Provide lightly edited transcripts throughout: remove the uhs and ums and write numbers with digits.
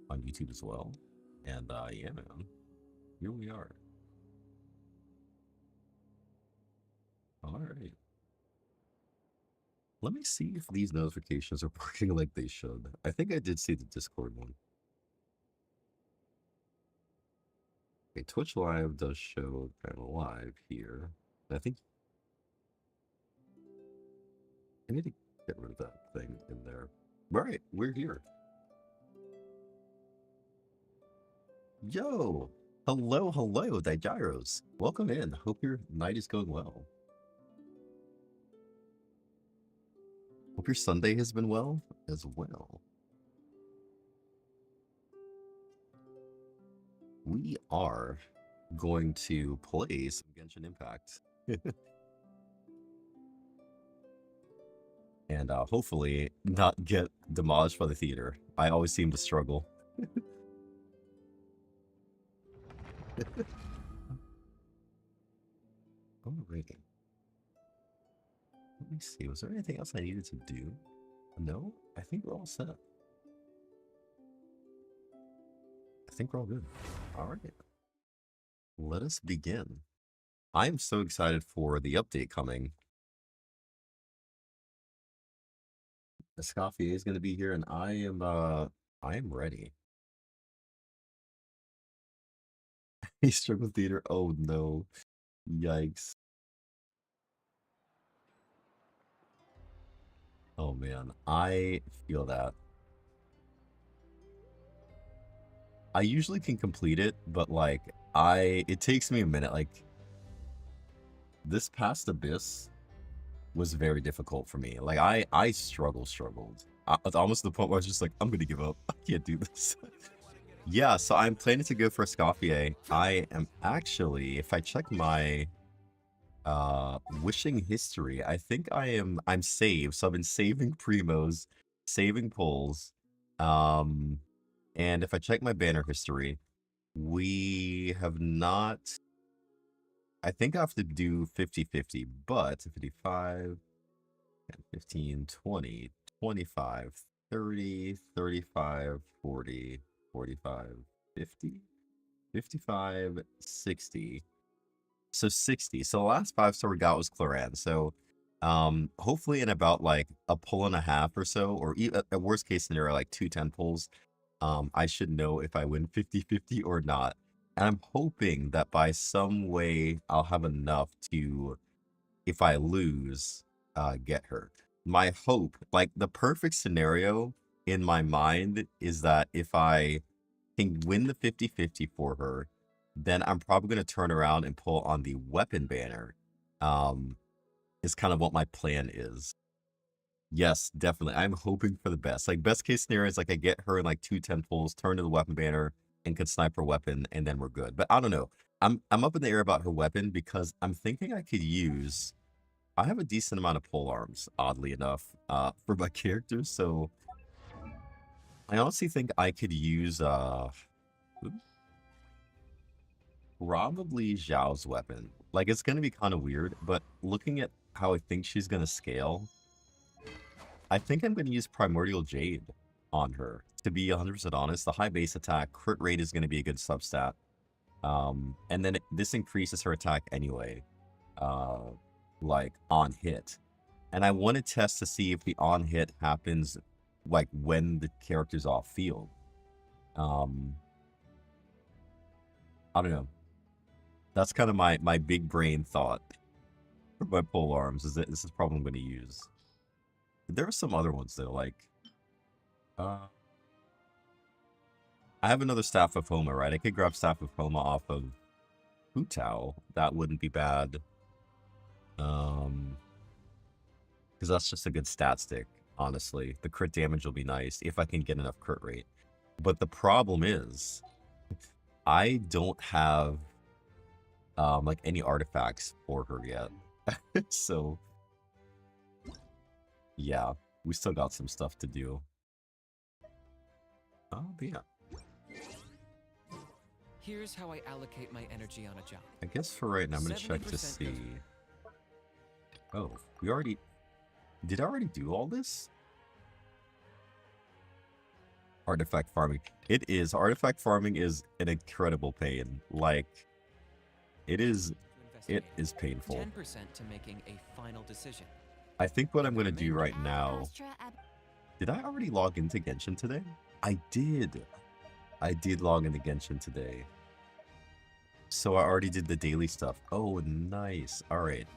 on YouTube as well. And yeah, man, here we are. All right. Let me see if these notifications are working like they should. I think I did see the Discord one. Okay, Twitch Live does show kind of live here. I think I need to get rid of that thing in there. All right, we're here. Yo! Hello, hello, Digyros. Welcome in. Hope your night is going well. Hope your Sunday has been well as well. We are going to play some Genshin Impact. And hopefully not get demolished by the theater. I always seem to struggle. Alrighty. Let me see. Was there anything else I needed to do? No? I think we're all set. I think we're all good. Alright. Let us begin. I'm so excited for the update coming. Escoffier is going to be here, and I am ready. He struggled theater. Oh no. Yikes. Oh man, I feel that. I usually can complete it, but like it takes me a minute. Like this past abyss was very difficult for me. Like I struggled. It's almost the point where I was just like, I'm gonna give up. I can't do this. Yeah, so I'm planning to go for Escoffier. I am actually, if I check my wishing history, I think I'm saved. So I've been saving primos, saving pulls. And if I check my banner history, we have not. I think I have to do 50-50, but 55, 15, 20, 25, 30, 35, 40, 45, 50, 55, 60. So 60. So the last 5-star we got was Cloran. So hopefully in about like a pull and a half or so, or at worst case scenario, like 2 10 pulls, I should know if I win 50-50 or not. And I'm hoping that by some way I'll have enough to, if I lose, get her. My hope, like the perfect scenario in my mind is that if I can win the 50-50 for her, then I'm probably going to turn around and pull on the weapon banner. Is kind of what my plan is. Yes, definitely. I'm hoping for the best. Like best case scenario is like I get her in like 2 10 pulls, turn to the weapon banner, and can snipe her weapon, and then we're good. But I don't know. I'm up in the air about her weapon because I'm thinking I could use. I have a decent amount of pole arms, oddly enough, for my characters. So I honestly think I could use probably Zhao's weapon. Like it's gonna be kind of weird, but looking at how I think she's gonna scale, I think I'm gonna use Primordial Jade on her. To be 100% honest, the high base attack, crit rate is gonna be a good substat. And then this increases her attack anyway, like on hit. And I want to test to see if the on hit happens like when the character's off field. I don't know. That's kind of my big brain thought for my pole arms is that this is probably I'm going to use. There are some other ones though, like I have another Staff of Homa, right? I could grab Staff of Homa off of Hu Tao. That wouldn't be bad. Because that's just a good stat stick, honestly. The crit damage will be nice if I can get enough crit rate. But the problem is, I don't have like any artifacts for her yet. So yeah, we still got some stuff to do. Oh, but yeah. Here's how I allocate my energy on a job. I guess for right now, I'm gonna check to see. Oh, we already... Did I already do all this? Artifact farming. It is. Artifact farming is an incredible pain. Like, it is. To It investigate. is painful. 10% to making a final decision. I think what I'm The gonna do right remainder- now. Did I already log into Genshin today? I did. I did log into Genshin today. So I already did the daily stuff. Oh, nice. All right.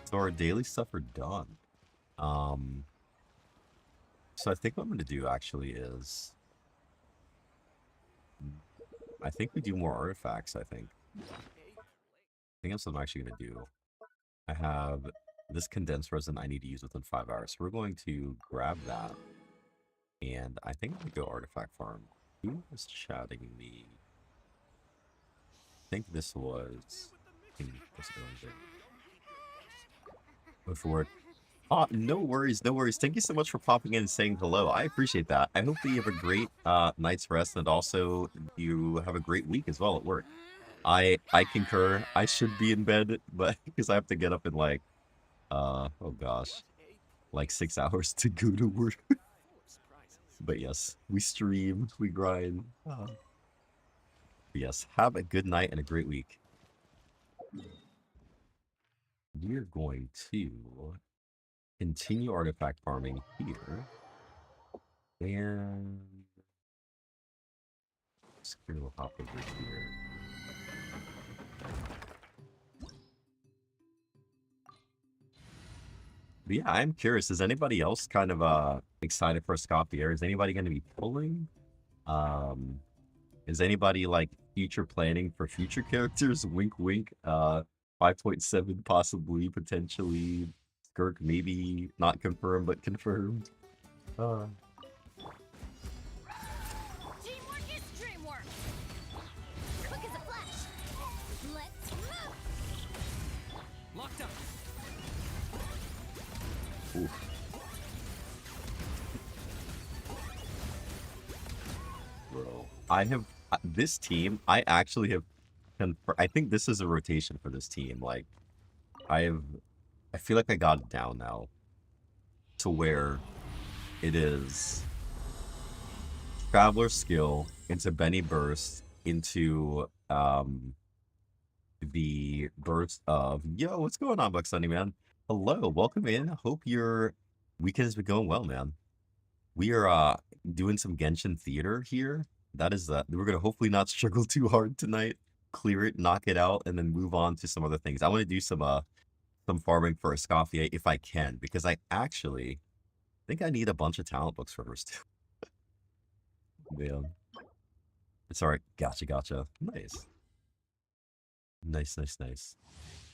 So our daily stuff are done. So I think what I'm gonna do actually is, I think we do more artifacts. I think that's what I'm actually gonna do. I have this condensed resin I need to use within 5 hours. So we're going to grab that. And I think I'm going to go artifact farm. Who was chatting me? I think this was... Go forward. Oh, no worries, no worries. Thank you so much for popping in and saying hello. I appreciate that. I hope that you have a great night's rest, and also you have a great week as well at work. I concur. I should be in bed, but because I have to get up in like, oh gosh, like 6 hours to go to work. But yes, we stream, we grind. But yes, have a good night and a great week. We're going to continue artifact farming here. And we'll hop over here. But yeah, I'm curious. Is anybody else kind of excited for Escoffier? Is anybody going to be pulling? Is anybody like future planning for future characters? Wink, wink. 5.7 possibly, potentially. Skirk maybe not confirmed, but confirmed. Teamwork is dreamwork. Quick as a flash. Let's move. Locked up. Oof. Bro, I have this team. I actually have. I think this is a rotation for this team. Like, I feel like I got it down now to where it is Traveler skill into Benny Burst into the burst of yo, what's going on, Buck Sunny man? Hello, welcome in. Hope your weekend has been going well, man. We are doing some Genshin theater here. That is we're gonna hopefully not struggle too hard tonight. Clear it, knock it out, and then move on to some other things. I want to do some farming for Escoffier if I can, because I actually think I need a bunch of talent books first. Man. It's alright. Gotcha. Nice. Nice.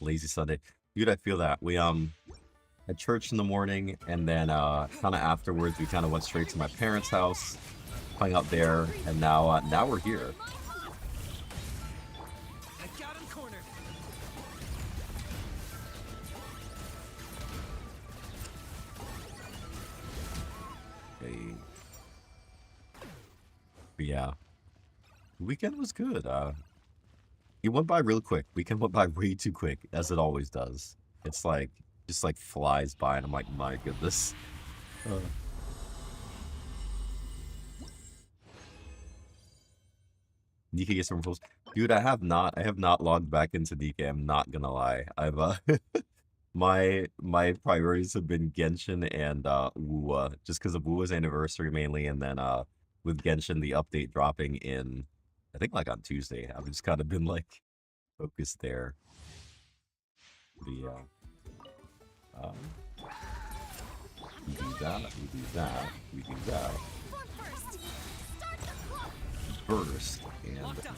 Lazy Sunday. Dude, I feel that. We at church in the morning, and then kind of afterwards we kind of went straight to my parents' house, hung out there, and now we're here. I got him cornered. Hey. But yeah. The weekend was good. It went by real quick. Weekend went by way too quick, as it always does. It's like just like flies by, and I'm like, my goodness. Nika gets some rules. Dude, I have not logged back into Nika. I'm not gonna lie. I've my priorities have been Genshin and WoWa, just because of WoWa's anniversary mainly, and then with Genshin the update dropping in, I think like on Tuesday. I've just kind of been like focused there. We do that, we do that, we do that. Form first. Start the clock. Burst and Locked up.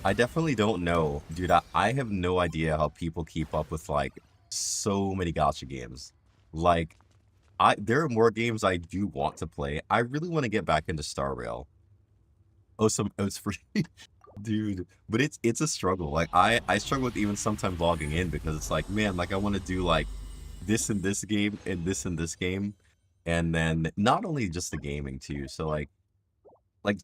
I definitely don't know, dude. I have no idea how people keep up with like so many gacha games. Like, there are more games I do want to play. I really want to get back into Star Rail. Oh, it's free, dude. But it's a struggle. Like I struggle with even sometimes logging in because it's like, man, like I want to do like this in this game and this in this game, and then not only just the gaming too. So like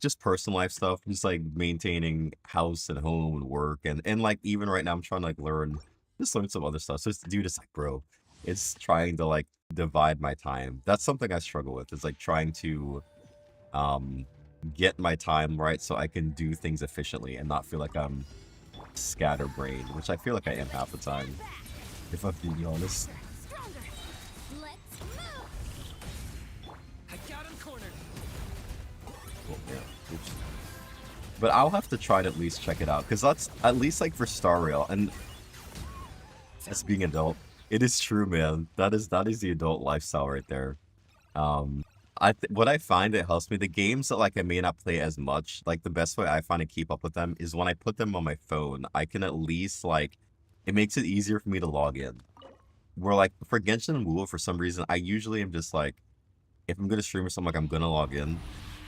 just personal life stuff, just like maintaining house and home and work, and like even right now I'm trying to like learn some other stuff. So dude, it's like, bro, It's trying to like divide my time. That's something I struggle with. It's like trying to um get my time right so I can do things efficiently and not feel like I'm scatterbrained, which I feel like I am half the time, Back. if I'm being honest. Stronger. Let's move. I got him cornered. Oh, yeah. Oops. But I'll have to try to at least check it out, because that's at least like for Star Rail, and as being adult, it is true, man. That is the adult lifestyle right there. Um, what I find it helps me, the games that like I may not play as much, like the best way I find to keep up with them is when I put them on my phone. I can at least like, it makes it easier for me to log in. Where like for Genshin and Wu, for some reason, I usually am just like, if I'm gonna stream or something, like I'm gonna log in.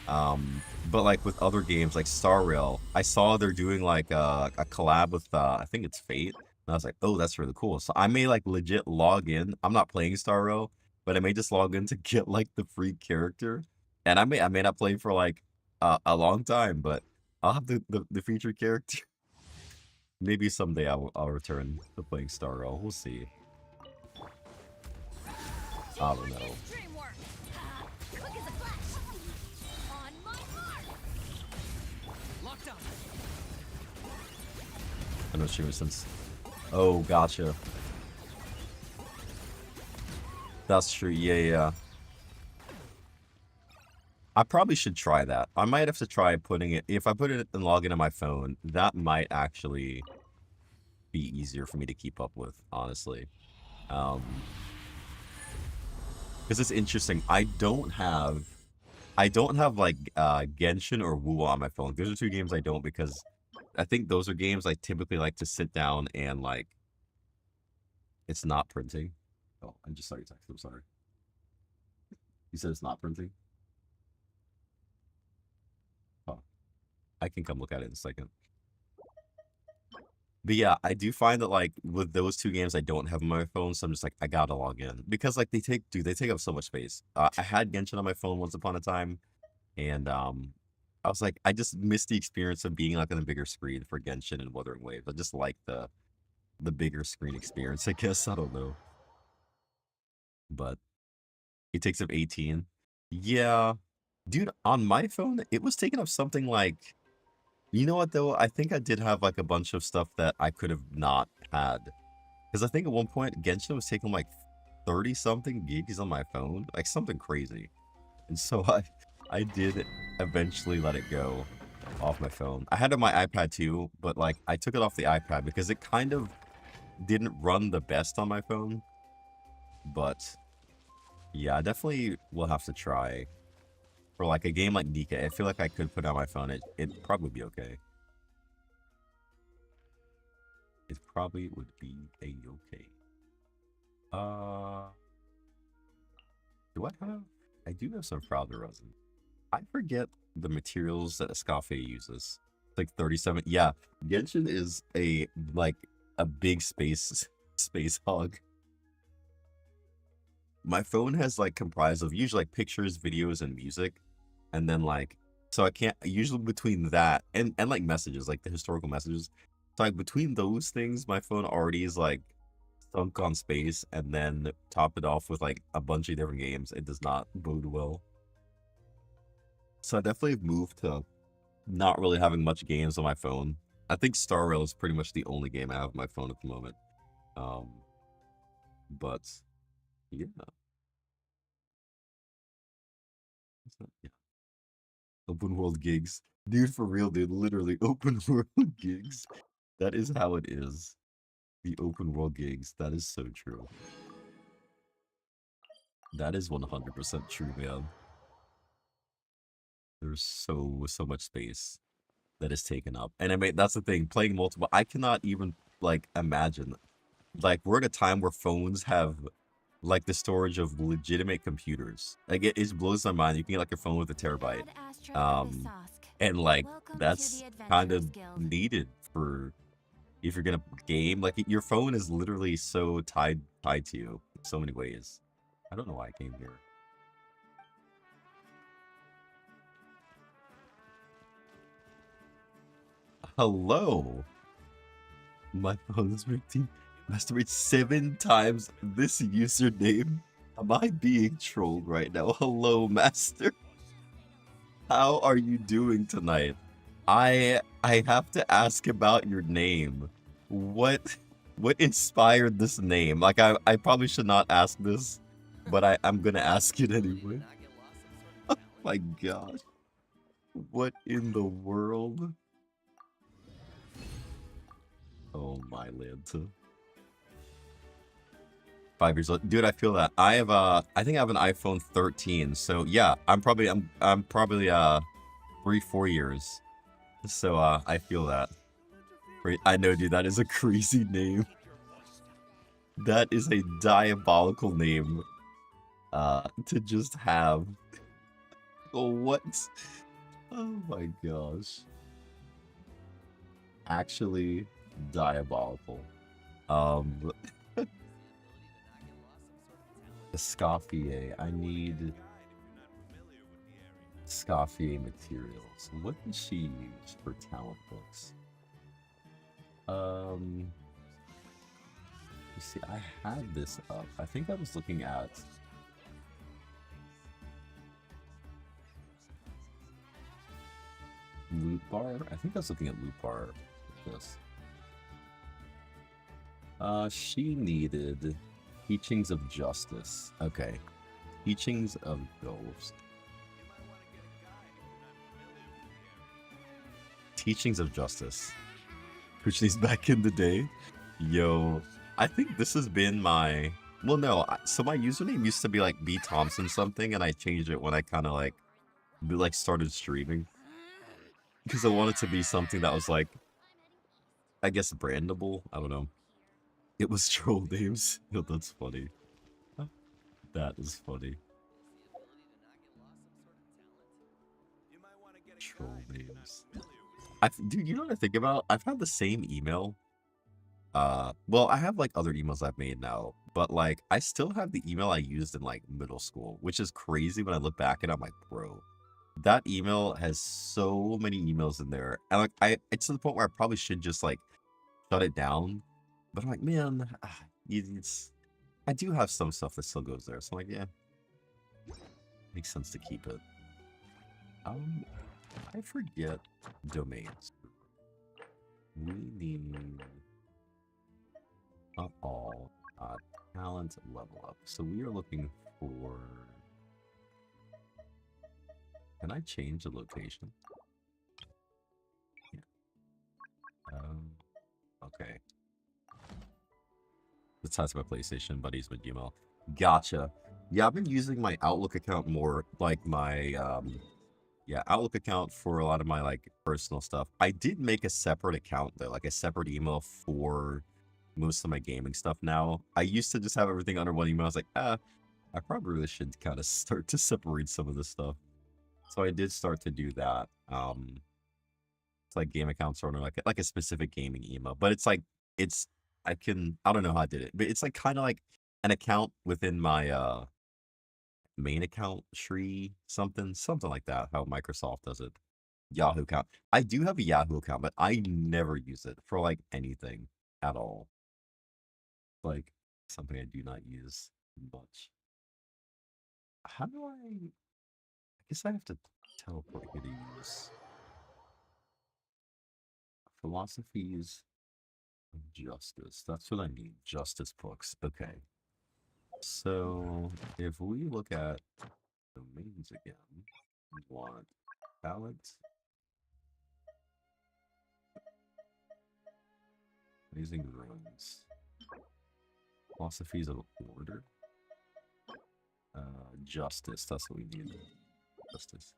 But like with other games like Star Rail, I saw they're doing like a collab with I think it's Fate, and I was like, oh, that's really cool. So I may like legit log in. I'm not playing Star Rail, but I may just log in to get like the free character, and I may not play for like a long time, but I'll have the featured character. Maybe someday I'll return to playing Star Rail. We'll see. I don't know. Teamwork is dreamwork. Quick as a flash. On my mark. Locked up. I know she was since. Oh, gotcha. That's true. Yeah, yeah. I probably should try that. I might have to try putting it. If I put it and log in on my phone, that might actually be easier for me to keep up with, honestly. Because it's interesting. I don't have like Genshin or Wu on my phone. Those are two games I don't, because I think those are games I typically like to sit down and like, it's not printing. Oh, I just saw your text. I'm sorry. You said it's not printing? Oh, I can come look at it in a second. But yeah, I do find that like with those two games I don't have on my phone, so I'm just like, I gotta log in. Because like they take up so much space. I had Genshin on my phone once upon a time, and I was like, I just missed the experience of being like on a bigger screen for Genshin and Wuthering Waves. I just like the bigger screen experience, I guess. I don't know. But it takes up 18. Yeah. Dude, on my phone, it was taking up something like, you know what though? I think I did have like a bunch of stuff that I could have not had. Because I think at one point Genshin was taking like 30 something gigs on my phone, like something crazy. And so I did eventually let it go off my phone. I had it on my iPad too, but like I took it off the iPad because it kind of didn't run the best on my phone. But yeah, I definitely will have to try. For like a game like Nika, I feel like I could put it on my phone. It'd probably be okay. It probably would be a-okay. Do I have? I do have some Frauder resin. I forget the materials that Escafe uses. It's like 37. Yeah, Genshin is like a big space hog. My phone has like comprised of usually like pictures, videos, and music. And then like, so I can't, usually between that and like messages, like the historical messages. So like between those things, my phone already is like sunk on space, and then top it off with like a bunch of different games. It does not bode well. So I definitely have moved to not really having much games on my phone. I think Star Rail is pretty much the only game I have on my phone at the moment. But yeah. Yeah. Open world gigs. Dude, for real, dude. Literally, open world gigs. That is how it is. The open world gigs. That is so true. That is 100% true, man. There's so much space that is taken up. And I mean, that's the thing. Playing multiple, I cannot even, like, imagine. Like, we're at a time where phones have, like, the storage of legitimate computers. Like, it blows my mind. You can get, like, a phone with a terabyte. And like that's kind of needed for if you're gonna game. Like your phone is literally so tied to you in so many ways. I don't know why I came here. Hello. My phone is 15. Masturbate 7 times this username. Am I being trolled right now? Hello, Master. How are you doing tonight? I have to ask about your name. What inspired this name? Like I probably should not ask this, but I'm gonna ask it anyway. My gosh. What in the world? Oh my Lanta. 5 years old. Dude, I feel that. I think I have an iPhone 13. So yeah, I'm probably 3-4 years. So I feel that. I know, dude, that is a crazy name. That is a diabolical name to just have. What? Oh my gosh. Actually diabolical. Escoffier. I need Escoffier materials. What does she use for talent books? You see, I had this up. I think I was looking at loot bar. I think I was looking at loot bar with this. She needed teachings of justice. Okay. Teachings of ghost. Teachings of justice. Which is back in the day. Yo, I think this has been my... Well, no. So my username used to be like B Thompson something, and I changed it when I kind of like started streaming. Because I wanted to be something that was like, I guess, brandable. I don't know. It was troll names. Yo, that's funny. That is funny. Troll names. Dude, you know what I think about? I've had the same email. Well, I have like other emails I've made now, but like I still have the email I used in like middle school, which is crazy when I look back and I'm like, bro, that email has so many emails in there. And like it's to the point where I probably should just like shut it down. But I'm like, man, I do have some stuff that still goes there. So I'm like, yeah, makes sense to keep it. I forget domains. We need not all talent level up. So we are looking for. Can I change the location? Yeah. Okay. Let's test my PlayStation buddies with Gmail. Gotcha. Yeah, I've been using my Outlook account more, like my yeah, Outlook account for a lot of my like personal stuff. I did make a separate account though, like a separate email for most of my gaming stuff now. I used to just have everything under one email. I was like, I probably really should kind of start to separate some of this stuff. So I did start to do that. It's like game accounts or like a specific gaming email, but it's like I don't know how I did it, but it's like kind of like an account within my main account tree, something like that. How Microsoft does it. Yahoo account. I do have a Yahoo account, but I never use it for like anything at all. Like something I do not use much. How do I guess I have to teleport here to use philosophies of justice. That's what I need. Justice books. Okay. So if we look at domains again, we want balance, amazing ruins, philosophies of order, justice. That's what we need. Justice.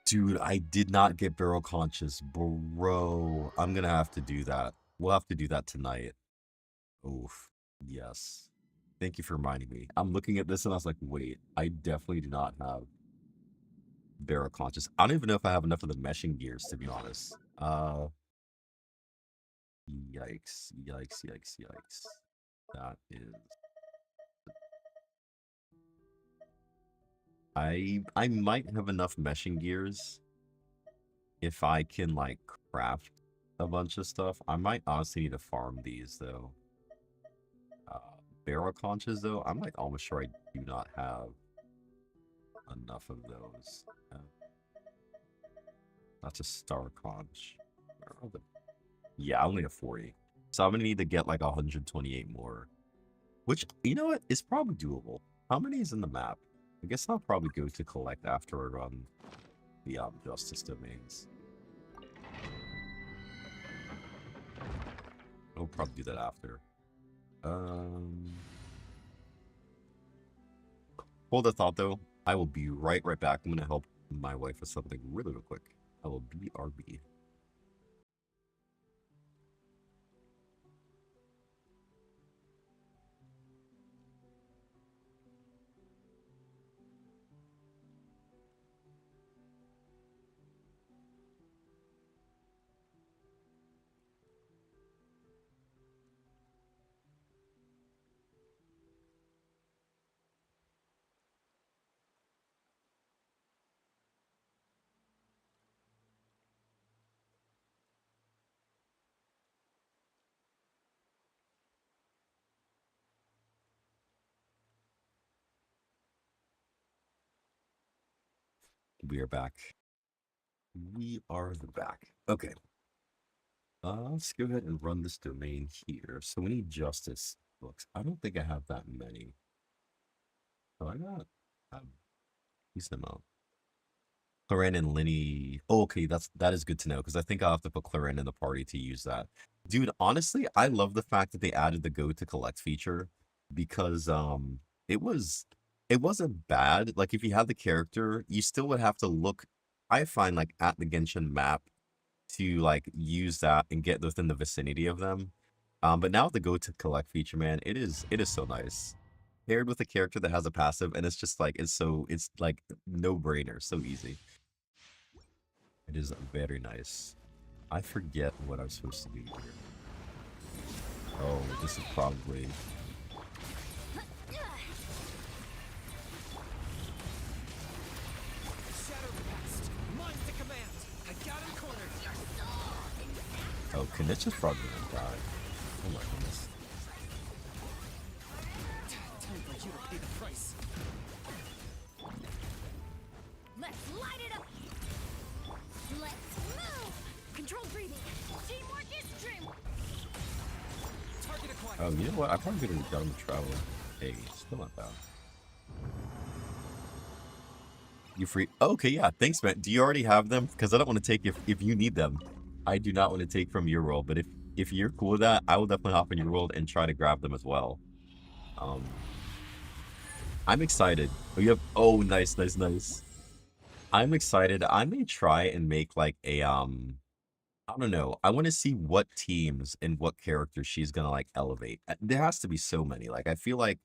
Dude, I did not get barrel conscious, bro. I'm gonna have to do that. We'll have to do that tonight. Oof. Yes. Thank you for reminding me. I'm looking at this and I was like, wait, I definitely do not have barrel conscious. I don't even know if I have enough of the meshing gears, to be honest. Yikes, yikes, yikes, yikes. That is. I might have enough meshing gears if I can like craft a bunch of stuff. I might honestly need to farm these though. Uh, Barrel conches though, I'm like almost sure I do not have enough of those. That's a star conch. Where are the- Yeah, I only have 40. So I'm gonna need to get like 128 more. Which, you know what, is probably doable. How many is in the map? I guess I'll probably go to collect after I run the Justice domains. I'll probably do that after. Hold a thought though. I will be right back. I'm gonna help my wife with something really real quick. I will BRB. We are back. We are back. Okay. Let's go ahead and run this domain here. So we need justice books. I don't think I have that many. Oh, I got a decent amount. Claren and Linny. Oh, okay, that is good to know because I think I'll have to put Claren in the party to use that. Dude, honestly, I love the fact that they added the go to collect feature because it was it wasn't bad. Like if you had the character, you still would have to look, I find like at the Genshin map to like use that and get within the vicinity of them. But now with the go to collect feature, man, it is so nice. Paired with a character that has a passive, and it's just like it's like no brainer, so easy. It is very nice. I forget what I'm supposed to do here. Oh, this is probably Shadow cast. Mine to command. I got him cornered. oh, Kenichi's probably gonna die. Oh my goodness. Time for you to pay the price. Let's light it up. Let's move. Controlled breathing. Teamwork is dream. Target acquired. Oh, you know what? I probably could have done the travel. Hey, still not bad. You free? Okay, yeah. Thanks, man. Do you already have them? Because I don't want to take if you need them. I do not want to take from your world, but if you're cool with that, I will definitely hop in your world and try to grab them as well. Um, I'm excited. Oh, you have. Oh, nice, nice, nice. I'm excited. I may try and make like a I don't know. I want to see what teams and what characters she's gonna like elevate. There has to be so many. Like I feel like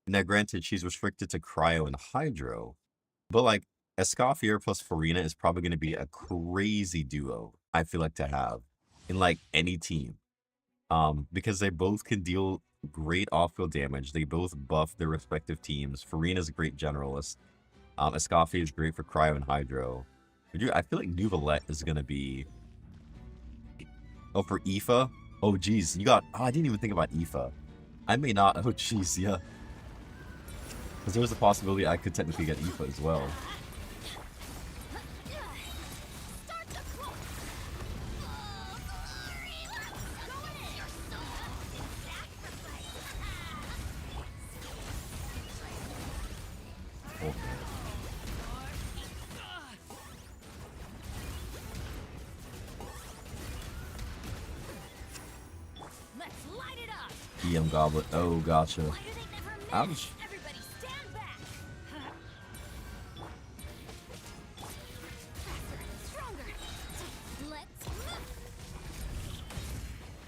now, granted, she's restricted to Cryo and Hydro, but like Escoffier plus Farina is probably gonna be a crazy duo. I feel like to have in like any team. Because they both can deal great off-field damage. They both buff their respective teams. Farina's a great generalist. Escoffier is great for Cryo and Hydro. Dude, I feel like Nuvalette is gonna be. Oh, for Aoife? Oh, geez. You got. Oh, I didn't even think about Aoife. I may not. Oh, jeez, yeah. Because there's a possibility I could technically get Aoife as well. Start the clock. Going in. You're so sacrifice. Oh, Let's light it up. EM Goblet. Oh, gotcha. Why do they never miss? Ouch. Everybody stand back. Faster, stronger. Let's move.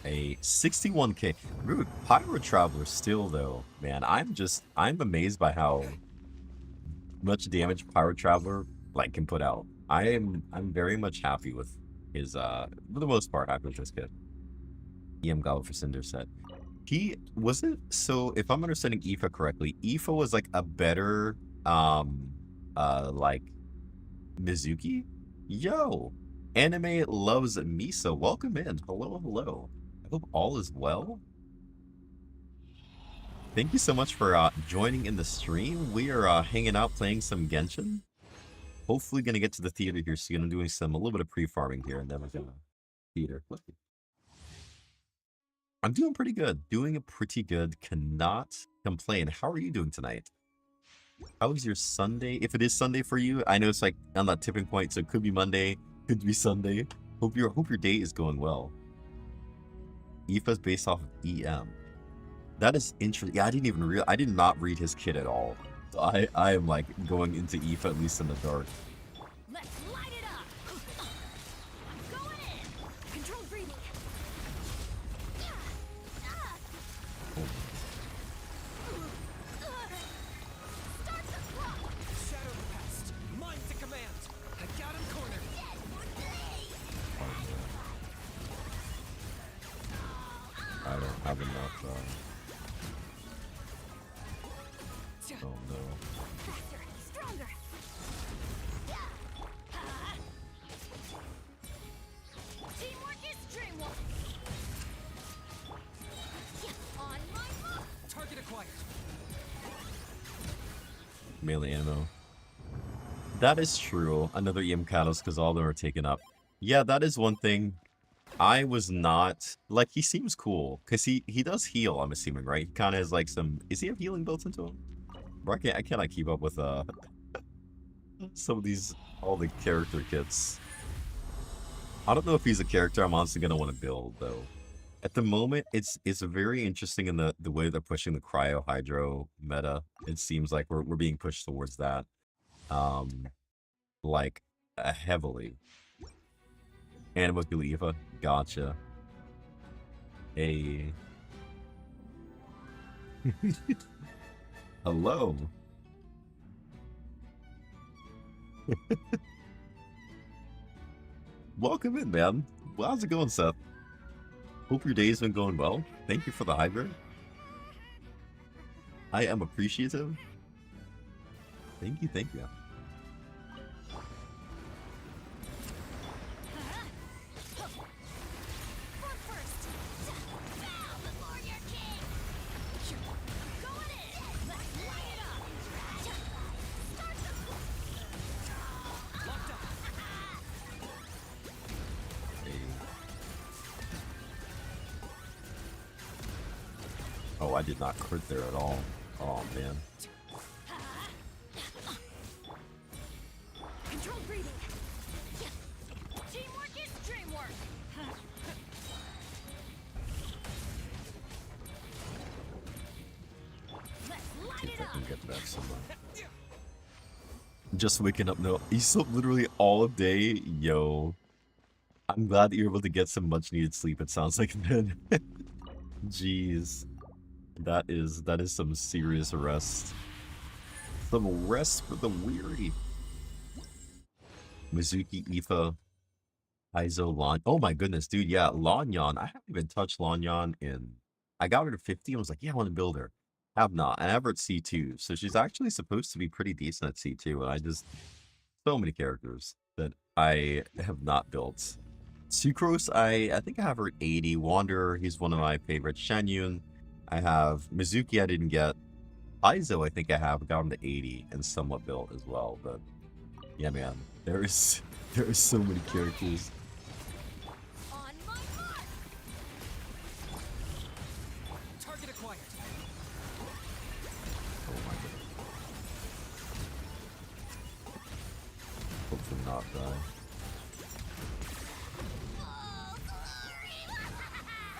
A 61k. Dude, Pyro Traveler still, though, man. I'm amazed by how much damage Pyro Traveler like can put out. I'm very much happy with his for the most part happy with this kid. EM Goblet for Cinder set. He wasn't so if I'm understanding Aoife correctly, Aoife was like a better like Mizuki? Yo. Anime loves Misa. Welcome in. Hello, hello. I hope all is well. Thank you so much for joining in the stream. We are hanging out playing some Genshin. Hopefully gonna get to the theater here soon. I'm doing a little bit of pre-farming here, and then we're gonna theater. I'm doing pretty good. Doing a pretty good. Cannot complain. How are you doing tonight? How was your Sunday? If it is Sunday for you, I know it's like on that tipping point, so it could be Monday, could be Sunday. Hope your day is going well. Aoife's based off of EM. That is interesting. Yeah, I did not read his kit at all. So I am like going into Aoife at least in the dark. Let's light it up. I'm going in. Control breathing. Start the clock. Shadow the past. Mind to command. I got him cornered. I don't have enough. Oh no. Faster, stronger. Teamwork is dreamwork. On my mark. Target acquired. Melee ammo. That is true. Another EM catalyst because all of them are taken up. Yeah, that is one thing. I was not like he seems cool because he does heal. I'm assuming, right? He kind of has like some. Is he have healing built into him? Bro, I can't like keep up with some of these all the character kits. I don't know if he's a character I'm honestly gonna want to build though. At the moment, it's very interesting in the way they're pushing the cryo hydro meta. It seems like we're being pushed towards that, like heavily. Animal Khalifa, gotcha. Hey, hello. Welcome in, man. Well, how's it going, Seth? Hope your day's been going well. Thank you for the hybrid. I am appreciative. Thank you, thank you. Foot first. Bow before your king. Going in. Let's light it up. Start the Locked up. Hey. Oh, I did not crit there at all. Oh, man. control breathing. Teamwork is dreamwork. Let's light See it if I up. can get back somewhere. Just waking up. No, you slept literally all day. Yo. I'm glad that you're able to get some much needed sleep, it sounds like, man. Jeez. That is some serious rest. Some rest for the weary. Mizuki, Aoife, Aizo, Lon. Oh my goodness, dude. Yeah, Lanyan. I haven't even touched Lanyan in. I got her to 50 and was like, yeah, I want to build her. Have not. And I have her at C2. So she's actually supposed to be pretty decent at C2. And I just. So many characters that I have not built. Sucrose, I think I have her at 80. Wanderer, he's one of my favorites. Shanyun, I have. Mizuki, I didn't get. Aizo, I think I have. Got him to 80 and somewhat built as well. But yeah, man, there is so many characters. On my mark. Target acquired. Oh my god. Hopefully not die. Oh, glory!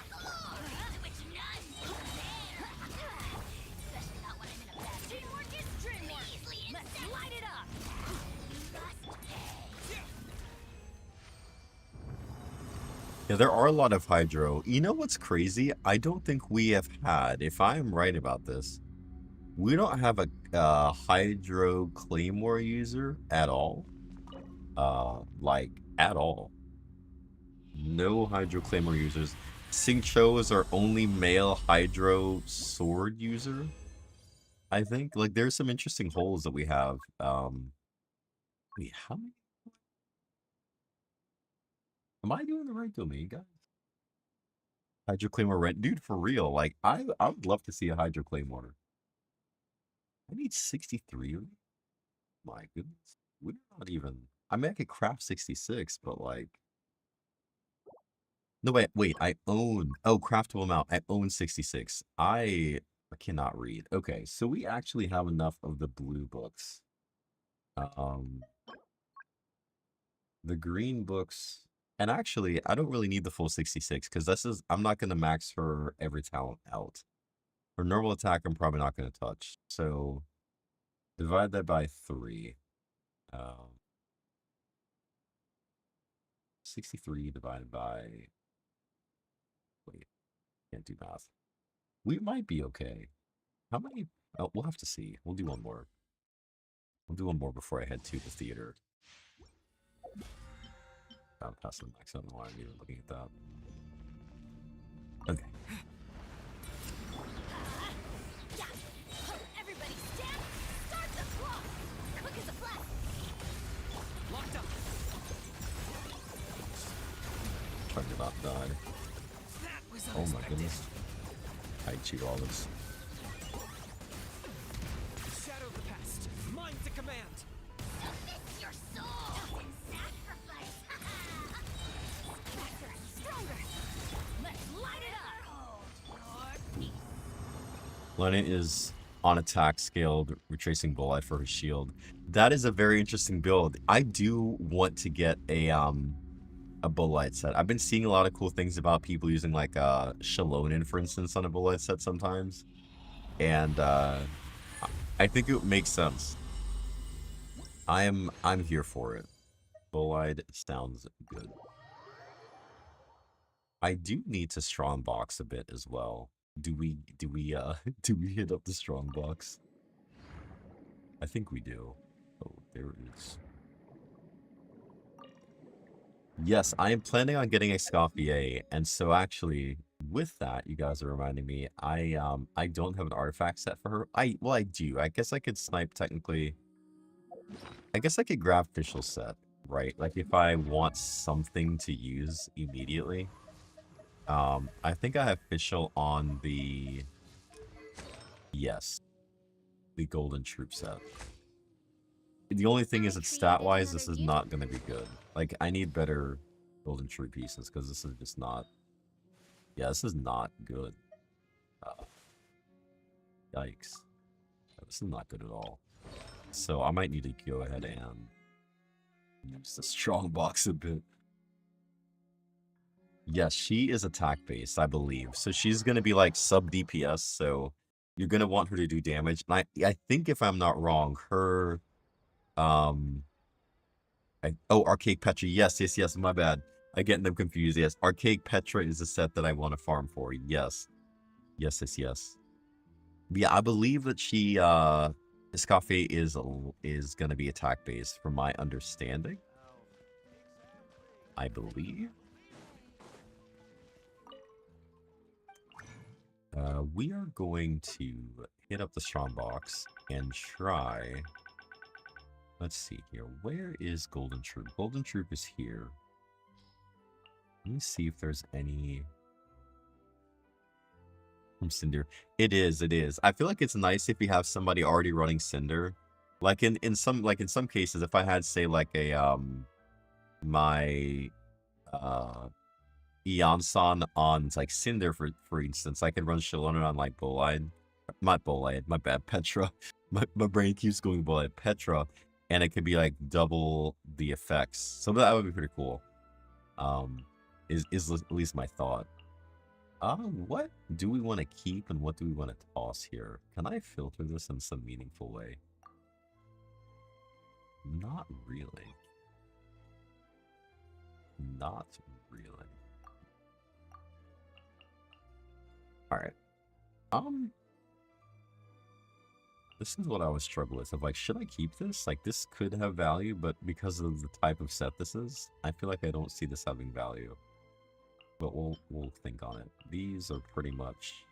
Glory to which none dare. Especially not when I'm in a bad teamwork is dreamwork. Let's light it up. You must pay. Yeah, there are a lot of Hydro. You know what's crazy? I don't think we have had, if I am right about this, we don't have a Hydro Claymore user at all. Like, at all. No Hydro Claymore users. Xingqiu is our only male Hydro sword user. I think, like, there's some interesting holes that we have. Wait, how many? Am I doing the right domain, guys? Hydro Claymore rent, dude, for real. Like, I would love to see a Hydro Claymore. I need 63. My goodness, we're not even. I mean, I could craft 66, but like, no, wait. I own. Oh, craftable amount. I own 66. I cannot read. Okay, so we actually have enough of the blue books. Um, the green books, and actually, I don't really need the full 66 because this is. I'm not gonna max her every talent out. For normal attack, I'm probably not gonna touch. So divide that by 3. Um, 63 divided by. Wait, can't do math. We might be okay. How many? Oh, we'll have to see. We'll do one more. We'll do one more before I head to the theater. I'm past the max. I don't know why I'm even looking at that. Okay. Everybody stand! Start the clock! Quick as a flash! Locked up. Trying to not die. That was Oh my unexpected. goodness. I cheat all this. Shadow of the past. Mind to command. Submit your soul in sacrifice! Faster, stronger! Let's light it up! Lennon is on attack scaled, retracing Bolide for her shield. That is a very interesting build. I do want to get a Bolide set. I've been seeing a lot of cool things about people using like Shalonin, for instance, on a Bolide set sometimes. And I think it makes sense. I'm here for it. Bolide sounds good. I do need to strong box a bit as well. Do we do we hit up the strong box? I think we do. Oh, there it is. Yes, I am planning on getting a Escoffier, and so actually with that, you guys are reminding me, I don't have an artifact set for her. Well, I do. I guess I could snipe technically. I guess I could grab official set, right? Like if I want something to use immediately. I think I have official on the the golden troop set. The only thing is that stat-wise, this is not going to be good. Like, I need better golden troop pieces, because this is just not... Yeah, this is not good. Yikes. This is not good at all. So I might need to go ahead and use the strong box a bit. Yes, she is attack-based, I believe. So she's going to be like sub-DPS, so you're going to want her to do damage. And I think if I'm not wrong, her... Archaic Petra. Yes, my bad. I get them confused. Yes, Archaic Petra is a set that I want to farm for. Yes. Yeah, I believe that she, Escoffier is going to be attack-based, from my understanding. I believe. We are going to hit up the strong box and try... Let's see here. Where is Golden Troop? Golden Troop is here. Let me see if there's any from Cinder. It is. I feel like it's nice if you have somebody already running Cinder. Like in some cases, if I had, say, like a my Eon-san on like Cinder for instance, I could run Shalona on like Bolide. Not Bolide, my bad, Petra. My brain keeps going Bolide. Petra. And it could be like double the effects. So that would be pretty cool. Is at least my thought. What do we want to keep and what do we want to toss here? Can I filter this in some meaningful way? Not really. Not really. Alright. This is what I was struggling with. Of like, should I keep this? Like, this could have value, but because of the type of set this is, I feel like I don't see this having value. But we'll think on it. These are pretty much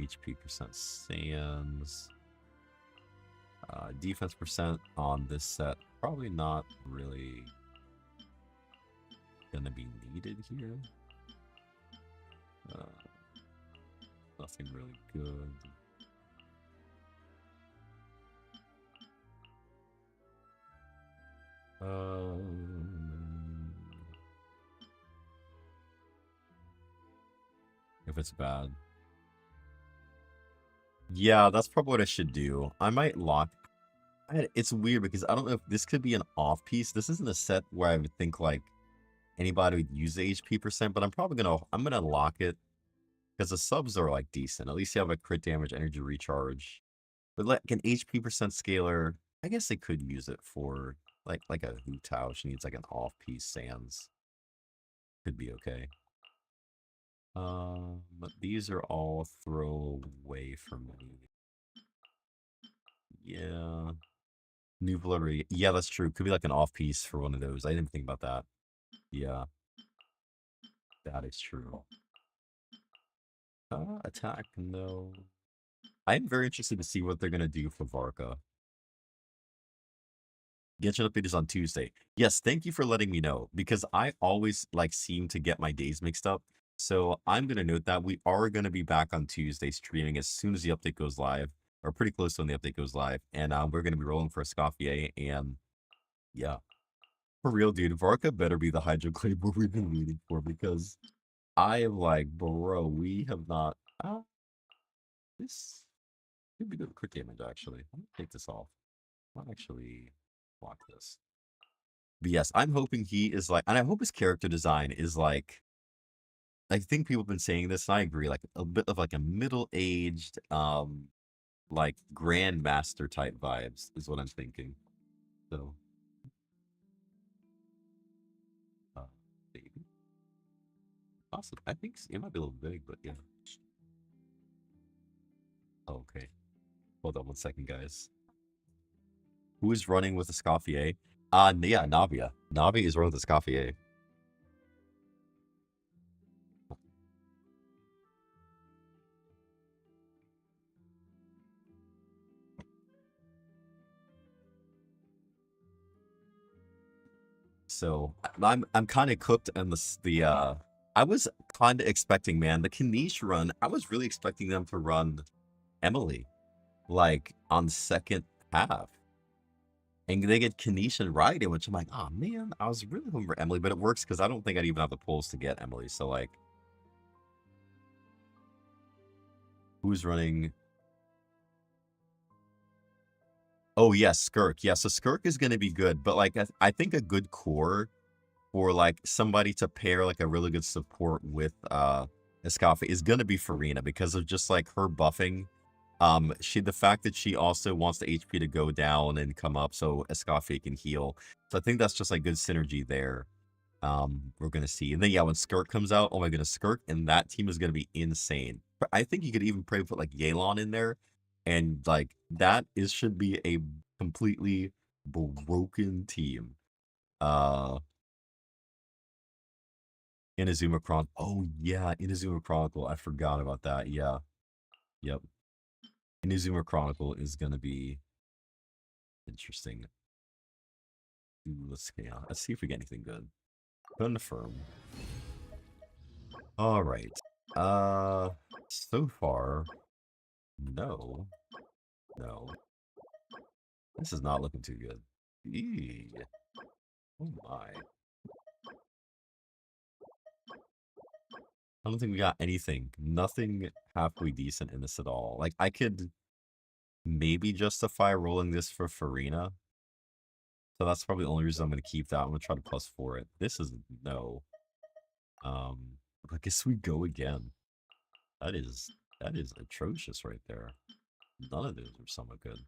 HP percent sands. Defense percent on this set, probably not really gonna be needed here. Uh, Nothing really good. If it's bad. Yeah, that's probably what I should do. I might lock. It's weird because I don't know if this could be an off piece. This isn't a set where I would think like anybody would use the HP percent, but I'm gonna lock it because the subs are like decent. At least you have a crit damage, energy recharge. But like an HP percent scaler, I guess they could use it for like a Hu Tao. She needs like an off piece sans. Could be okay. But these are all throwaway for me. Yeah. New Blood. Yeah, that's true. Could be like an off piece for one of those. I didn't think about that. Yeah, that is true. Attack, no. I'm very interested to see what they're gonna do for Varka. Genshin update is on Tuesday. Yes, thank you for letting me know because I always like seem to get my days mixed up. So I'm gonna note that we are gonna be back on Tuesday streaming as soon as the update goes live, or pretty close to when the update goes live, and we're gonna be rolling for a Escoffier, and yeah, for real, dude, Varka better be the Hydro Claymore we've been waiting for because I am like, bro, we have not. This could be good crit damage actually. I'm gonna take this off. I'll actually block this. But yes, I'm hoping he is like, and I hope his character design is like, I think people have been saying this, and I agree, like a bit of like a middle-aged, like grandmaster type vibes is what I'm thinking. So, maybe. Awesome. I think it might be a little big, but yeah. Okay. Hold on one second, guys. Who is running with the Scoffier? Yeah, Navia. Navi is running with the Scoffier. So I'm kind of cooked on the I was kind of expecting, man, the Kanish run. I was really expecting them to run Emily like on the second half. And they get Kanish and Raiden, which I'm like, oh man, I was really hoping for Emily, but it works because I don't think I'd even have the pulls to get Emily. So like, who's running? Oh yes, Skirk. Yeah, so Skirk is gonna be good, but like I think a good core for like somebody to pair like a really good support with Escafe is gonna be Farina because of just like her buffing. The fact that she also wants the HP to go down and come up so Escafe can heal. So I think that's just like good synergy there. We're gonna see. And then yeah, when Skirk comes out, oh my goodness, Skirk and that team is gonna be insane. But I think you could even probably put like Yelan in there. And like that is should be a completely broken team. Inazuma Chronicle. Oh yeah, Inazuma Chronicle. I forgot about that. Yeah. Yep. Inazuma Chronicle is gonna be interesting. Ooh, let's see if we get anything good. Confirm. All right. So far, no. No. This is not looking too good. Eee. Oh my. I don't think we got anything. Nothing halfway decent in this at all. Like, I could maybe justify rolling this for Farina. So that's probably the only reason I'm going to keep that. I'm going to try to +4 it. This is no. I guess we go again. That is atrocious right there. None of those are somewhat good.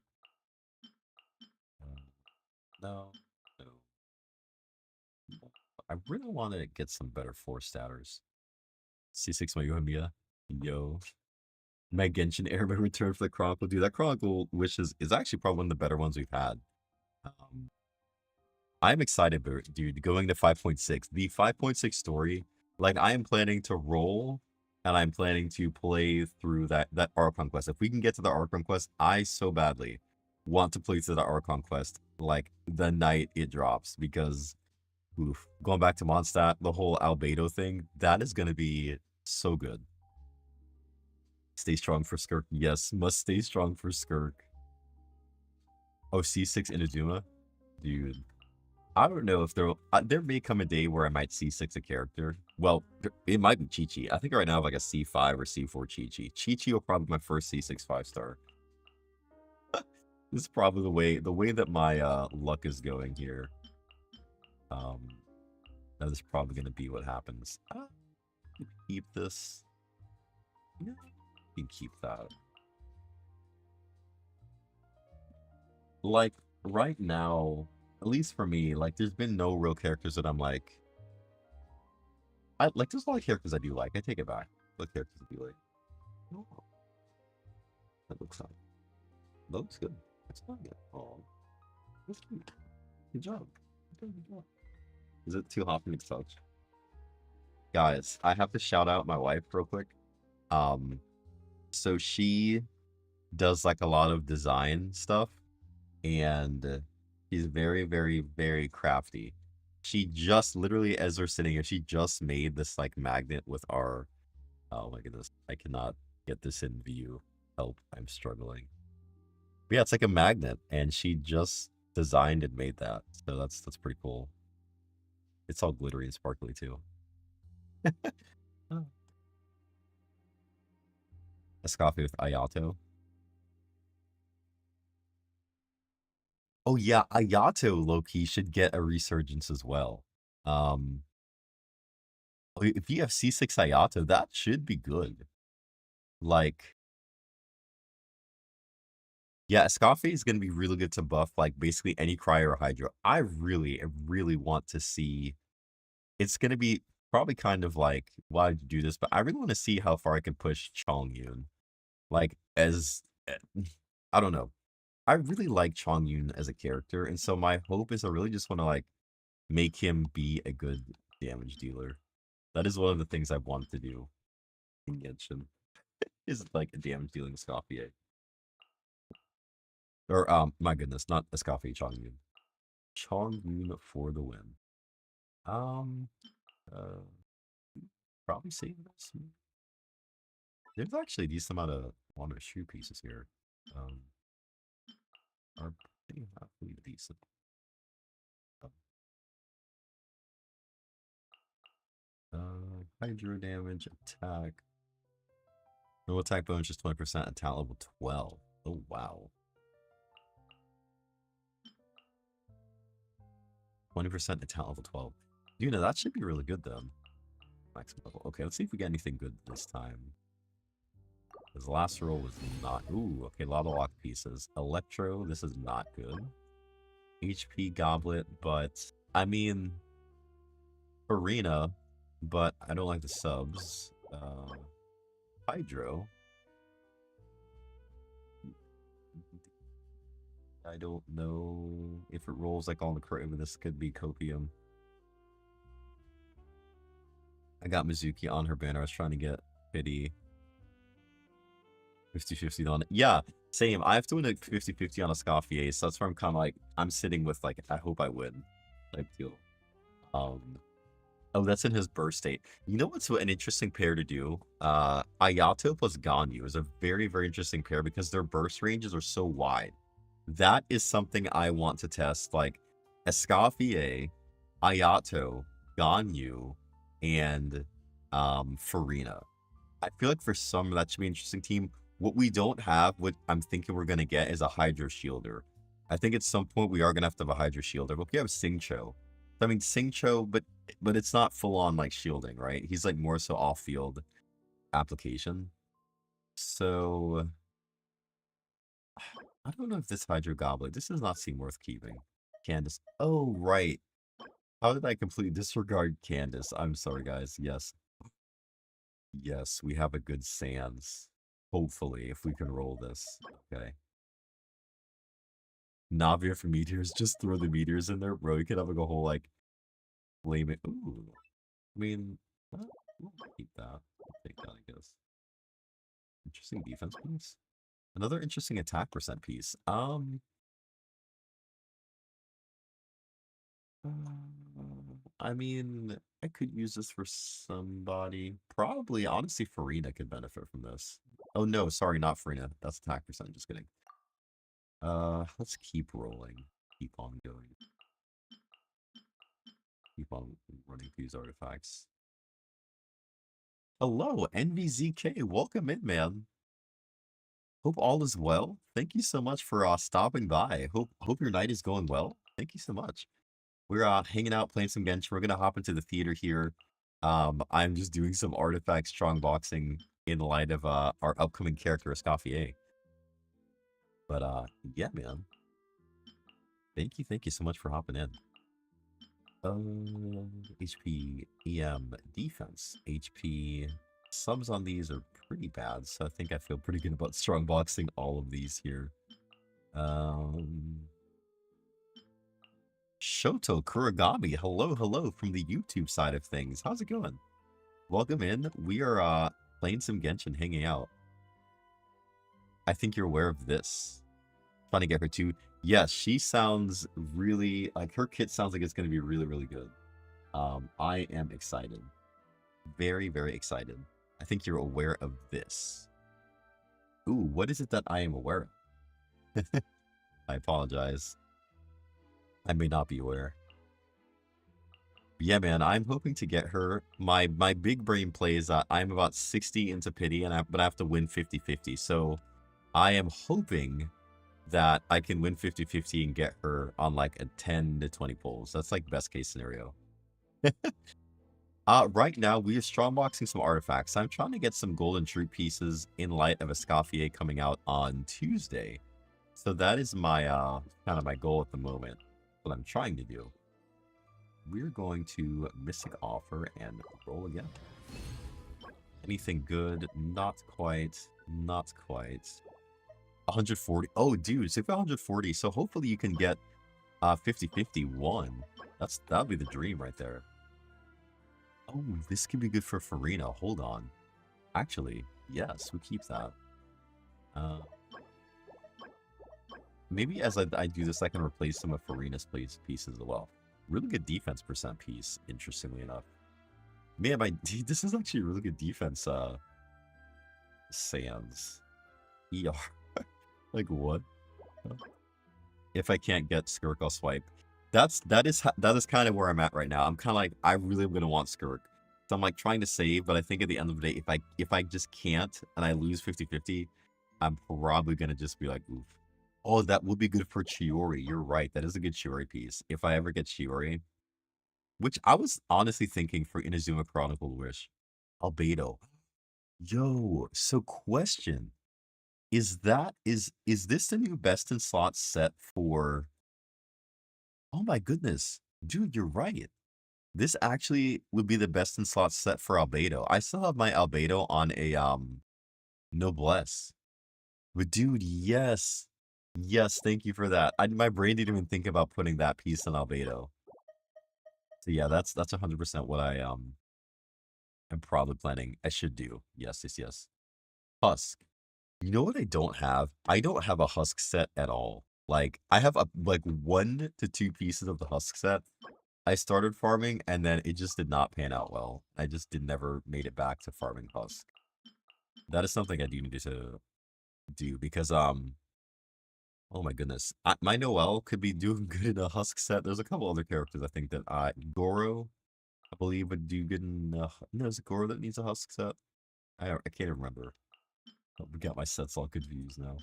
No. No. I really want to get some better 4-statters. C6 Mayuhamiya. Yo. My Genshin Airman return for the Chronicle. Dude, that Chronicle wish is actually probably one of the better ones we've had. I'm excited, dude, going to 5.6. The 5.6 story, like I am planning to roll and I'm planning to play through that Archon quest. If we can get to the Archon quest, I so badly want to play through the Archon quest like the night it drops because Oof. Going back to Mondstadt, the whole Albedo thing, that is going to be so good. Stay strong for Skirk. Yes, must stay strong for Skirk. Oh, C6 Inazuma? Dude. I don't know if there may come a day where I might C6 a character. Well, it might be Chi-Chi. I think right now I have like a C5 or C4 Chi-Chi. Chi-Chi will probably be my first C6 5-star. This is probably the way that my luck is going here. That is probably going to be what happens. Keep this. Yeah, you can keep that. Like, right now, at least for me, like, there's been no real characters that I'm like... there's a lot of characters I do like. I take it back. What characters I do like? Oh, that looks like... Looks good. It's not good. Oh, that's cute. Good job. Good job. Is it too hot for me to touch? Guys, I have to shout out my wife real quick. So she does like a lot of design stuff, and she's very, very, very crafty. She just literally, as we're sitting here, she just made this like magnet with our. Oh my goodness, I cannot get this in view. Help, I'm struggling. But yeah, it's like a magnet, and she just designed and made that. So that's pretty cool. It's all glittery and sparkly too. Oh. Escafe with Ayato. Oh yeah, Ayato Loki should get a resurgence as well. Um, if you have C6 Ayato, that should be good. Like, yeah, Escafe is going to be really good to buff like basically any Cryo or Hydro. I really want to see. It's going to be probably kind of like why did you do this, but I really want to see how far I can push Chongyun. Like I don't know. I really like Chongyun as a character, and so my hope is I really just want to like make him be a good damage dealer. That is one of the things I want to do in Genshin. Is like a damage dealing Escoffier. Or my goodness, not Escoffier, Chongyun. Chongyun for the win. Um uh Probably save this. There's actually a decent amount of Wonder shoe pieces here. Are pretty decent. Hydro damage, attack. No attack bonus, just 20% at talent level 12. Oh, wow. 20% at talent level 12. You know, that should be really good then. Maximum level. Okay, let's see if we get anything good this time. His last roll was not... Ooh, okay, a lot of lock pieces. Electro, this is not good. HP Goblet, but... I mean... Arena, but I don't like the subs. Hydro. I don't know if it rolls like on the correct. This could be copium. I got Mizuki on her banner. I was trying to get pity. 50-50 on it. Yeah, same. I have to win a 50-50 on a Scaffier, so that's where I'm kind of like, I'm sitting with like, I hope I win type deal. Oh, that's in his burst state. You know what's an interesting pair to do? Ayato plus Ganyu is a very, very interesting pair because their burst ranges are so wide. That is something I want to test, like Escoffier, Ayato, Ganyu, and Farina. I feel like for some that should be an interesting team. What we don't have, what I'm thinking we're gonna get, is a Hydro Shielder. I think at some point we are gonna have to have a Hydro Shielder. But we have Singcho. I mean Singcho, but it's not full on like shielding, right? He's like more so off field application. So I don't know if this Hydro Goblet, this does not seem worth keeping. Candace. Oh, right. How did I completely disregard Candace? I'm sorry, guys. Yes. Yes, we have a good Sans. Hopefully, if we can roll this. Okay. Navia for meteors. Just throw the meteors in there, bro. You could have like a whole, like, flame it. Ooh. I mean, we'll keep that. I'll take that, I guess. Interesting defense piece. Another interesting attack percent piece. I mean, I could use this for somebody. Probably, honestly, Farina could benefit from this. Oh no, sorry, not Farina. That's attack percent. Just kidding. Let's keep rolling. Keep on going. Keep on running these artifacts. Hello, NVZK. Welcome in, man. Hope all is well. Thank you so much for stopping by. Hope your night is going well. Thank you so much. We're hanging out playing some Genshin. We're gonna hop into the theater here. I'm just doing some artifact strong boxing in light of our upcoming character Escoffier. But yeah, man. Thank you so much for hopping in. HP, EM, defense, HP. Subs on these are pretty bad, so I think I feel pretty good about strong boxing all of these here. Shoto Kuragami, hello from the YouTube side of things. How's it going? Welcome in. We are playing some Genshin, hanging out. I think you're aware of this. Trying to get her too. Yes, she sounds really like her kit sounds like it's going to be really good. I am excited. Very excited. I think you're aware of this. Ooh, what is it that I am aware of? I apologize. I may not be aware. But yeah, man, I'm hoping to get her. My big brain plays I'm about 60 into pity, but I have to win 50-50. So I am hoping that I can win 50-50 and get her on like a 10 to 20 pulls. That's like best case scenario. Right now, we are strongboxing some artifacts. I'm trying to get some golden troop pieces in light of Escoffier coming out on Tuesday. So that is my kind of my goal at the moment. What I'm trying to do. We're going to Mystic Offer and roll again. Anything good? Not quite. Not quite. 140. Oh, dude, so 140. So hopefully you can get 50-51. That'll be the dream right there. Oh, this could be good for Farina. Hold on. Actually, yes, we keep that. Maybe as I do this, I can replace some of Farina's pieces as well. Really good defense percent piece, interestingly enough. Man, this is actually a really good defense, Sans. ER. Like, what? If I can't get Skirk, I'll swipe. That is kind of where I'm at right now. I'm kind of like, I really am gonna want Skirk. So I'm like trying to save, but I think at the end of the day, if I just can't and I lose 50-50, I'm probably gonna just be like, oof. Oh, that would be good for Chiori. You're right. That is a good Chiori piece. If I ever get Chiori, which I was honestly thinking for Inazuma Chronicle Wish. Albedo. Yo, so question. Is this the new best in slot set for... Oh my goodness. Dude, you're right. This actually would be the best in slot set for Albedo. I still have my Albedo on a Noblesse. But dude, yes. Yes, thank you for that. My brain didn't even think about putting that piece on Albedo. So yeah, that's 100% what I am probably planning. I should do. Yes. Husk. You know what I don't have? I don't have a Husk set at all. Like I have like 1 to 2 pieces of the Husk set. I started farming and then it just did not pan out well. I just never made it back to farming Husk. That is something I do need to do because oh my goodness. My Noelle could be doing good in a Husk set. There's a couple other characters I think that Goro, I believe, would do good in no, is it Goro that needs a Husk set? I can't even remember. Oh, we got my sets all confused now.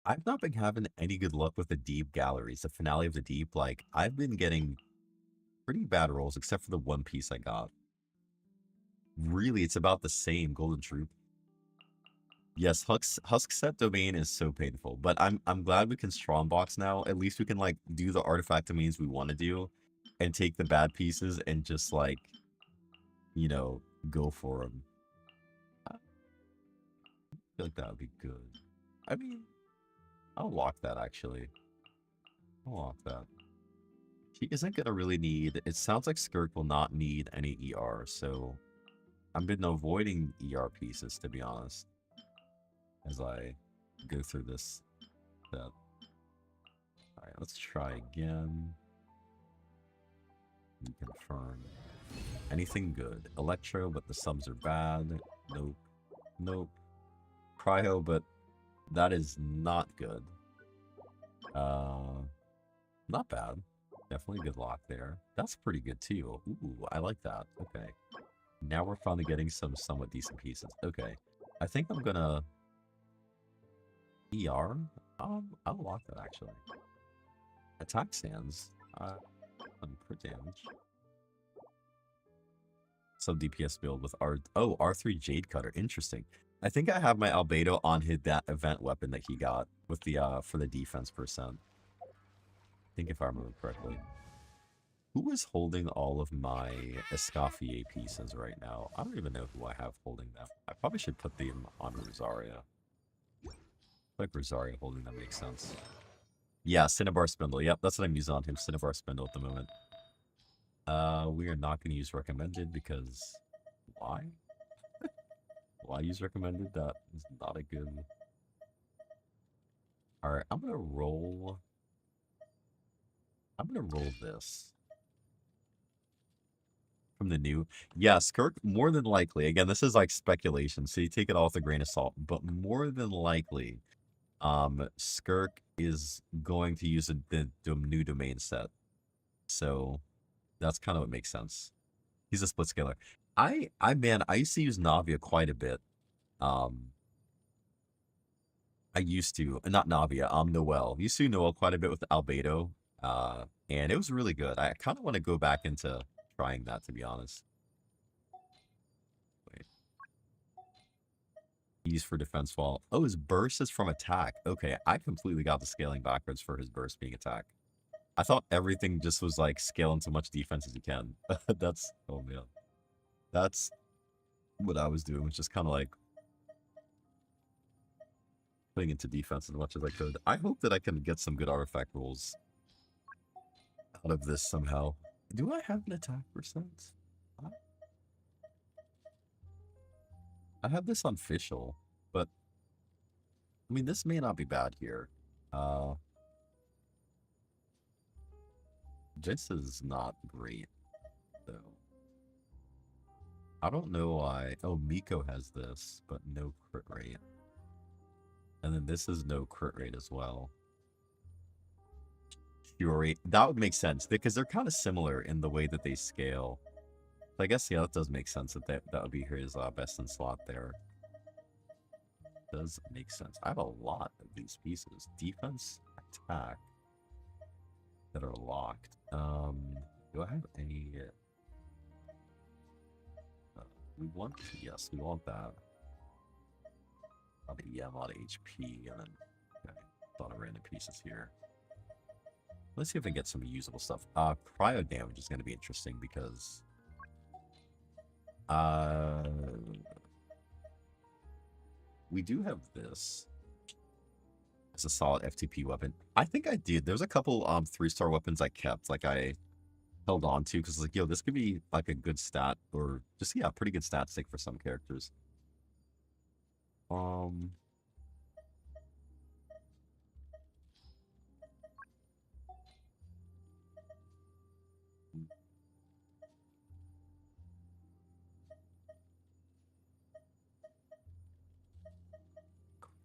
I've not been having any good luck with the deep galleries, the finale of the deep. Like, I've been getting pretty bad rolls, except for the one piece I got. Really, it's about the same, Golden Troop. Yes, Husk set domain is so painful, but I'm glad we can strongbox now. At least we can like do the artifact domains we want to do, and take the bad pieces and just like, you know, go for them. I feel like that would be good. I mean, I'll lock that actually. I'll lock that. He isn't gonna really need. It sounds like Skirk will not need any ER, so I've been avoiding ER pieces to be honest. As I go through this. Alright, let's try again. Confirm. Anything good? Electro, but the subs are bad. Nope. Nope. Cryo, but that is not good. Not bad. Definitely good lock there. That's pretty good too. Ooh, I like that. Okay. Now we're finally getting some somewhat decent pieces. Okay. I think I'm gonna ER. I'll lock that actually. Attack stands. Crit damage. Some DPS build with R3 Jade Cutter. Interesting. I think I have my Albedo on that event weapon that he got with the for the defense percent. I think if I remember correctly. Who is holding all of my Escoffier pieces right now? I don't even know who I have holding them. I probably should put them on Rosaria. Like Rosaria holding them makes sense. Yeah, Cinnabar Spindle. Yep, that's what I'm using on him. Cinnabar Spindle at the moment. We are not going to use recommended because why? Why use recommended? That is not a good. All right, I'm gonna roll this from the new. Yeah, Skirk more than likely. Again, this is like speculation, so you take it all with a grain of salt. But more than likely, Skirk is going to use the new domain set. So that's kind of what makes sense. He's a split scaler. Man, I used to use Navia quite a bit. I used to, not Navia, Noel. Used to Noel quite a bit with Albedo. And it was really good. I kind of want to go back into trying that, to be honest. Wait. Use for defense wall. Oh, his burst is from attack. Okay, I completely got the scaling backwards for his burst being attack. I thought everything just was like scaling to much defense as you can. That's, oh man. That's what I was doing, was just kind of like putting into defense as much as I could. I hope that I can get some good artifact rolls out of this somehow. Do I have an attack percent? I have this on official, but I mean, this may not be bad here. This is not great, though. I don't know why. Oh, Miko has this, but no crit rate. And then this is no crit rate as well. Fury. That would make sense, because they're kind of similar in the way that they scale. So I guess, yeah, that does make sense that would be his best in slot there. Does make sense. I have a lot of these pieces. Defense, attack, that are locked. Do I have any... we want... Yes, we want that. A lot of EM, a lot of HP, and then a lot of random pieces here. Let's see if I can get some usable stuff. Cryo damage is going to be interesting because... we do have this. It's a solid FTP weapon. I think I did. There's a couple 3-star weapons I kept, like I held on to, because like, yo, this could be like a good stat, or just, yeah, pretty good stat stick for some characters.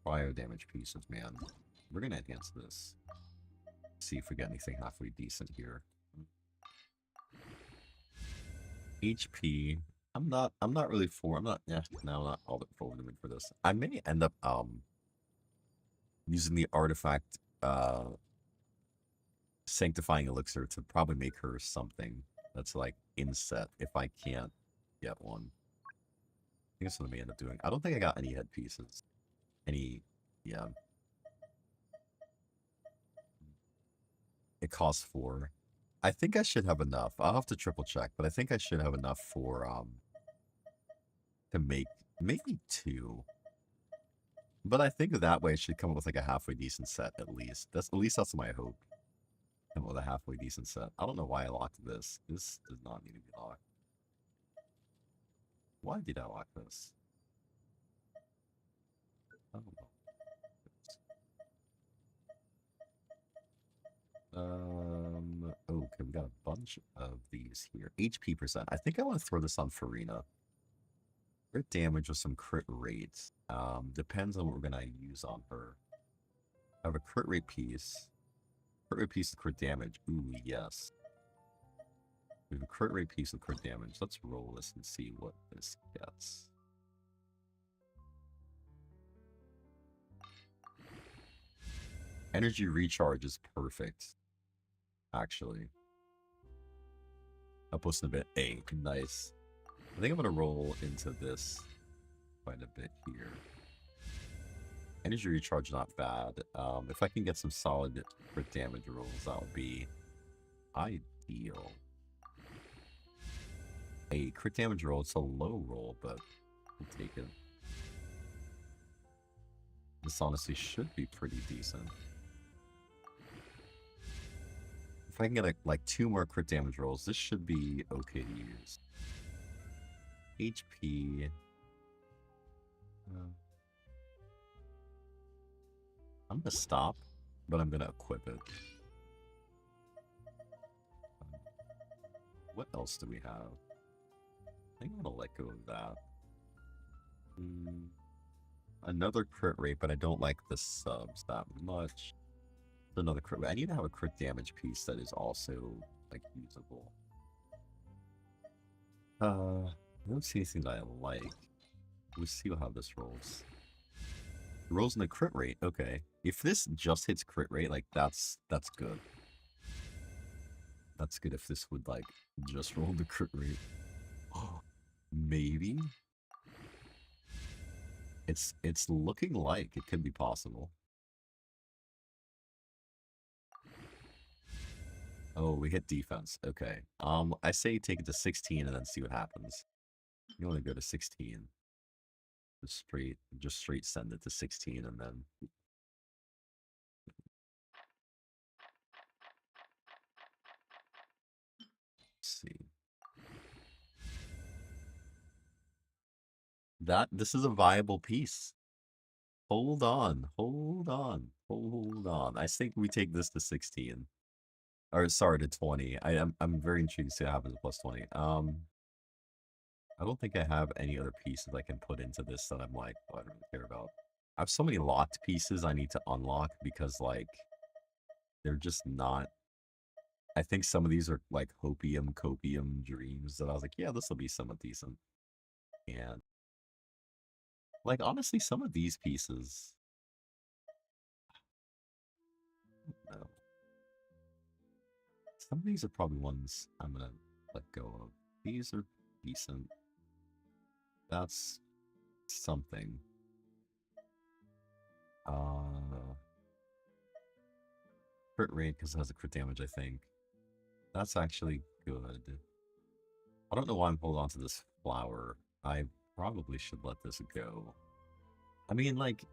Cryo damage pieces, man. We're gonna enhance this. See if we get anything halfway decent here. HP. I'm not really for. I'm not all that forward for this. I may end up using the artifact sanctifying elixir to probably make her something that's like inset if I can't get one. I think that's what I may end up doing. I don't think I got any head pieces. Yeah. It costs 4. I think I should have enough. I'll have to triple check, but I think I should have enough for to make maybe 2. But I think that way I should come up with like a halfway decent set at least. That's my hope. Come up with a halfway decent set. I don't know why I locked this. This does not need to be locked. Why did I lock this? I don't know. bunch of these here. HP percent. I think I want to throw this on Farina. Crit damage with some crit rates. Depends on what we're gonna use on her. I have a crit rate piece. Crit rate piece of crit damage. Ooh, yes. We have a crit rate piece of crit damage. Let's roll this and see what this gets. Energy recharge is perfect. Actually. I'll post in a bit. Hey, nice. I think I'm going to roll into this quite a bit here. Energy recharge, not bad. If I can get some solid crit damage rolls, that would be ideal. A crit damage roll, it's a low roll, but we'll take it. This honestly should be pretty decent. If I can get like 2 more crit damage rolls, this should be okay to use. HP. I'm gonna stop, but I'm gonna equip it. What else do we have? I think I'm gonna let go of that. Another crit rate, but I don't like the subs that much. Another crit rate. I need to have a crit damage piece that is also like usable. I don't see anything that I like. We'll see how this rolls. It rolls in the crit rate. Okay. If this just hits crit rate, like that's good. That's good if this would like just roll the crit rate. Oh, maybe. It's looking like it could be possible. Oh, we hit defense. Okay. I say take it to 16 and then see what happens. You want to go to 16. Just straight send it to 16 and then let's see. This is a viable piece. Hold on. I think we take this to 16. Or sorry, to 20. I'm very intrigued to see what happens at plus 20. I don't think I have any other pieces I can put into this that I'm like, oh, I don't really care about. I have so many locked pieces I need to unlock because like they're just not. I think some of these are like copium dreams that I was like, yeah, this will be somewhat decent. And like honestly, some of these pieces. No. Some of these are probably ones I'm gonna let go of. These are decent. That's something. Crit rate because it has a crit damage, I think. That's actually good. I don't know why I'm holding on to this flower. I probably should let this go. I mean, like...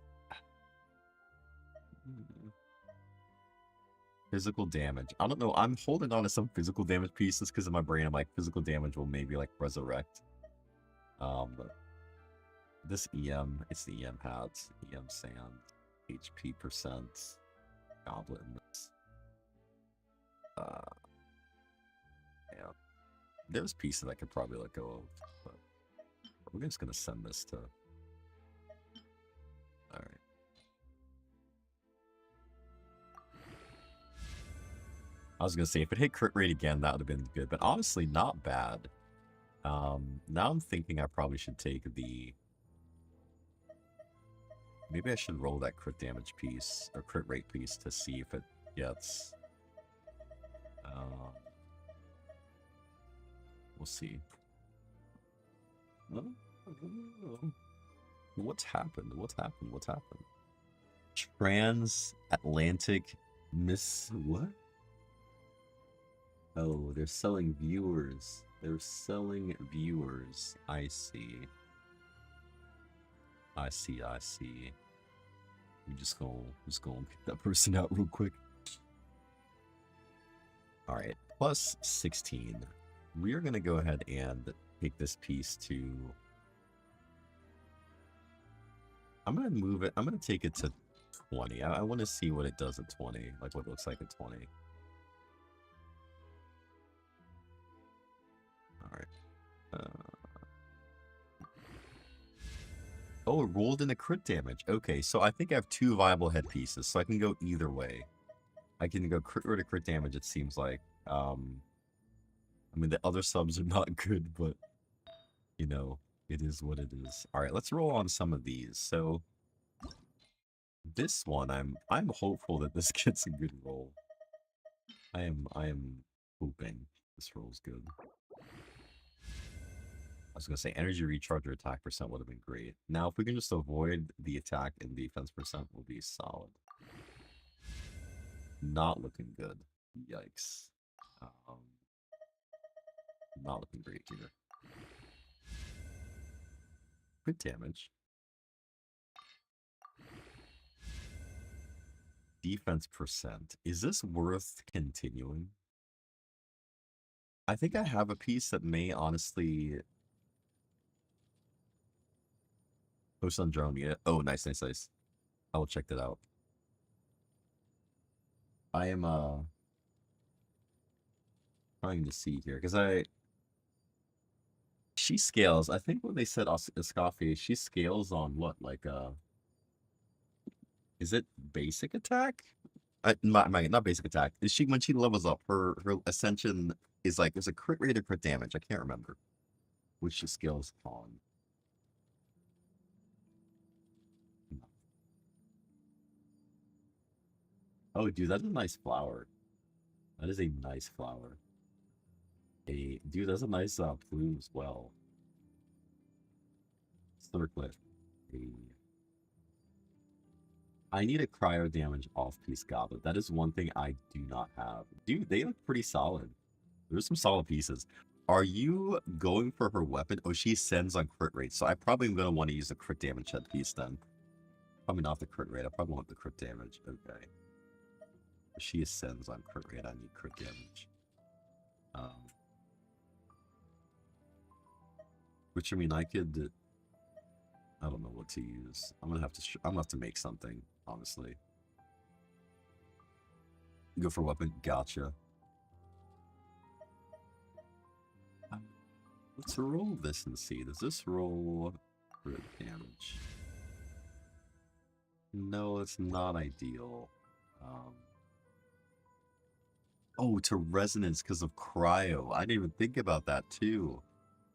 Physical damage. I don't know. I'm holding on to some physical damage pieces because in my brain I'm like, physical damage will maybe like resurrect. But this EM, it's the EM pads, EM sand, HP percent, goblins. Yeah. There's pieces I could probably let go of, but we're just gonna send this to. Alright. I was gonna say if it hit crit rate again, that would have been good, but honestly, not bad. Now I'm thinking I probably should take the... Maybe I should roll that crit damage piece, or crit rate piece, to see if it gets... We'll see. What's happened? What's happened? What's happened? Transatlantic Miss... What? Oh, they're selling viewers. They're selling viewers. I see. I see. I'm just gonna pick that person out real quick. Alright, plus 16. We're gonna go ahead and take this piece to... I'm gonna move it. I'm gonna take it to 20. I want to see what it does at 20. Like what it looks like at 20. Oh, it rolled in a crit damage. Okay, so I think I have two viable headpieces, so I can go either way. I can go crit or to crit damage, it seems like. I mean, the other subs are not good, but, you know, it is what it is. All right, let's roll on some of these. So, this one, I'm hopeful that this gets a good roll. I am hoping this roll's good. I was gonna say energy recharge or attack percent would have been great. Now, if we can just avoid the attack and defense percent, will be solid. Not looking good. Yikes. Um, not looking great either. Crit damage. Defense percent. Is this worth continuing? I think I have a piece that may honestly post on drone unit. Oh, nice, nice, nice. I will check that out. I am trying to see here because she scales. I think when they said Escoffier, she scales on what, like is it basic attack? Not basic attack. Is she when she levels up, her ascension is like there's a crit rate or crit damage. I can't remember which she scales on. Oh, dude, that's a nice flower. That is a nice flower. Dude, that's a nice plume as well. Circlet. I need a cryo damage off-piece goblet. That is one thing I do not have. Dude, they look pretty solid. There's some solid pieces. Are you going for her weapon? Oh, she ascends on crit rate, so I probably am going to want to use the crit damage headpiece then. Probably not the crit rate. I probably want the crit damage. Okay. If she ascends on crit rate, I need crit damage. Which, I mean, I could... I don't know what to use. I'm gonna have to make something, honestly. Go for weapon. Gotcha. Let's roll this and see. Does this roll crit damage? No, it's not ideal. Oh, to resonance because of cryo. I didn't even think about that too.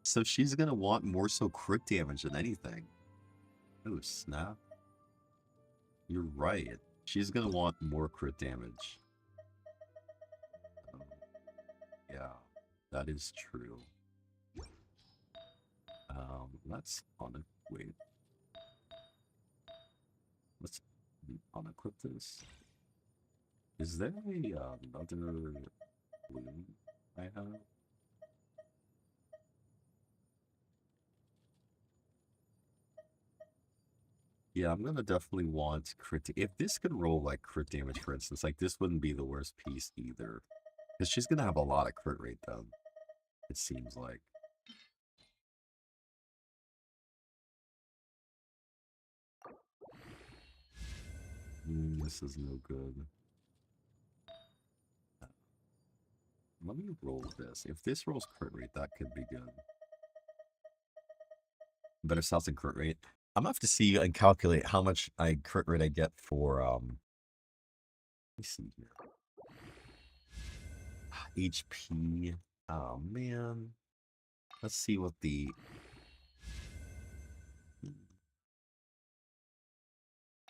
So she's gonna want more so crit damage than anything. Oh, snap. You're right. She's gonna want more crit damage. Yeah, that is true. Let's wait. Let's unequip this. Is there another balloon I have? Yeah, I'm gonna definitely want crit. If this could roll like crit damage, for instance, like this wouldn't be the worst piece either. Because she's gonna have a lot of crit rate then. It seems like. This is no good. Let me roll this. If this rolls crit rate, that could be good. Better stats than crit rate. I'm gonna have to see and calculate how much crit rate I get for let me see here. HP. Oh man. Let's see what the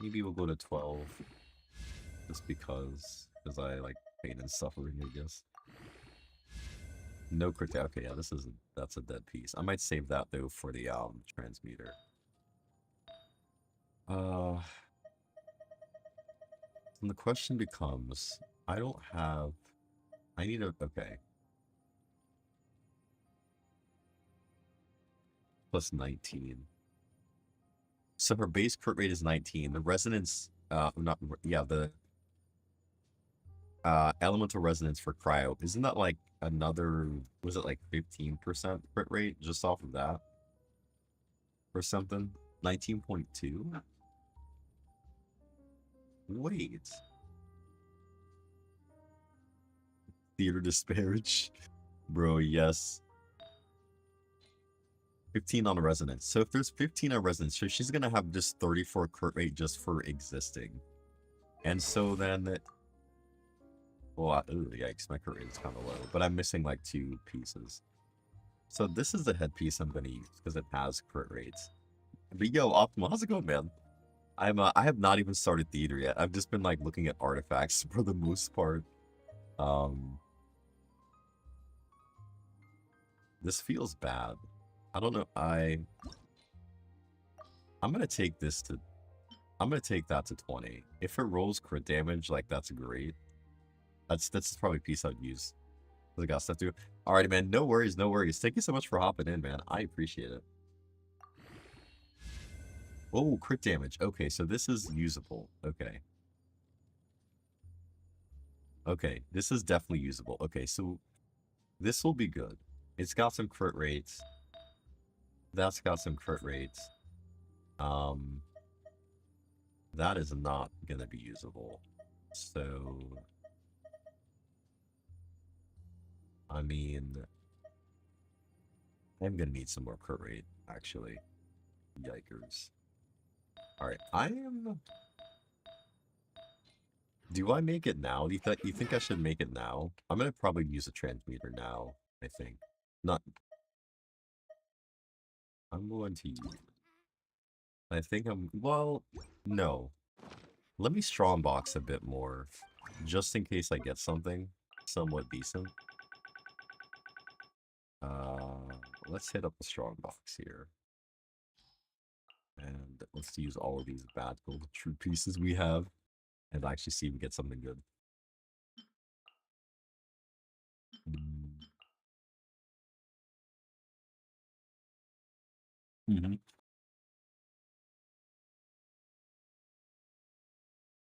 maybe we'll go to 12. Just because I like pain and suffering, I guess. No crit. Okay, yeah, that's a dead piece. I might save that though for the transmuter. And the question becomes, I don't have. I need a okay. Plus 19. So her base crit rate is 19. The resonance, not yeah, the elemental resonance for cryo, isn't that like another? Was it like 15% crit rate just off of that, or something? 19.2. Wait. Theater disparage, bro. Yes. 15 on resonance. So if there's 15 on resonance, so she's gonna have just 34 crit rate just for existing. And so then, well, ooh, yikes, my crit rate is kind of low, but I'm missing like 2 pieces. So this is the headpiece I'm gonna use because it has crit rates. But yo, Optimal, how's it going, man? I have not even started theater yet. I've just been like looking at artifacts for the most part. This feels bad. I don't know. I'm gonna take this to. I'm gonna take that to 20. If it rolls crit damage, like that's great. That's probably a piece I'd use. I got stuff to do. Alrighty, man. No worries, no worries. Thank you so much for hopping in, man. I appreciate it. Oh, crit damage. Okay, so this is usable. Okay. Okay, this is definitely usable. Okay, so this will be good. It's got some crit rates. That's got some crit rates. That is not gonna be usable. So, I mean, I'm gonna need some more crit rate, actually. Yikers. Alright, do I make it now? You think I should make it now? I'm gonna probably use a transmuter now, I think. Not... I'm going to use... I think well, no. Let me strongbox a bit more, just in case I get something somewhat decent. Let's hit up the strongbox here. And let's use all of these bad gold true pieces we have and actually see if we get something good.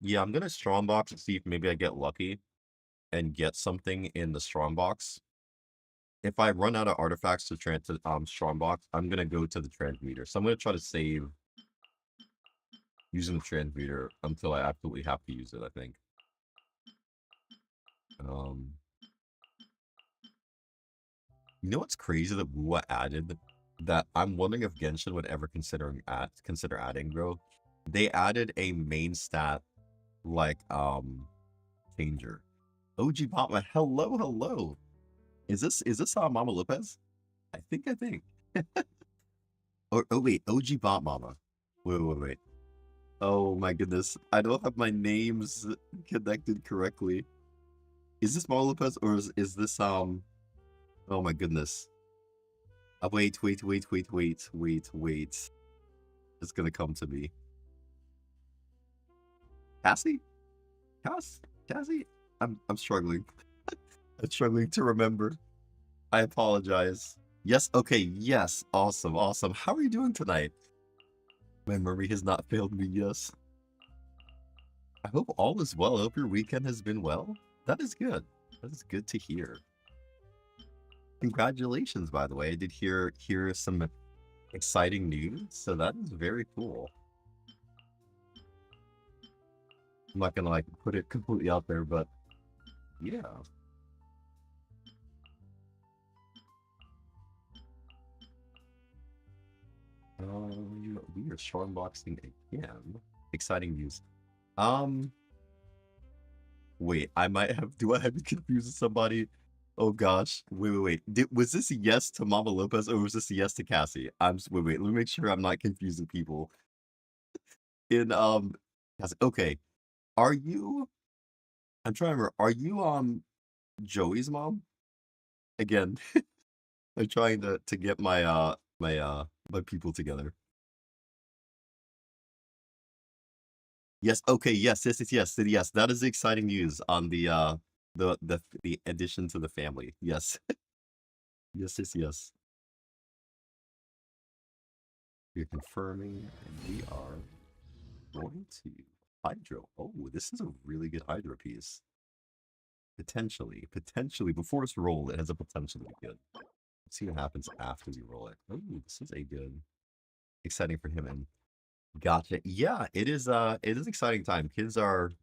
Yeah, I'm gonna strongbox and see if maybe I get lucky and get something in the strongbox. If I run out of artifacts to strongbox, I'm gonna go to the transmuter. So I'm gonna try to save using the transmuter until I absolutely have to use it, I think. You know what's crazy that Wuwa added that I'm wondering if Genshin would ever consider adding, bro? They added a main stat like changer. OG Papa, hello, hello. Is this Mama Lopez? I think. Oh wait, OG Bot Mama. Wait. Oh my goodness. I don't have my names connected correctly. Is this Mama Lopez or is this oh my goodness. Wait. It's gonna come to me. Cassie? Cassie? I'm struggling. I'm struggling to remember. I apologize. Yes, okay, yes. Awesome. How are you doing tonight? My memory has not failed me, yes. I hope all is well. I hope your weekend has been well. That is good. That is good to hear. Congratulations, by the way. I did hear some exciting news, so that is very cool. I'm not gonna like put it completely out there, but yeah. We are strongboxing again. Exciting news. Wait, I might have. Do I have you confused with somebody? Oh gosh. Wait. Was this a yes to Mama Lopez or was this a yes to Cassie? Wait. Let me make sure I'm not confusing people. Cassie, okay. Are you? I'm trying to remember. Are you Joey's mom? Again, I'm trying to get my my people together. Yes. Okay. Yes. Yes. That is exciting news on the addition to the family. Yes. Yes. We're confirming, and we are going to hydro. Oh, this is a really good hydro piece. Potentially. Before it's rolled, it has a potential to be good. Let's see what happens after we roll it. Oh, this is a good, exciting for him. And gotcha. Yeah, it is exciting time. Kids are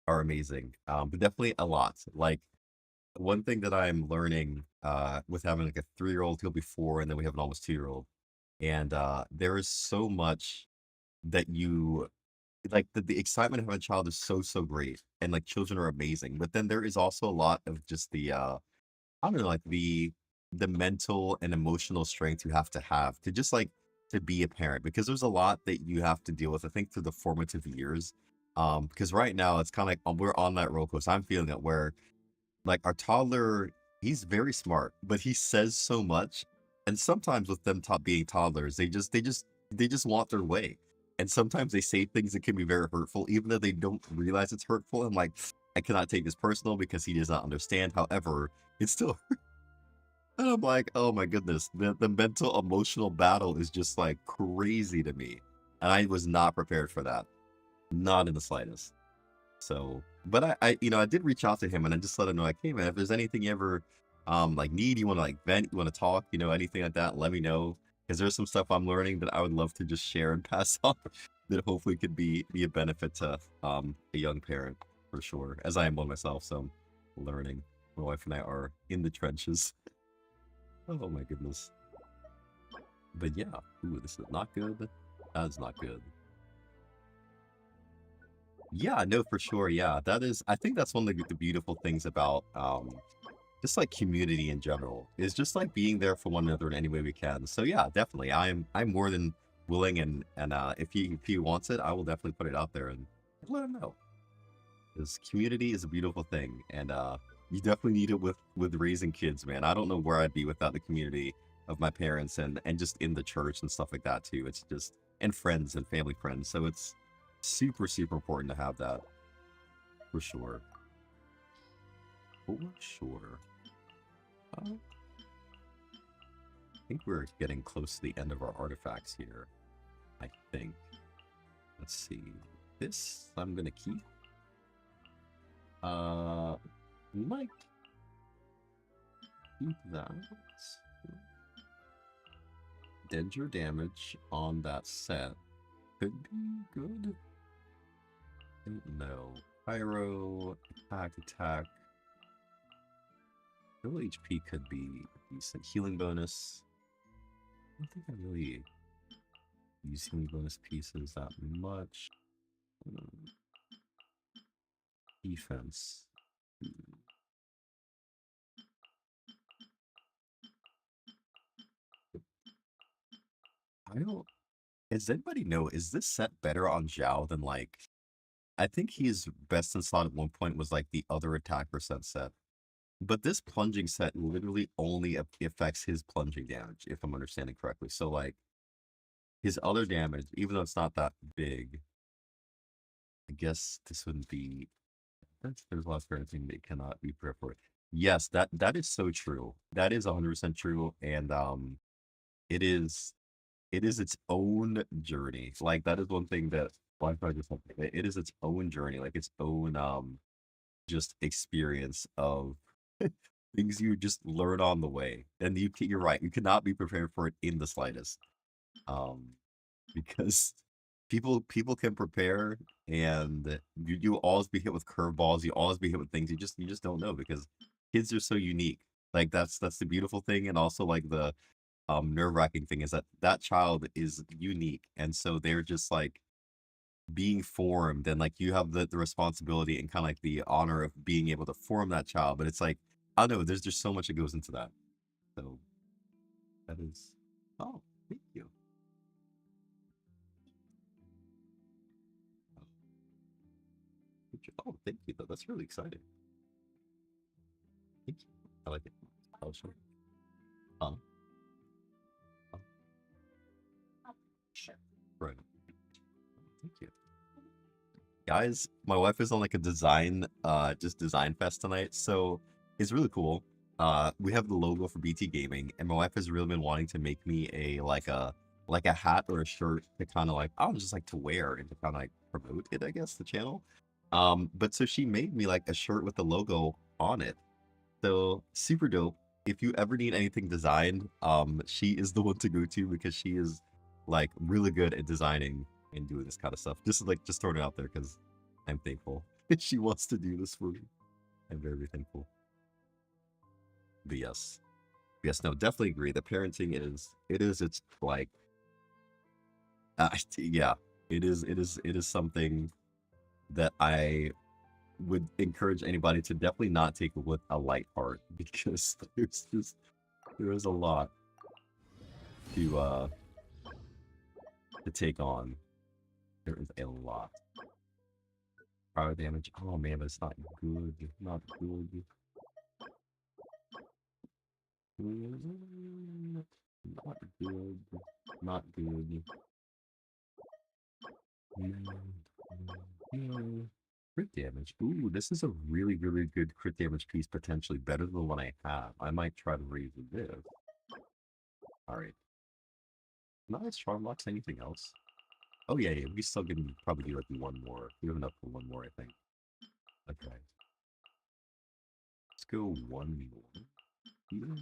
amazing. But definitely a lot. Like one thing that I'm learning with having like a 3-year-old, he'll be 4, and then we have an almost 2-year-old. And there is so much that you like the excitement of having a child is so, so great. And like children are amazing. But then there is also a lot of just I don't know, like the mental and emotional strength you have to just like to be a parent because there's a lot that you have to deal with, I think, through the formative years. Because right now it's kind of like we're on that roller coaster. I'm feeling it where like our toddler, he's very smart, but he says so much. And sometimes with them being toddlers, they just want their way. And sometimes they say things that can be very hurtful, even though they don't realize it's hurtful. I'm like, I cannot take this personal because he does not understand. However, it's still and I'm like, oh my goodness, the mental emotional battle is just like crazy to me. And I was not prepared for that. Not in the slightest. So, but I did reach out to him and I just let him know, like, hey man, if there's anything you ever like need, you want to like vent, you want to talk, anything like that, let me know. Because there's some stuff I'm learning that I would love to just share and pass on that hopefully could be a benefit to a young parent for sure. As I am one myself, so I'm learning. My wife and I are in the trenches. Oh my goodness. But yeah, ooh, this is not good. That's not good. Yeah, no, for sure. Yeah, that is. I think that's one of the beautiful things about just like community in general is just like being there for one another in any way we can. So yeah, definitely, I'm more than willing and if he wants it, I will definitely put it out there and let him know. Because community is a beautiful thing, and you definitely need it with raising kids, man. I don't know where I'd be without the community of my parents and just in the church and stuff like that too. It's just and friends and family friends. So it's super super important to have that for sure. For sure. I think we're getting close to the end of our artifacts here. I think. Let's see. This I'm gonna keep. We might keep that. Danger damage on that set could be good. Don't know. Pyro, attack. Total HP could be decent. Healing bonus. I don't think I really use healing bonus pieces that much. Defense. I don't. Does anybody know? Is this set better on Zhao than like? I think he's best in slot at one point was like the other attacker set. But this plunging set literally only affects his plunging damage, if I'm understanding correctly. So like his other damage, even though it's not that big, I guess this wouldn't be. There's a lot of parenting that cannot be prepared for it. Yes, that is so true. That is 100% true, and it is it is its own journey. Like that is one thing that Wi-Fi just it is its own journey, like its own just experience of things you just learn on the way. And you're right, you cannot be prepared for it in the slightest. Um, because people can prepare and you always be hit with curveballs, you always be hit with things you just don't know because kids are so unique. Like that's the beautiful thing and also like the nerve-wracking thing is that that child is unique and so they're just like being formed and like you have the responsibility and kind of like the honor of being able to form that child but it's like I don't know there's just so much that goes into that so that is oh thank you oh, oh thank you that's really exciting thank you I like it oh sure um, um, Sure. right thank you guys, my wife is on like a just design fest tonight, so it's really cool. We have the logo for BT Gaming, and my wife has really been wanting to make me a hat or a shirt to kind of like I don't just like to wear and to kind of like promote it, I guess, the channel. But so she made me like a shirt with the logo on it. So super dope. If you ever need anything designed, she is the one to go to because she is like really good at designing and doing this kind of stuff. Just throwing it out there because I'm thankful she wants to do this for me. I'm very thankful. But yes, no, definitely agree. The parenting it's like, yeah, it is something that I would encourage anybody to definitely not take it with a light heart because there is a lot to uh to take on. There is a lot. Power damage. Oh man, but it's not good. Not good. Not good. Not good. Crit damage. Ooh, this is a really, really good crit damage piece, potentially better than the one I have. I might try to raise this. Alright. Not strong blocks, anything else? Oh yeah, we still can probably do like one more. We have enough for one more, I think. Okay. Let's go one more here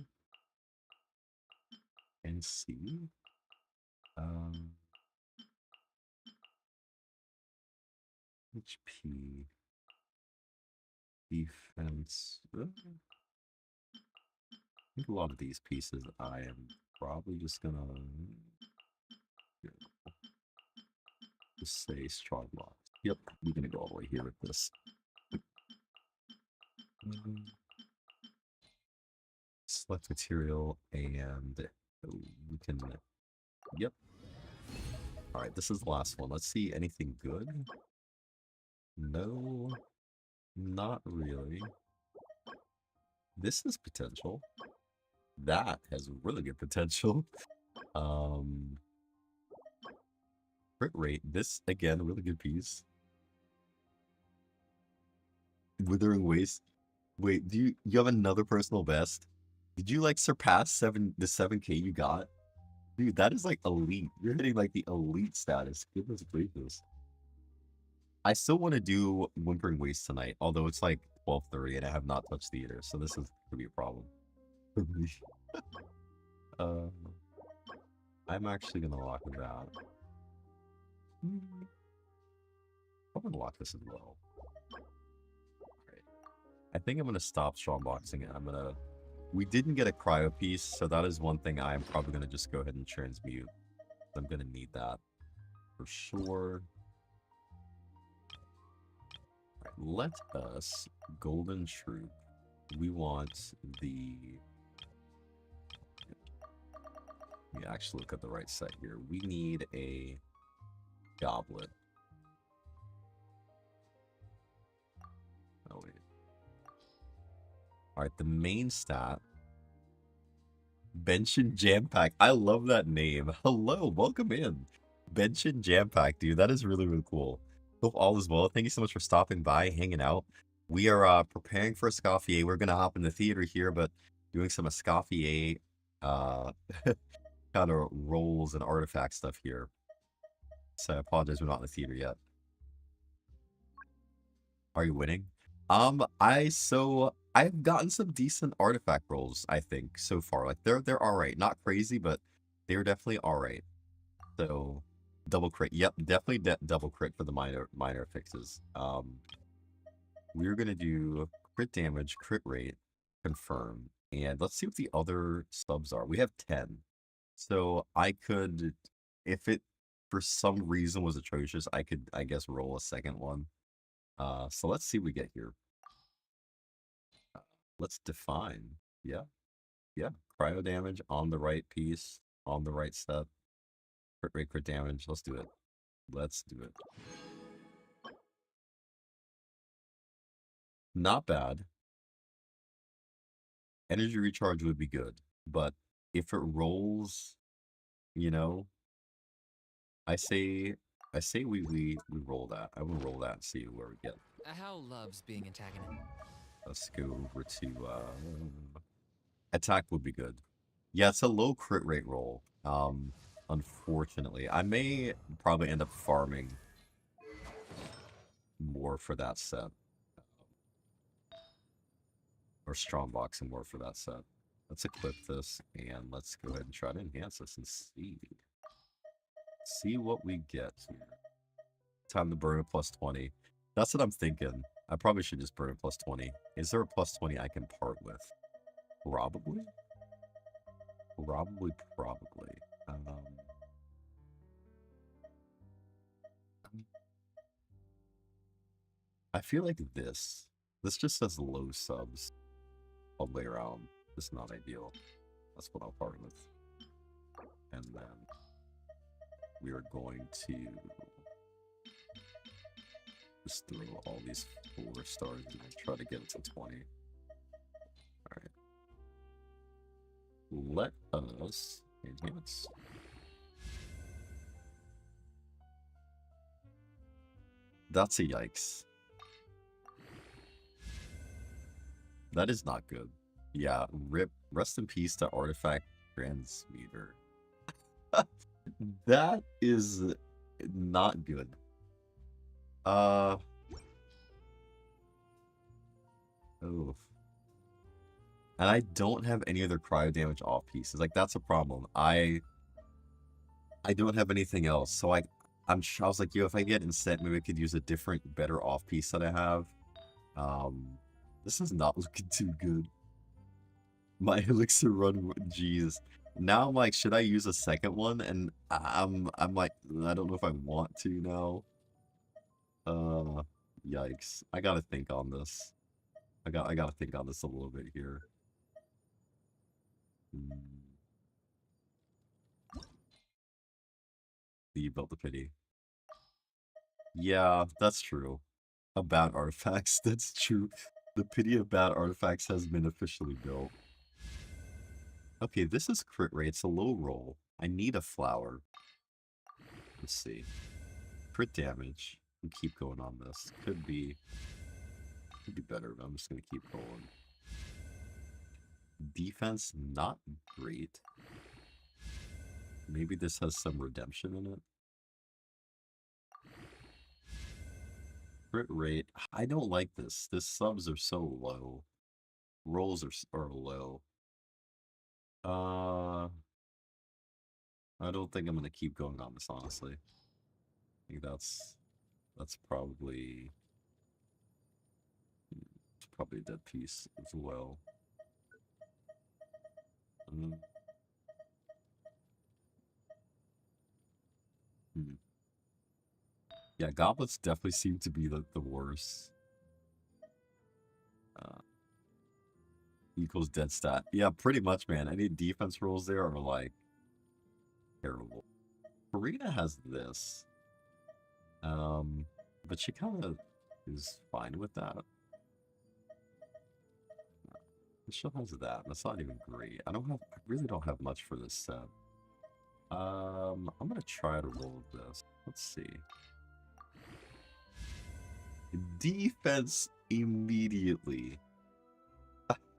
and see. HP, defense. I think a lot of these pieces I am probably just gonna just say strong blocks. Yep, we're gonna go all the way here with this. Select material and we can. Yep. All right, this is the last one. Let's see anything good. No, not really. This is potential. That has really good potential. Crit rate. This again, a really good piece. Withering Waste. Wait, do you have another personal best? Did you like surpass the 7K you got? Dude, that is like elite. You're hitting like the elite status. Goodness gracious. I still want to do Whimpering Waste tonight, although it's like 12:30 and I have not touched theater, so this is gonna be a problem. uh, I'm actually gonna lock it out. I'm gonna lock this as well. Right. I think I'm gonna stop strongboxing it. We didn't get a cryo piece, so that is one thing I am probably gonna just go ahead and transmute. I'm gonna need that for sure. Right, let us Golden Troop. We want the. Let me actually look at the right set here. We need a goblet. Oh wait. All right, the main stat. Genshin Jam Pack. I love that name. Hello, welcome in. Genshin Jam Pack, dude. That is really, really cool. Hope all is well. Thank you so much for stopping by, hanging out. We are preparing for Escoffier. We're gonna hop in the theater here, but doing some Escoffier kind of rolls and artifact stuff here. So I apologize, we're not in the theater yet. Are you winning? I've gotten some decent artifact rolls, I think, so far. Like they're alright. Not crazy, but they're definitely alright. So double crit. Yep, definitely double crit for the minor fixes. We're gonna do crit damage, crit rate, confirm. And let's see what the other subs are. We have 10. So I could, if it for some reason was atrocious, I could, I guess, roll a second one. So let's see what we get here. Let's define. Yeah. Yeah. Cryo damage on the right piece, on the right step. Crit rate, crit damage. Let's do it. Let's do it. Not bad. Energy recharge would be good, but if it rolls, you know, I say we roll that. I will roll that and see where we get. How loves being antagonist. Let's go over to attack would be good. Yeah, it's a low crit rate roll. Unfortunately, I may probably end up farming more for that set, or strong boxing more for that set. Let's equip this and let's go ahead and try to enhance this and see what we get here. Time to burn a plus 20. That's what I'm thinking. I probably should just burn a plus 20. Is there a plus 20 I can part with? Probably. Probably. I feel like this just says low subs all the way around. It's not ideal. That's what I'll part with. And then we are going to just throw all these 4 stars and try to get it to 20. Alright. Let us enhance. That's a yikes. That is not good. Yeah, rest in peace to Artifact Transmuter. That is not good. Oof. And I don't have any other cryo damage off pieces. Like, that's a problem. I don't have anything else. So I was like, yo, if I get Incent, maybe I could use a different, better off piece that I have. This is not looking too good. My elixir run, jeez. Now I'm like, should I use a second one? And I'm like, I don't know if I want to now. Yikes. I gotta think on this. I gotta think on this a little bit here. You built the pity. Yeah, that's true. About artifacts, that's true. The pity of bad artifacts has been officially built. Okay, this is crit rate. It's a low roll. I need a flower. Let's see. Crit damage. We keep going on this. Could be better, but I'm just gonna keep going. Defense, not great. Maybe this has some redemption in it. Crit rate. I don't like this. This subs are so low. Rolls are low. I don't think I'm gonna keep going on this, honestly. I think that's probably a dead piece as well. Yeah, goblets definitely seem to be the worst. Equals dead stat. Yeah, pretty much, man. Any defense rolls there are like terrible. Karina has this. But she kind of is fine with that. She has that. That's not even great. I really don't have much for this set. I'm gonna try to roll this. Let's see. Defense immediately.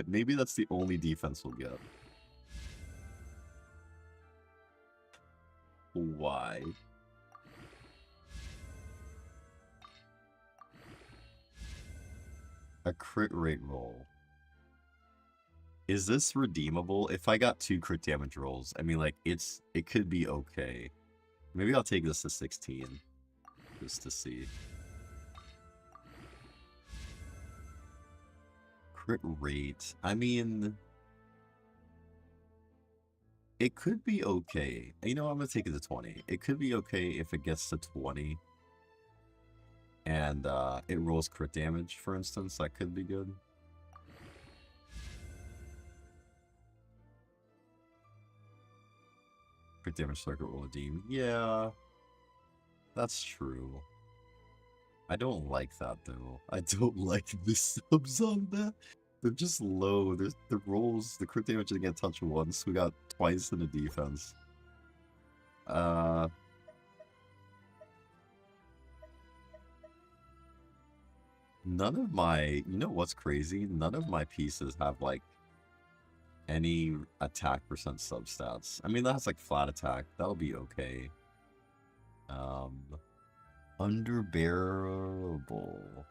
Maybe that's the only defense we'll get. Why? A crit rate roll. Is this redeemable? If I got 2 crit damage rolls, I mean, like, it could be okay. Maybe I'll take this to 16. Just to see. Crit rate. I mean, it could be okay. You know, I'm gonna take it to 20. It could be okay if it gets to 20. And it rolls crit damage, for instance. That could be good. Crit damage circuit will redeem. Yeah, that's true. I don't like that, though. I don't like the subs on that. They're just low. The rolls, the crit damage didn't get touched once. We got twice in the defense. None of my... You know what's crazy? None of my pieces have, like, any attack percent substats. I mean, that's like flat attack. That'll be okay. Underbearable.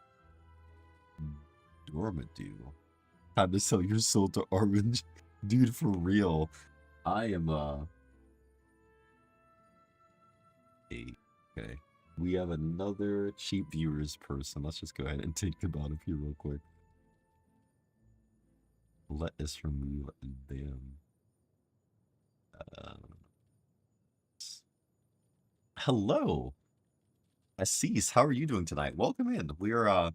Dormadu. Time to sell your soul to Armin. Dude, for real. I am, Okay. We have another cheap viewers person. Let's just go ahead and take them out of here real quick. Let us remove them. Hello, Assis. How are you doing tonight? Welcome in. We are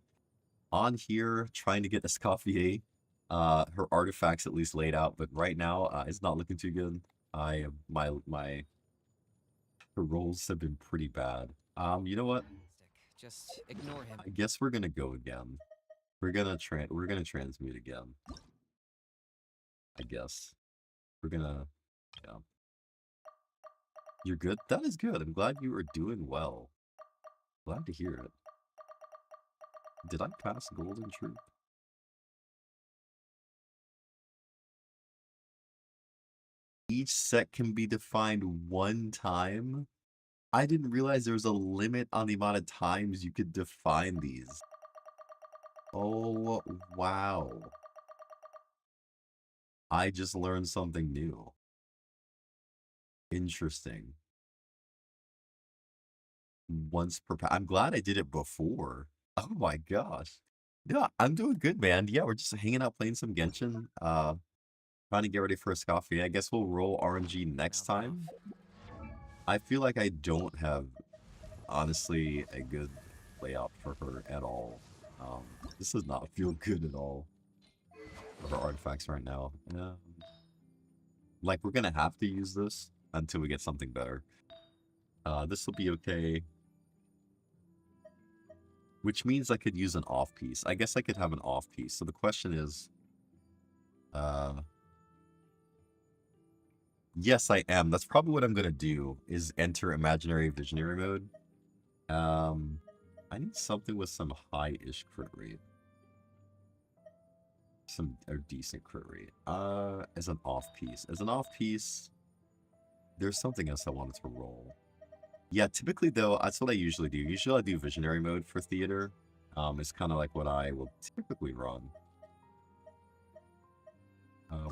on here trying to get Escoffier, her artifacts at least laid out, but right now it's not looking too good. My her rolls have been pretty bad. You know what? Just ignore him. I guess we're gonna go again. We're gonna transmute again. I guess we're gonna yeah. You're good. That is good. I'm glad you are doing well. Glad to hear it. Did I pass Golden Troop? Each set can be defined one time? I didn't realize there was a limit on the amount of times you could define these. Oh, wow. I just learned something new. Interesting. Once per I'm glad I did it before. Oh my gosh. Yeah, I'm doing good, man. Yeah, we're just hanging out playing some Genshin. Trying to get ready for a Escoffier. I guess we'll roll RNG next Mouth time. off. I feel like I don't have, honestly, a good layout for her at all. This does not feel good at all for her artifacts right now. Like, we're gonna have to use this until we get something better. This will be okay. Which means I could use an off piece. I guess I could have an off piece. So the question is, yes, I am. That's probably what I'm gonna do, is enter imaginary visionary mode. I need something with some high-ish crit rate. Some or decent crit rate. As an off piece. As an off piece, there's something else I wanted to roll. Yeah, typically though, that's what I usually do. Usually I do visionary mode for theater. It's kind of like what I will typically run.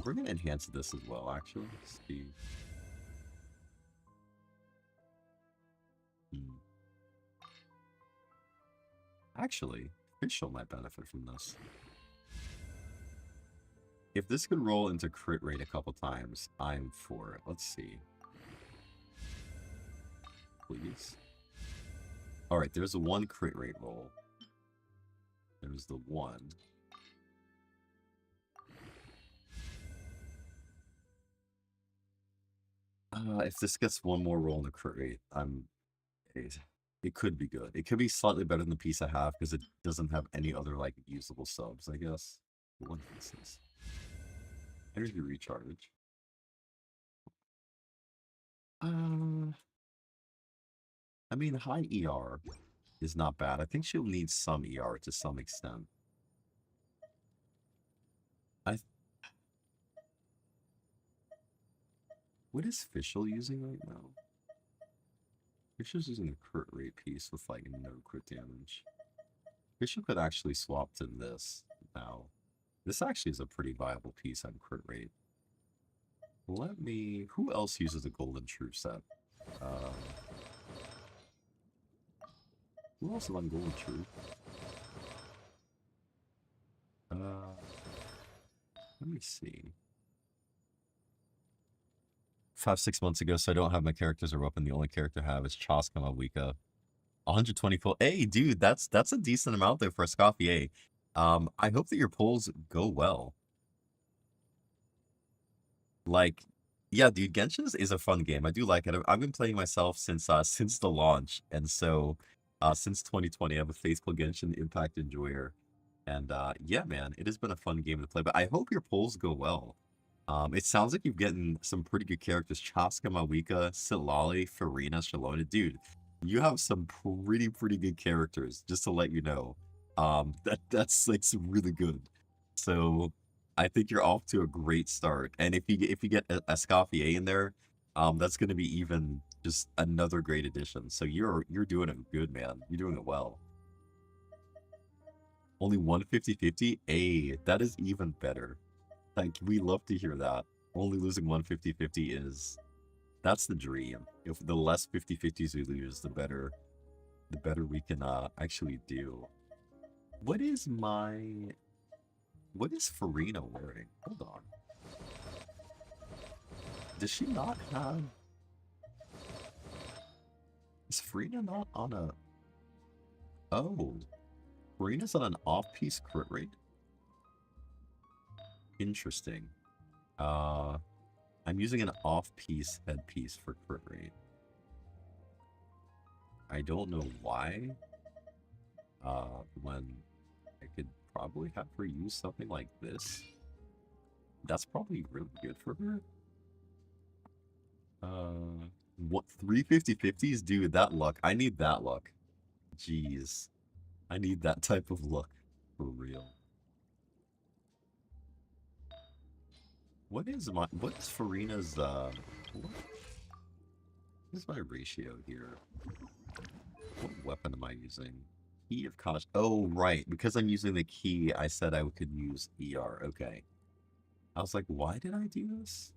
We're gonna enhance this as well, actually. Let's see. Actually, Fischl might benefit from this. If this could roll into crit rate a couple times, I'm for it. Let's see. Please. Alright, there's a 1 crit rate roll. There's the 1. If this gets 1 more roll in the crit rate, it could be good. It could be slightly better than the piece I have because it doesn't have any other like usable subs, I guess. What is this? Energy recharge. I mean, high ER is not bad. I think she'll need some ER to some extent. What is Fischl using right now? Fischl's using a crit rate piece with like no crit damage. Fischl could actually swap to this now. This actually is a pretty viable piece on crit rate. Let me... Who else uses a Golden Troop set? Who else is on Golden Troop? Let me see. 5-6 months ago, so I don't have my characters are open. The only character I have is Chaska Mawika. 120 pull. Hey, dude, that's a decent amount there for a Scoffier. I hope that your pulls go well. Like, yeah, dude, Genshin is a fun game. I do like it. I've been playing myself since the launch, and so since 2020, I'm a faithful Genshin Impact enjoyer. And yeah, man, it has been a fun game to play. But I hope your pulls go well. It sounds like you've gotten some pretty good characters. Chaska, Mawika, Silali, Farina, Shalona. Dude, you have some pretty good characters, just to let you know. That's like some really good. So I think you're off to a great start. And if you get a Escoffier in there, that's gonna be even just another great addition. So you're doing it good, man. You're doing it well. Only 150-50? Hey, that is even better. Like, we love to hear that. Only losing 150-50 is... That's the dream. If the less 50-50s we lose, the better we can actually do. What is my... What is Farina wearing? Hold on. Does she not have... Is Farina not on a... Oh. Farina's on an off-piece crit rate? Interesting. I'm using an off-piece headpiece for crit rate. I don't know why. When I could probably have her use something like this. That's probably really good for her. What 350/50s? Dude, that luck. I need that luck. Jeez. I need that type of luck. For real. What is Farina's, what is my ratio here? What weapon am I using? Key of caution. Oh, right. Because I'm using the key, I said I could use ER. Okay. I was like, why did I do this?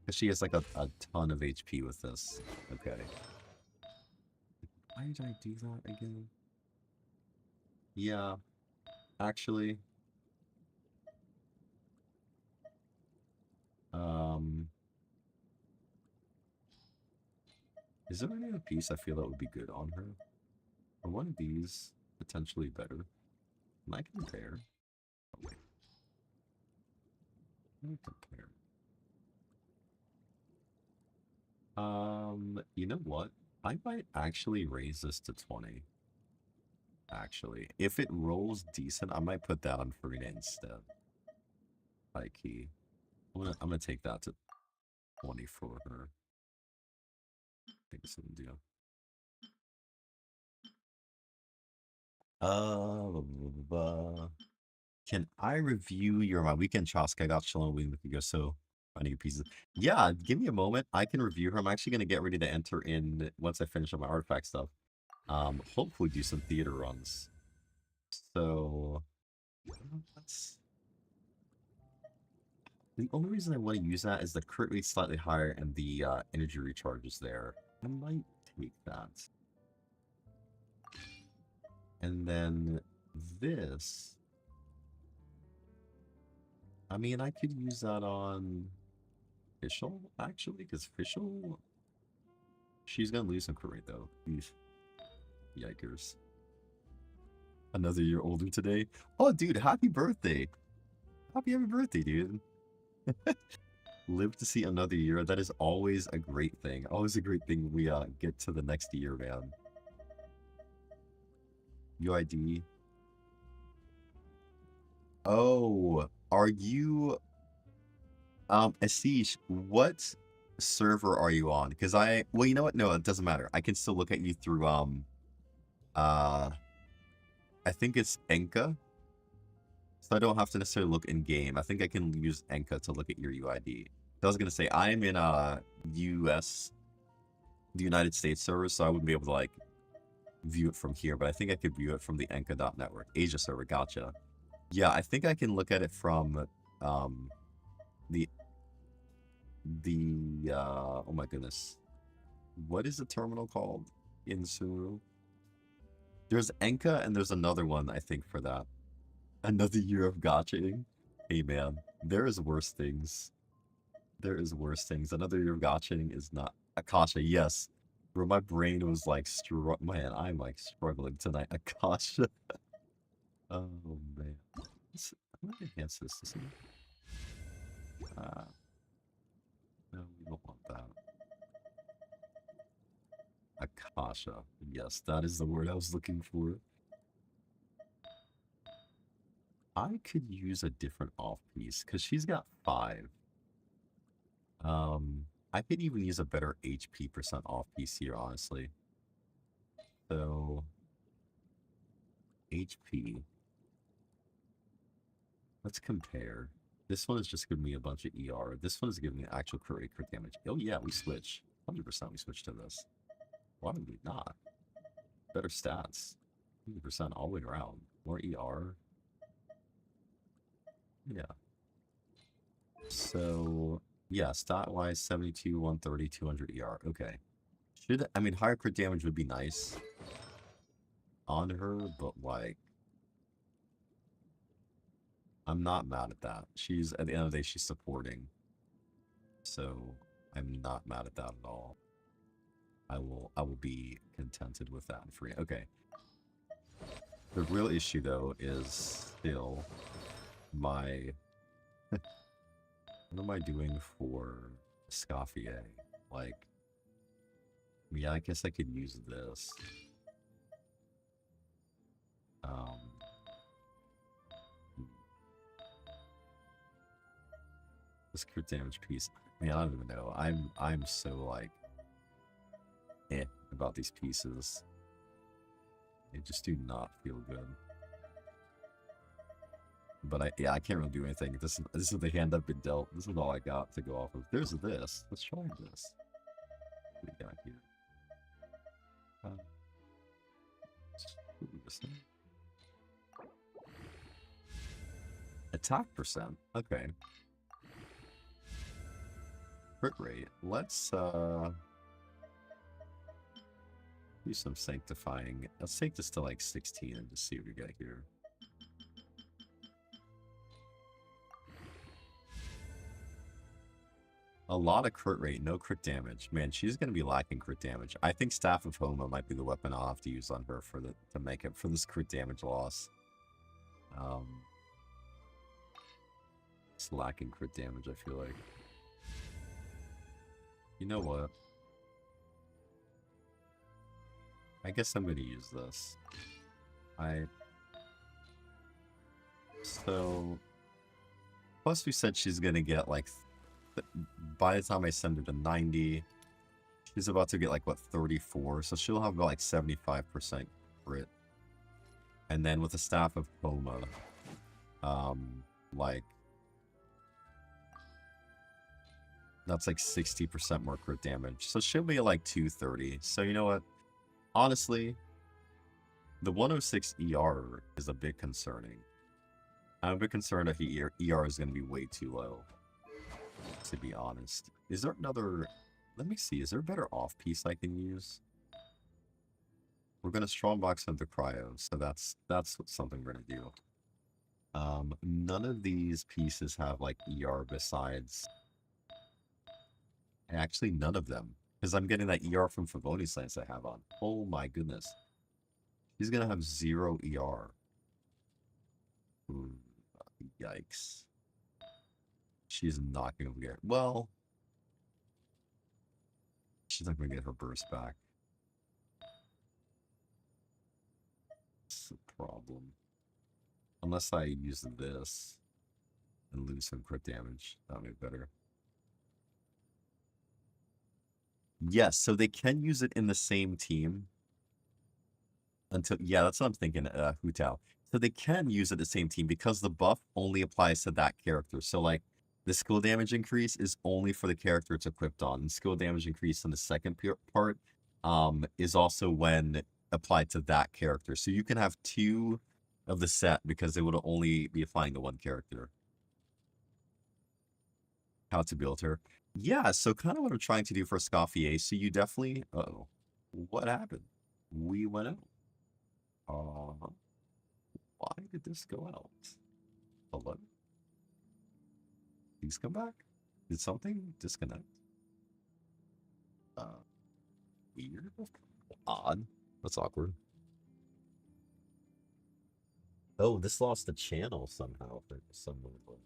Because she has like a ton of HP with this. Okay. Why did I do that again? Yeah. Actually. Is there any other piece I feel that would be good on her? Or one of these potentially better? Can I compare? Oh, wait. Let me compare. You know what? I might actually raise this to 20. Actually, if it rolls decent, I might put that on Farina instead. High key. I'm gonna take that to 20 for her. I think it's gonna do. Blah, blah, blah. Can I review your my weekend Chosk? I got Shalom we could go so finding pieces. Yeah, give me a moment. I can review her. I'm actually gonna get ready to enter in once I finish up my artifact stuff. Hopefully do some theater runs. So that's the only reason I want to use that is the crit rate's slightly higher and the energy recharge is there. I might take that. And then this. I mean, I could use that on Fischl, actually, because Fischl, she's gonna lose some crit rate, though. Yikers. Another year older today. Oh, dude, happy birthday. Happy birthday, dude. Live to see another year. That is always a great thing. Always a great thing we get to the next year, man. UID. Oh, are you Asish, what server are you on? Because well, you know what? No, it doesn't matter. I can still look at you through I think it's Enka. So I don't have to necessarily look in game. I think I can use Enka to look at your UID. I was gonna say I'm in US, the United States server, so I wouldn't be able to like view it from here, but I think I could view it from the Enka.network Asia server. Gotcha. Yeah, I think I can look at it from the oh my goodness. What is the terminal called in Suru? There's Enka and there's another one, I think, for that. Another year of gotchaing. Hey man, there is worse things. There is worse things. Another year of gotchaing is not Akasha, yes. Bro, my brain was like man, I'm like struggling tonight. Akasha. Oh man. I'm gonna enhance this to see. No, we don't want that. Akasha. Yes, that is the word I was looking for. I could use a different off piece because she's got 5. I could even use a better HP percent off piece here, honestly. So HP. Let's compare. This one is just giving me a bunch of ER. This one is giving me actual crit damage. Oh yeah, we switch. 100% we switch to this. Why would we not? Better stats. 100% all the way around. More ER. Yeah. So, yeah, stat-wise, 72, 130, 200 ER. Okay. I mean, higher crit damage would be nice on her, but, like, I'm not mad at that. She's at the end of the day, she's supporting. So I'm not mad at that at all. I will be contented with that and free. Okay. The real issue though is still my what am I doing for Scoffier? Like, yeah, I guess I could use this. This crit damage piece. Man, I don't even know. I'm so like about these pieces. They just do not feel good. But I can't really do anything. This is the hand I've been dealt. This is all I got to go off of. There's this. Let's try this. What do we got here? Attack percent. Okay. Crit rate. Let's do some sanctifying. Let's take this to like 16 and just see what we get here. A lot of crit rate, no crit damage. Man, she's gonna be lacking crit damage. I think Staff of Homa might be the weapon I'll have to use on her for to make it for this crit damage loss. It's lacking crit damage, I feel like. You know what? I guess I'm gonna use this. So plus we said she's gonna get like by the time I send her to 90, she's about to get like what 34, so she'll have about like 75% crit. And then with the Staff of Homa, like that's like 60% more crit damage. So she'll be at like 230. So you know what? Honestly, the 106 ER is a bit concerning. I'm a bit concerned if ER is going to be way too low, to be honest. Is there another... Let me see. Is there a better off piece I can use? We're going to strongbox into cryo, so that's something we're going to do. None of these pieces have like ER besides... Actually, none of them. Because I'm getting that ER from Favoni's Lance I have on. Oh my goodness. He's going to have 0 ER. Ooh, yikes. She's not going to get... Well... She's not going to get her burst back. That's a problem. Unless I use this and lose some crit damage. That'll be better. Yes, so they can use it in the same team. Until, yeah, that's what I'm thinking, Hu Tao. So they can use it in the same team because the buff only applies to that character. So, like, the skill damage increase is only for the character it's equipped on. And skill damage increase in the second part is also when applied to that character. So you can have 2 of the set because they would only be applying to one character. How to build her. Yeah, so kind of what I'm trying to do for Scoffier. So you definitely... Uh-oh. What happened? We went out. Why did this go out? Hello? Please come back. Did something disconnect? Weird? Odd. That's awkward. Oh, this lost the channel somehow for some reason.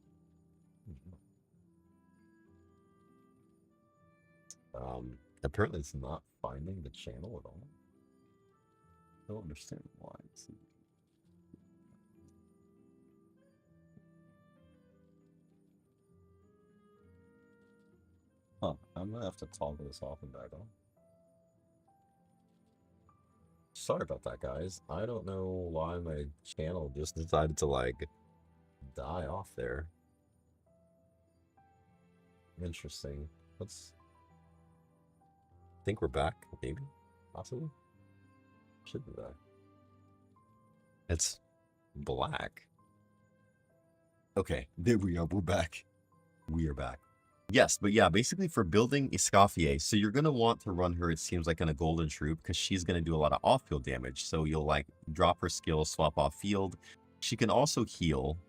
Apparently it's not finding the channel at all. I don't understand why. Huh, I'm gonna have to toggle this off and back on. Sorry about that, guys. I don't know why my channel just decided to, like, die off there. Interesting. Let's... think we're back, maybe, possibly. Should be back. It's black. Okay, there we are. We're back. We are back. Yes, but yeah, basically for building Escoffier, so you're gonna want to run her. It seems like in a golden troop because she's gonna do a lot of off-field damage. So you'll like drop her skill, swap off field. She can also heal.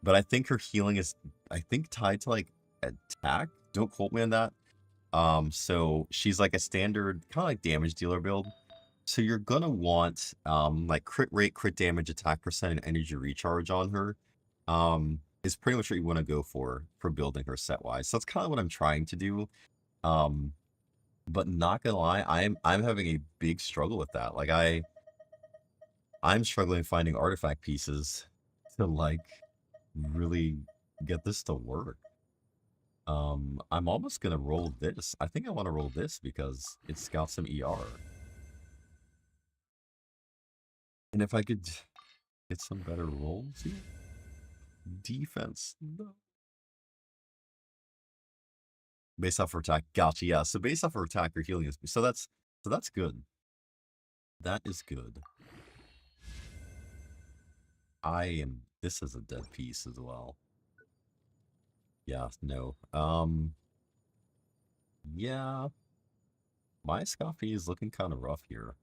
But I think her healing is, I think, tied to like attack. Don't quote me on that. So she's like a standard kind of like damage dealer build. So you're gonna want like crit rate, crit damage, attack percent, and energy recharge on her. Is pretty much what you want to go for building her set wise. So that's kind of what I'm trying to do. Um, but not gonna lie, I'm having a big struggle with that. Like I'm struggling finding artifact pieces to like really get this to work. I'm almost gonna roll this. I think I want to roll this because it's got some ER. And if I could get some better rolls here. Defense. No. Based off her attack. Gotcha, yeah. So based off her attack, her healing is so that's good. That is good. This is a dead piece as well. Yeah, no. Yeah. My Scoffy is looking kind of rough here.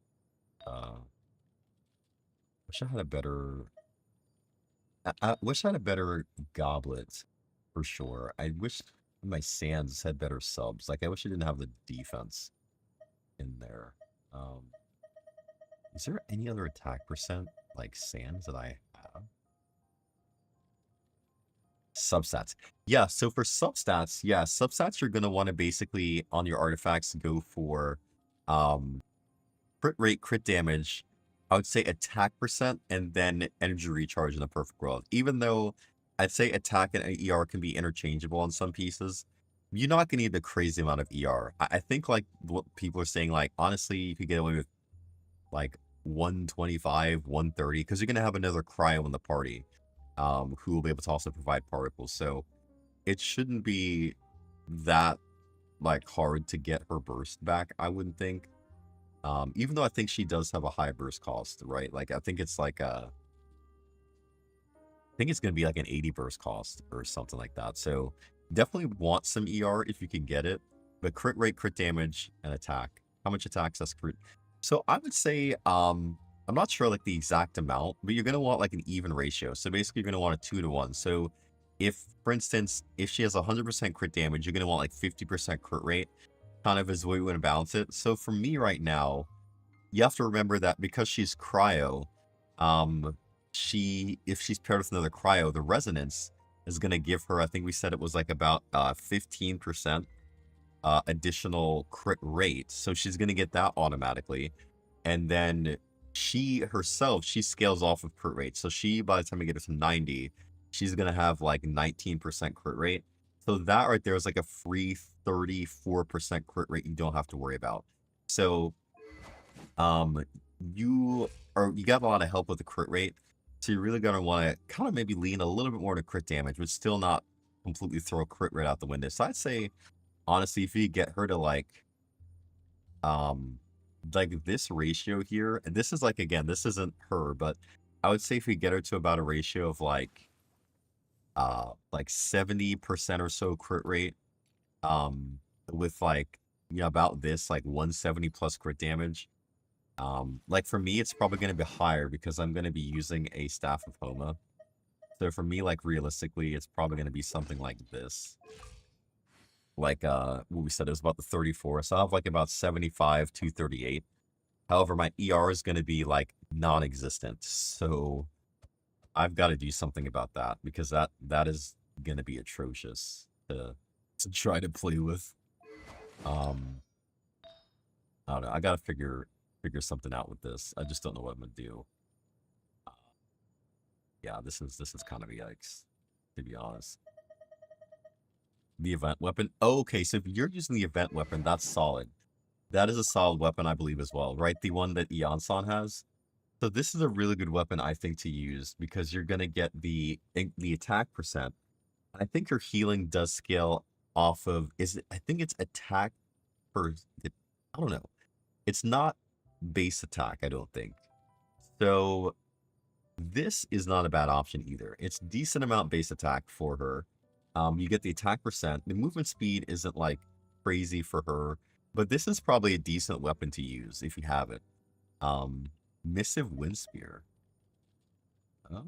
Wish I had a better I wish I had a better goblet for sure. I wish my sands had better subs. Like I wish I didn't have the defense in there. Is there any other attack percent like sands that I have? Substats. Yeah, so for substats, yeah, substats you're gonna want to basically on your artifacts go for crit rate, crit damage, I would say attack percent, and then energy recharge in a perfect world. Even though I'd say attack and ER can be interchangeable on some pieces, you're not going to need the crazy amount of ER. I think like what people are saying, like honestly, you could get away with like 125, 130, because you're going to have another cryo in the party, who will be able to also provide particles. So it shouldn't be that like hard to get her burst back, I wouldn't think. Even though I think she does have a high burst cost, right? Like I think it's like I think it's gonna be like an 80 burst cost or something like that. So definitely want some ER if you can get it. But crit rate, crit damage, and attack. How much attacks does crit? So I would say I'm not sure like the exact amount, but you're gonna want like an even ratio. So basically you're gonna want a 2-to-1. So if, for instance, if she has 100% crit damage, you're gonna want like 50% crit rate. Kind of is the way we want to balance it. So for me right now, you have to remember that because she's cryo, if she's paired with another cryo, the resonance is gonna give her, I think we said it was like about 15% additional crit rate. So she's gonna get that automatically. And then she herself, she scales off of crit rate. So she, by the time we get her to 90, she's gonna have like 19% crit rate. So that right there is like a free 34% crit rate you don't have to worry about. So you got a lot of help with the crit rate. So you're really gonna want to kind of maybe lean a little bit more to crit damage, but still not completely throw crit rate out the window. So I'd say honestly, if you get her to like this ratio here, and this is like again, this isn't her, but I would say if we get her to about a ratio of like 70% or so crit rate, with like about this like 170 plus crit damage. Like for me, it's probably gonna be higher because I'm gonna be using a Staff of Homa. So for me, like realistically, it's probably gonna be something like this. Like what we said, it was about the 34. So I have like about 75 to 38. However, my ER is gonna be like non-existent. So I've got to do something about that because that is gonna be atrocious to try to play with. Um, I don't know. I gotta figure something out with this. I just don't know what I'm gonna do. Yeah, this is kind of a yikes, to be honest. The event weapon. Oh, okay, so if you're using the event weapon, that's solid. That is a solid weapon, I believe, as well, right? The one that Iansan has. So this is a really good weapon, I think, to use because you're gonna get the attack percent. I think your healing does scale off of I think it's attack per. I don't know. It's not base attack, I don't think. So this is not a bad option either. It's decent amount base attack for her. You get the attack percent. The movement speed isn't like crazy for her, but this is probably a decent weapon to use if you have it. Missive Wind Spear. Oh.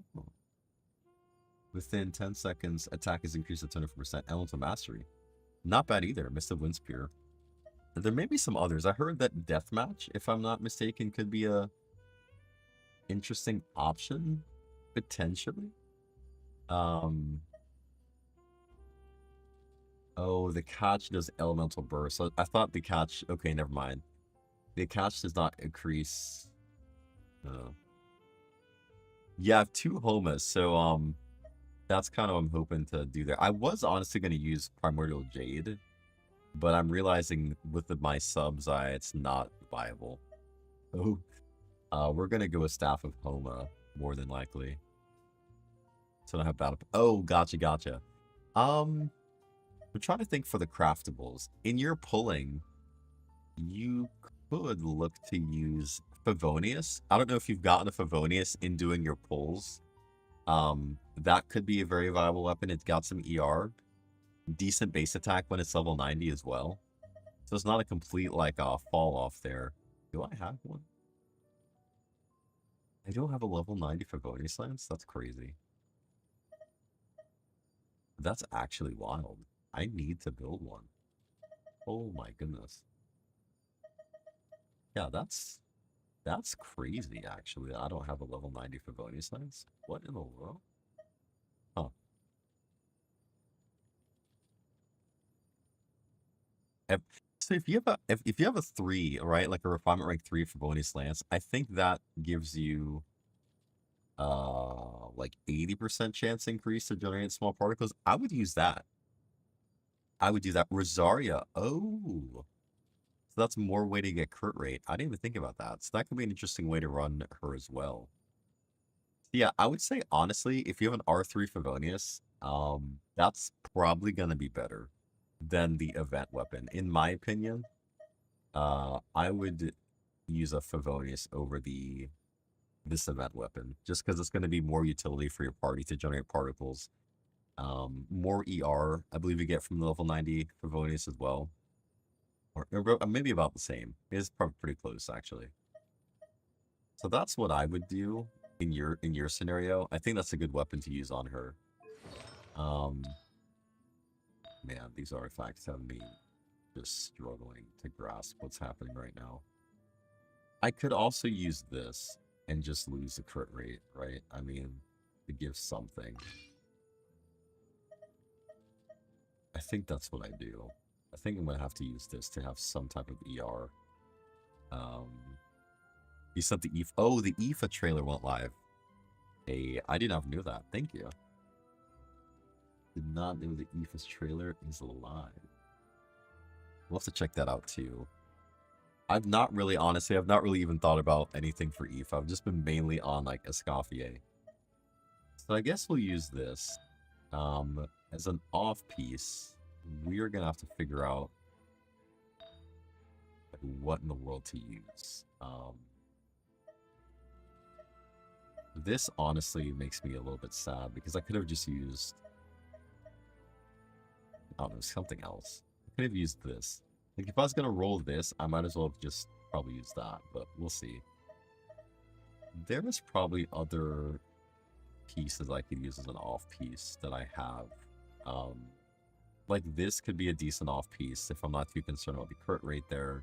Within 10 seconds, attack is increased to 24%. Elemental Mastery. Not bad either. Mist of Wind Spear. There may be some others. I heard that Deathmatch, if I'm not mistaken, could be a interesting option. Potentially. Oh, the catch does Elemental Burst. So I thought the catch... Okay, never mind. The catch does not increase... Yeah, I have 2 Homas, so that's kind of what I'm hoping to do there. I was honestly going to use Primordial Jade, but I'm realizing with my subs, it's not viable. Oh, we're going to go with Staff of Homa, more than likely. So I don't have battle... Oh, gotcha. I'm trying to think for the craftables. In your pulling, you could look to use Favonius. I don't know if you've gotten a Favonius in doing your pulls. That could be a very viable weapon. It's got some ER. Decent base attack when it's level 90 as well. So it's not a complete, like, fall off there. Do I have one? I don't have a level 90 Favonius Lance? That's crazy. That's actually wild. I need to build one. Oh my goodness. Yeah, that's crazy, actually. I don't have a level 90 Favonius Lance. What in the world? Huh. So if you have if you have a 3, right, like a refinement rank 3 Favonius Lance, I think that gives you like 80% chance increase to generate small particles. I would use that. I would do that. Rosaria. Oh. So that's more way to get crit rate. I didn't even think about that. So that could be an interesting way to run her as well. Yeah, I would say, honestly, if you have an R3 Favonius, that's probably going to be better than the event weapon. In my opinion, I would use a Favonius over this event weapon, just because it's going to be more utility for your party to generate particles. More ER, I believe you get from the level 90 Favonius as well. Or maybe about the same. It's probably pretty close, actually. So that's what I would do in your scenario. I think that's a good weapon to use on her. Man, these artifacts have me just struggling to grasp what's happening right now. I could also use this and just lose the crit rate, right? I mean, to give something. I think that's what I do. I think I'm going to have to use this to have some type of ER. You sent the EFA. Oh, the EFA trailer went live. Hey, I did not know that. Thank you. Did not know the EFA's trailer is live. We'll have to check that out too. I've not really even thought about anything for EFA. I've just been mainly on like Escoffier. So I guess we'll use this. As an off piece, we're gonna have to figure out what in the world to use. This honestly makes me a little bit sad because I could have just used, I don't know, something else. I could have used this. Like if I was gonna roll this, I might as well have just probably used that, but we'll see. There is probably other pieces I could use as an off piece that I have. Like this could be a decent off piece if I'm not too concerned about the crit rate there.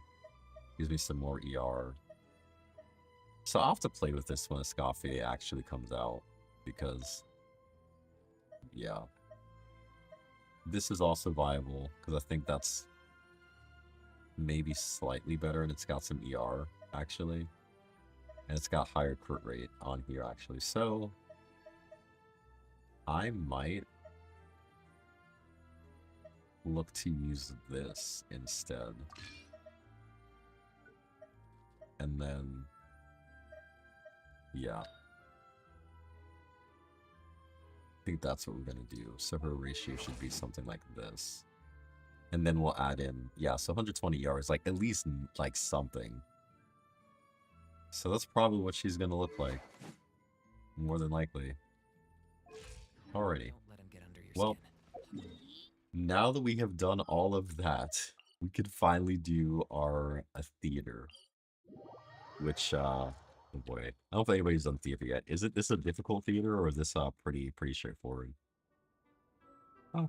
Gives me some more ER. So I'll have to play with this when Escoffier actually comes out, because, yeah. This is also viable, because I think that's maybe slightly better, and it's got some ER, actually. And it's got higher crit rate on here, actually. So, I might look to use this instead. And then, yeah. I think that's what we're going to do. So her ratio should be something like this. And then we'll add in, yeah, so 120 yards, like at least like something. So that's probably what she's going to look like. More than likely. Alrighty. Well, now that we have done all of that, we could finally do our theater. Which, Oh boy. I don't know if anybody's done theater yet. Is it this a difficult theater or is this pretty straightforward? Oh.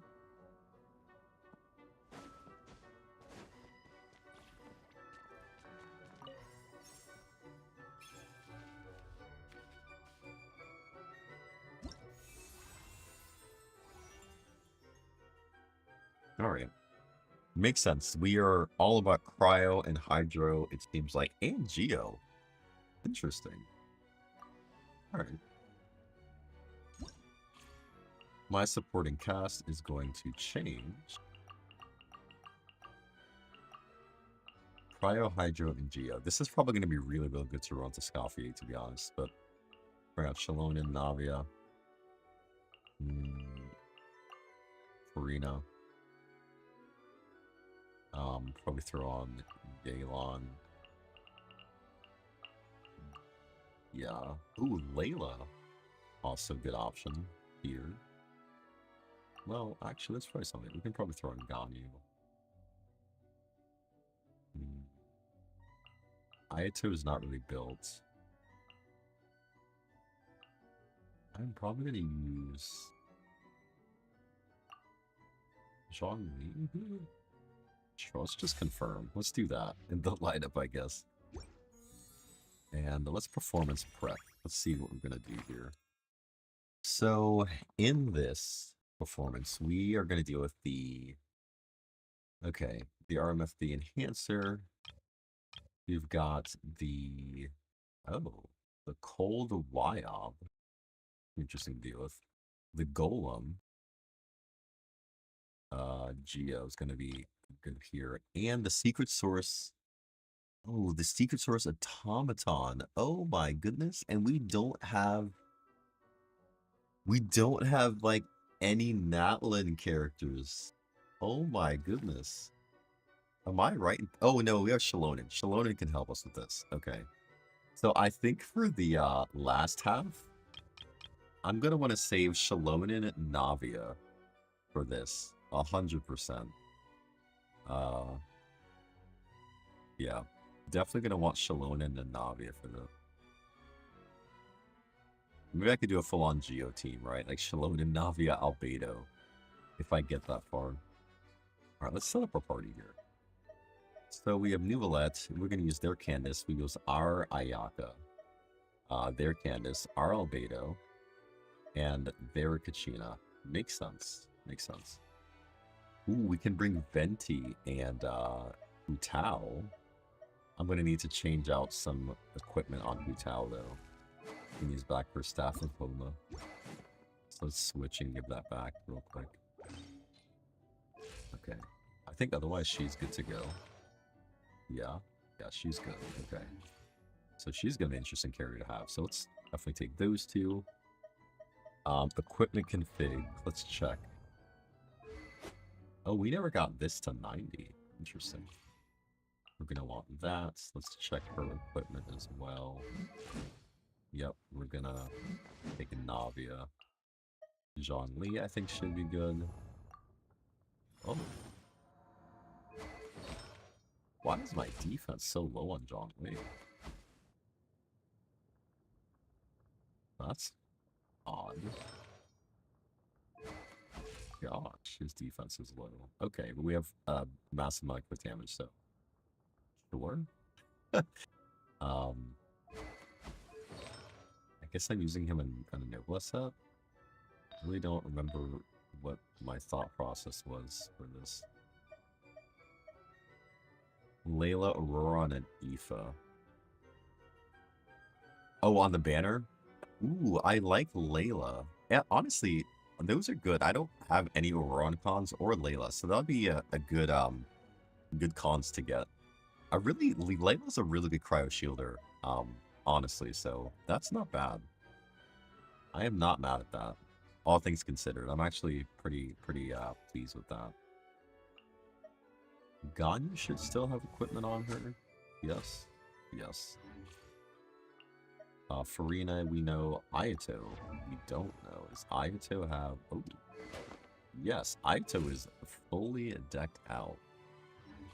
Alright. Makes sense. We are all about cryo and hydro, it seems like, and geo. Interesting. Alright. My supporting cast is going to change. Cryo, hydro, and geo. This is probably going to be really, really good to run to Scalfi, to be honest. But bring out Shalon and Navia. Farina. Probably throw on Galen. Yeah. Ooh, Layla. Also good option here. Well, actually, let's try something. We can probably throw in Ganyu. Ayato is not really built. I'm probably going to use Zhongli. Sure, let's just confirm. Let's do that in the lineup, I guess. And let's performance prep. Let's see what we're going to do here. So, in this performance, we are going to deal with the... Okay, the RMF, the Enhancer. We've got the... Oh, the Cold Wyob. Interesting to deal with. The Golem. Geo is going to be good here. And the Secret Source. Oh, the Secret Source Automaton. Oh my goodness. And we don't have... We don't have, like, any Natlin characters. Oh my goodness. Am I right? Oh no, we have Shalonen. Shalonen can help us with this. Okay. So I think for the last half, I'm going to want to save Shalonen and Navia for this. 100%. Yeah. Definitely going to want Shalonen and Navia for the... Maybe I could do a full-on Geo team, right? Like Shalonen, Navia, Albedo. If I get that far. Alright, let's set up our party here. So we have Nuvolette. We're going to use their Candace. We use our Ayaka. Their Candace. Our Albedo. And their Kachina. Makes sense. Makes sense. Ooh, we can bring Venti and Utao. I'm going to need to change out some equipment on Utao, though. We can use back for Staff of Homa. So let's switch and give that back real quick. Okay. I think otherwise she's good to go. Yeah. Yeah, she's good. Okay. So she's going to be an interesting carrier to have. So let's definitely take those two. Equipment config. Let's check. Oh, we never got this to 90. Interesting. We're going to want that. Let's check her equipment as well. Yep, we're going to take a Navia. Zhongli, I think, should be good. Oh. Why is my defense so low on Zhongli? That's odd. Gosh, his defense is low. Okay, but we have massive amount of damage, so sure. I guess I'm using him in a Noblesse set. I really don't remember what my thought process was for this. Layla, Aurora, and Aoife. Oh, on the banner? Ooh, I like Layla. Yeah, honestly, those are good. I don't have any Auroran cons or Layla, so that'll be a good good cons to get. Layla's a really good cryo shielder, honestly, so that's not bad. I am not mad at that. All things considered, I'm actually pretty pleased with that. Ganyu should still have equipment on her. Yes. Yes. Farina, we know. Ayato, we don't know. Does Ayato have... Oh. Yes, Ayato is fully decked out.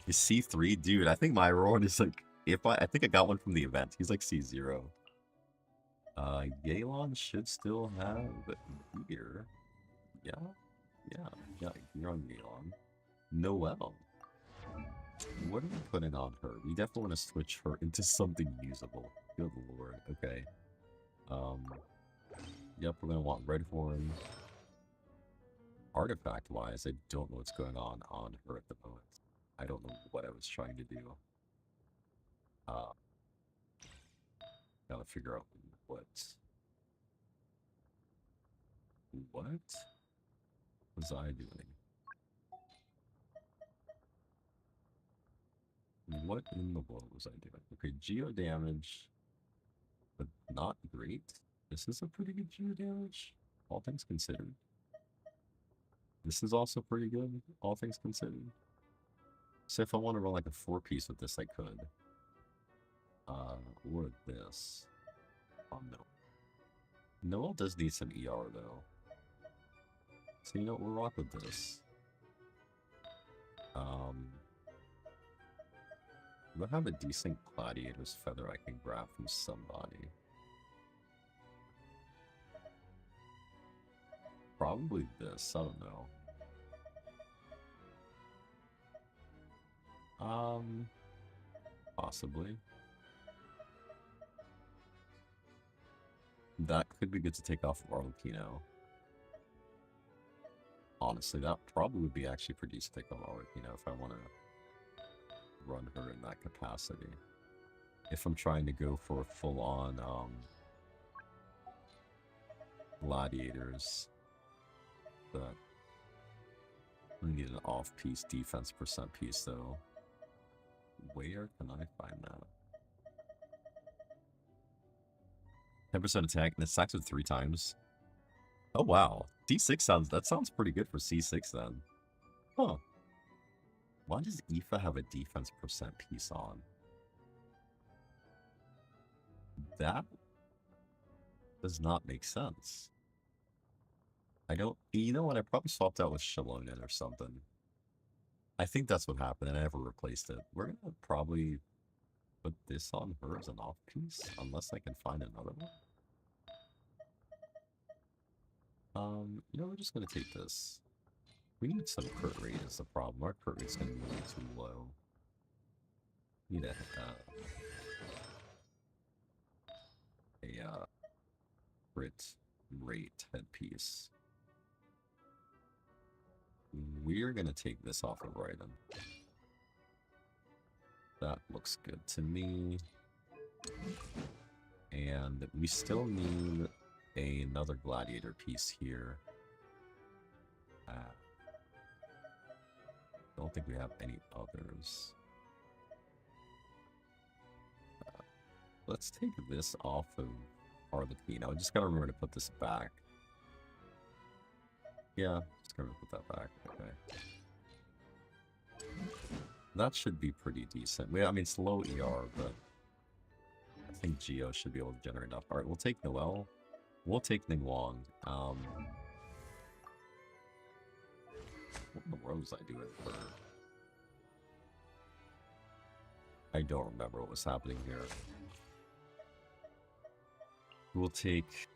Is C3? Dude, I think my Roran is like... I think I got one from the event. He's like C0. Yelan should still have gear. Yeah, yeah, gear on Yelan. Noelle. What are we putting on her? We definitely want to switch her into something usable. Good lord. Okay. Yep, we're gonna want Red Horn. Artifact-wise, I don't know what's going on her at the moment. I don't know what I was trying to do. Gotta figure out what was I doing? What in the world was I doing? Okay, geo damage, but not great. This is a pretty good geo damage, all things considered. This is also pretty good, all things considered. So if I want to run like a 4-piece with this, I could. Or this. Oh no. Noel does need some ER though. So you know what, we'll rock with this. Do I have a decent gladiator's feather I can grab from somebody? Probably this, I don't know. Possibly. That could be good to take off of Arlecchino. Honestly, that probably would be actually pretty decent to take off Arlecchino if I want to run her in that capacity. If I'm trying to go for full-on gladiators, but we need an off-piece defense percent piece though. Where can I find that? 10% attack, and it stacks with 3 times. Oh wow. D6 that sounds pretty good for C6 then. Huh. Why does Aoife have a defense percent piece on? That does not make sense. I don't... You know what? I probably swapped out with Shalonen or something. I think that's what happened, and I never replaced it. We're gonna probably put this on her as an off-piece, unless I can find another one. You know, we're just gonna take this. We need some crit rate is the problem. Our crit rate's gonna be way too low. Need a crit rate headpiece. We're gonna take this off of Raiden. That looks good to me. And we still need another gladiator piece here. Don't think we have any others. Let's take this off of Arlecchino. I just gotta remember to put this back. Yeah, just gotta put that back. Okay. That should be pretty decent. I mean, it's low ER, but I think Geo should be able to generate enough. Alright, we'll take Noelle. We'll take Ningguang. What in the world was I doing for... I don't remember what was happening here. We'll take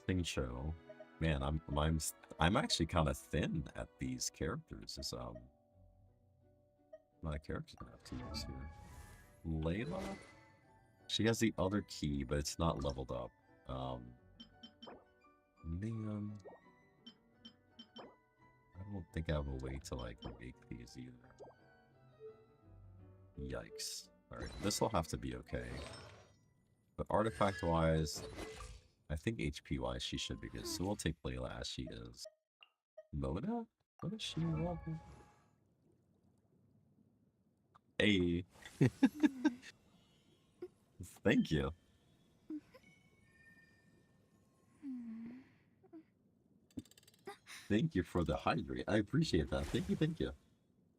Singcho. Man, I'm actually kind of thin at these characters. Is my characters I have to use here. Layla? She has the other key, but it's not leveled up. Man, I don't think I have a way to like make these either. Yikes. Alright, this will have to be okay. But artifact-wise, I think HP-wise she should be good. So we'll take Layla as she is. Mona? What is she level? Hey. Thank you. Thank you for the hydrate. I appreciate that. Thank you, thank you.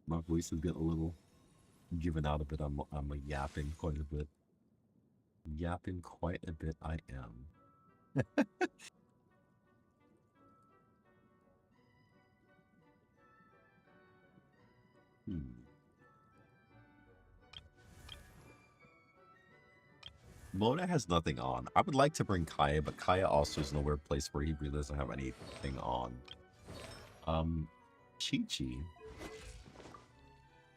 My voice is getting a little given out a bit. I'm yapping quite a bit. Yapping quite a bit, I am. Mona has nothing on. I would like to bring Kaya, but Kaya also is in a weird place where he really doesn't have anything on. Chi-Chi,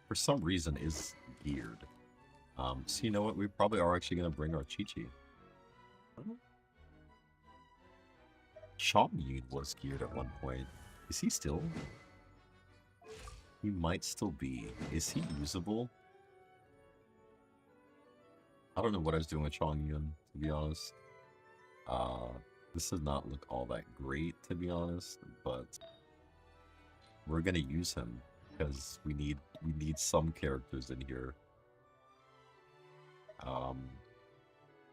for some reason, is geared. So you know what? We probably are actually going to bring our Chi-Chi. Chong-Yun was geared at one point. Is he still? He might still be. Is he usable? I don't know what I was doing with Chong-Yun, to be honest. This does not look all that great, to be honest, but we're gonna use him because we need some characters in here.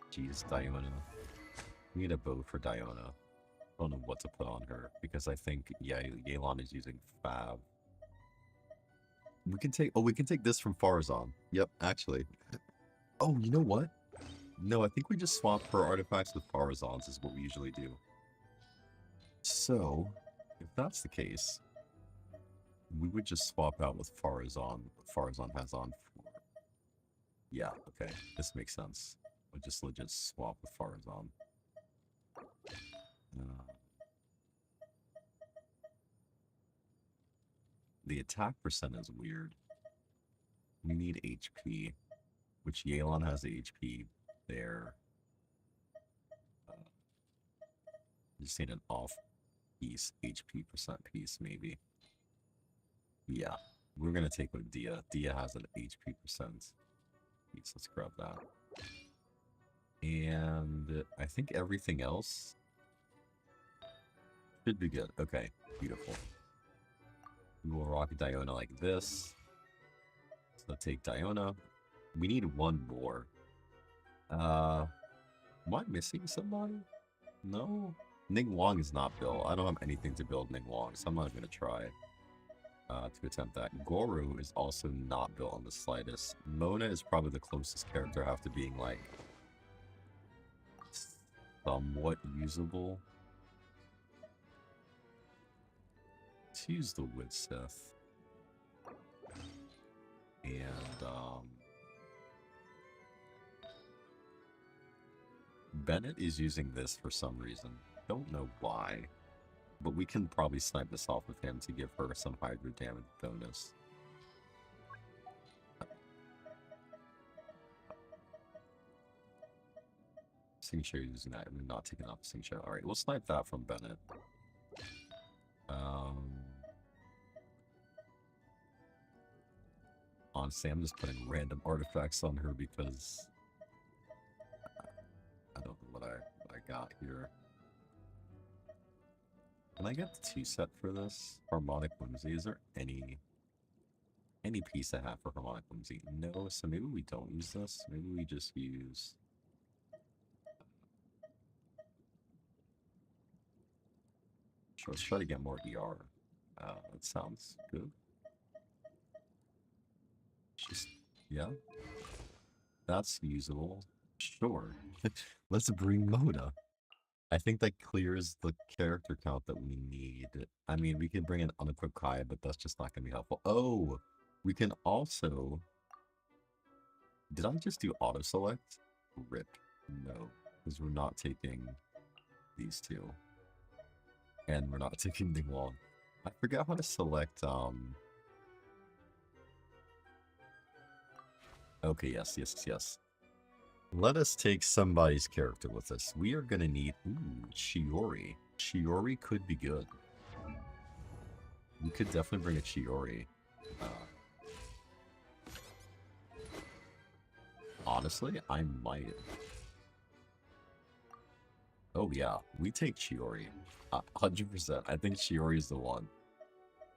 Geez, Diona. We need a bow for Diona. I don't know what to put on her because I think Yelan is using Fab. We can take this from Farazan. Yep, actually. Oh, you know what? No, I think we just swap her artifacts with Farazan's is what we usually do. So, if that's the case, we would just swap out with Farazan. What Farazan has on for... Yeah, okay. This makes sense. We'll just legit swap with Farazan. The attack percent is weird. We need HP, which Yelan has HP there. Just need an off piece, HP percent piece, maybe. Yeah, we're gonna take with Dia. Dia has an HP percent piece. Let's grab that. And I think everything else should be good. Okay, beautiful. We will rock Diona like this. So take Diona. We need one more. Am I missing somebody? No? Ning Wang is not built. I don't have anything to build Ning Wang, so I'm not going to try to attempt that. Goru is also not built on the slightest. Mona is probably the closest character after being, like, somewhat usable. Let's use the Widsith. And, Bennett is using this for some reason. Don't know why. But we can probably snipe this off of him to give her some Hydra damage bonus. Signature using that. I'm not taking off the signature. Alright, we'll snipe that from Bennett. Honestly, I'm just putting random artifacts on her because I don't know what I got here. Can I get the 2 set for this? Harmonic Whimsy. Is there any piece I have for Harmonic Whimsy? No, so maybe we don't use this. Maybe we just use... Sure, let's try to get more ER. That sounds good. Just, yeah. That's usable. Sure. Let's bring Mona. I think that clears the character count that we need. I mean, we can bring an unequipped Kaya, but that's just not going to be helpful. Oh, we can also... Did I just do auto-select? RIP. No, because we're not taking these two. And we're not taking Ning Wang. I forgot how to select, Okay, yes. Let us take somebody's character with us. We are going to need... Ooh, Chiori. Chiori could be good. We could definitely bring a Chiori. Honestly, I might. Oh yeah, we take Chiori. 100%. I think Chiori is the one.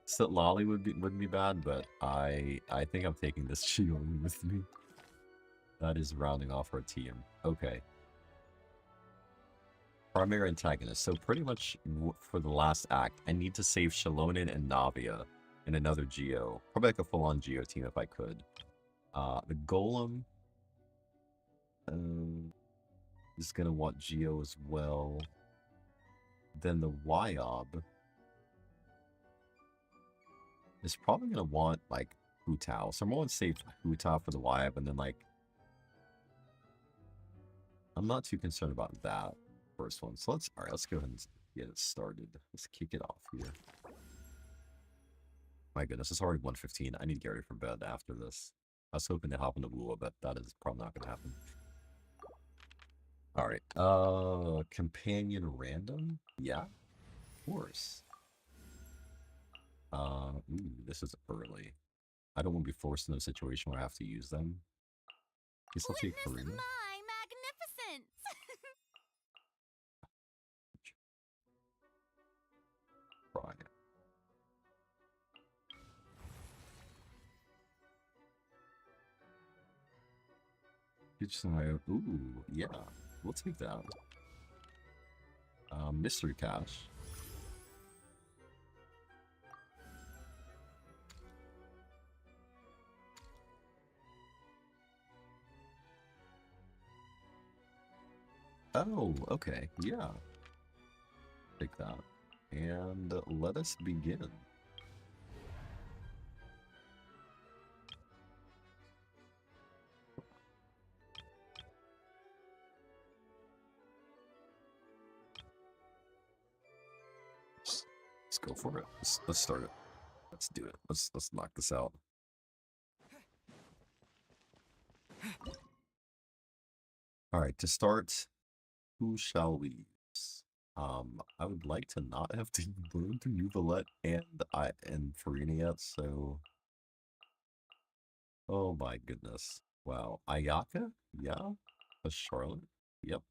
Sitlali wouldn't be bad, but I think I'm taking this Chiori with me. That is rounding off our team. Okay. Primary antagonist. So pretty much for the last act, I need to save Shalonen and Navia in another Geo. Probably like a full-on Geo team if I could. The Golem is going to want Geo as well. Then the Wyob is probably going to want, like, Hu Tao. So I'm going to save Hu Tao for the Wyob and then, like, I'm not too concerned about that first one. So let's, all right, let's go ahead and get it started. Let's kick it off here. My goodness, it's already 1:15. I need to get ready for bed after this. I was hoping to hop in the Woo, but that is probably not going to happen. All right, companion random? Yeah, of course. Ooh, this is early. I don't want to be forced into a situation where I have to use them. Guess I'll take Witness Karina. my magnificence! Right. Just ooh, yeah, we'll take that. Mystery cache. Oh, okay, yeah. Take that. And let us begin. Let's go for it. Let's start it. Let's do it. Let's knock this out. All right, to start, who shall we use? I would like to not have to learn to Uvalette and Farina yet, so oh my goodness. Wow. Ayaka? Yeah. A Charlotte? Yep.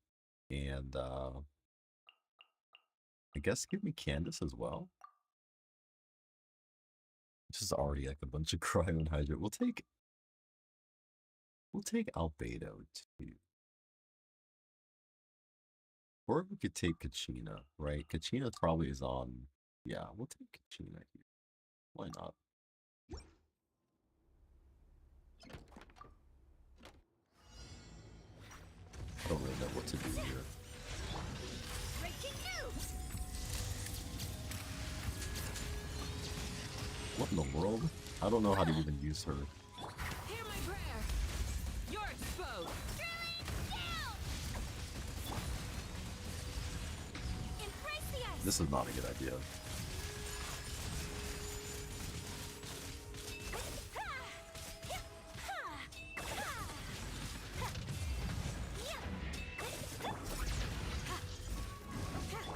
And I guess give me Candace as well. Which is already like a bunch of cryo and hydrate. We'll take Albedo too. Or we could take Kachina, right? Kachina probably is on. Yeah, we'll take Kachina here. Why not? I don't really know what to do here. Breaking news! What in the world? I don't know how to even use her. Hear my prayer. You're exposed. Drilling down! Embrace the ice! This is not a good idea.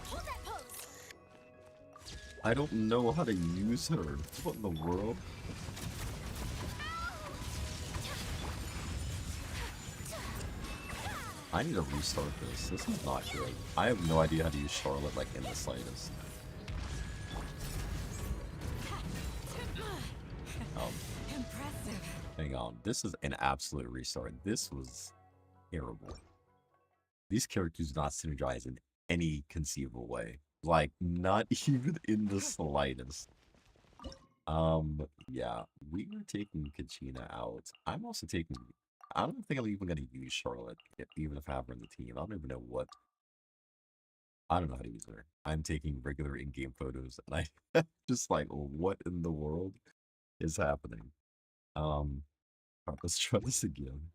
Hold that pose! I don't know how to use her. What in the world? I need to restart this. This is not good. I have no idea how to use Charlotte like in the slightest. Impressive. Hang on. This is an absolute restart. This was terrible. These characters do not synergize in any conceivable way. Like, not even in the slightest. Yeah, we are taking Kachina out. I'm also taking... I don't think I'm even going to use Charlotte, even if I have her in the team. I don't even know what... I don't know how to use her. I'm taking regular in-game photos, and I just like, what in the world is happening? Alright, let's try this again.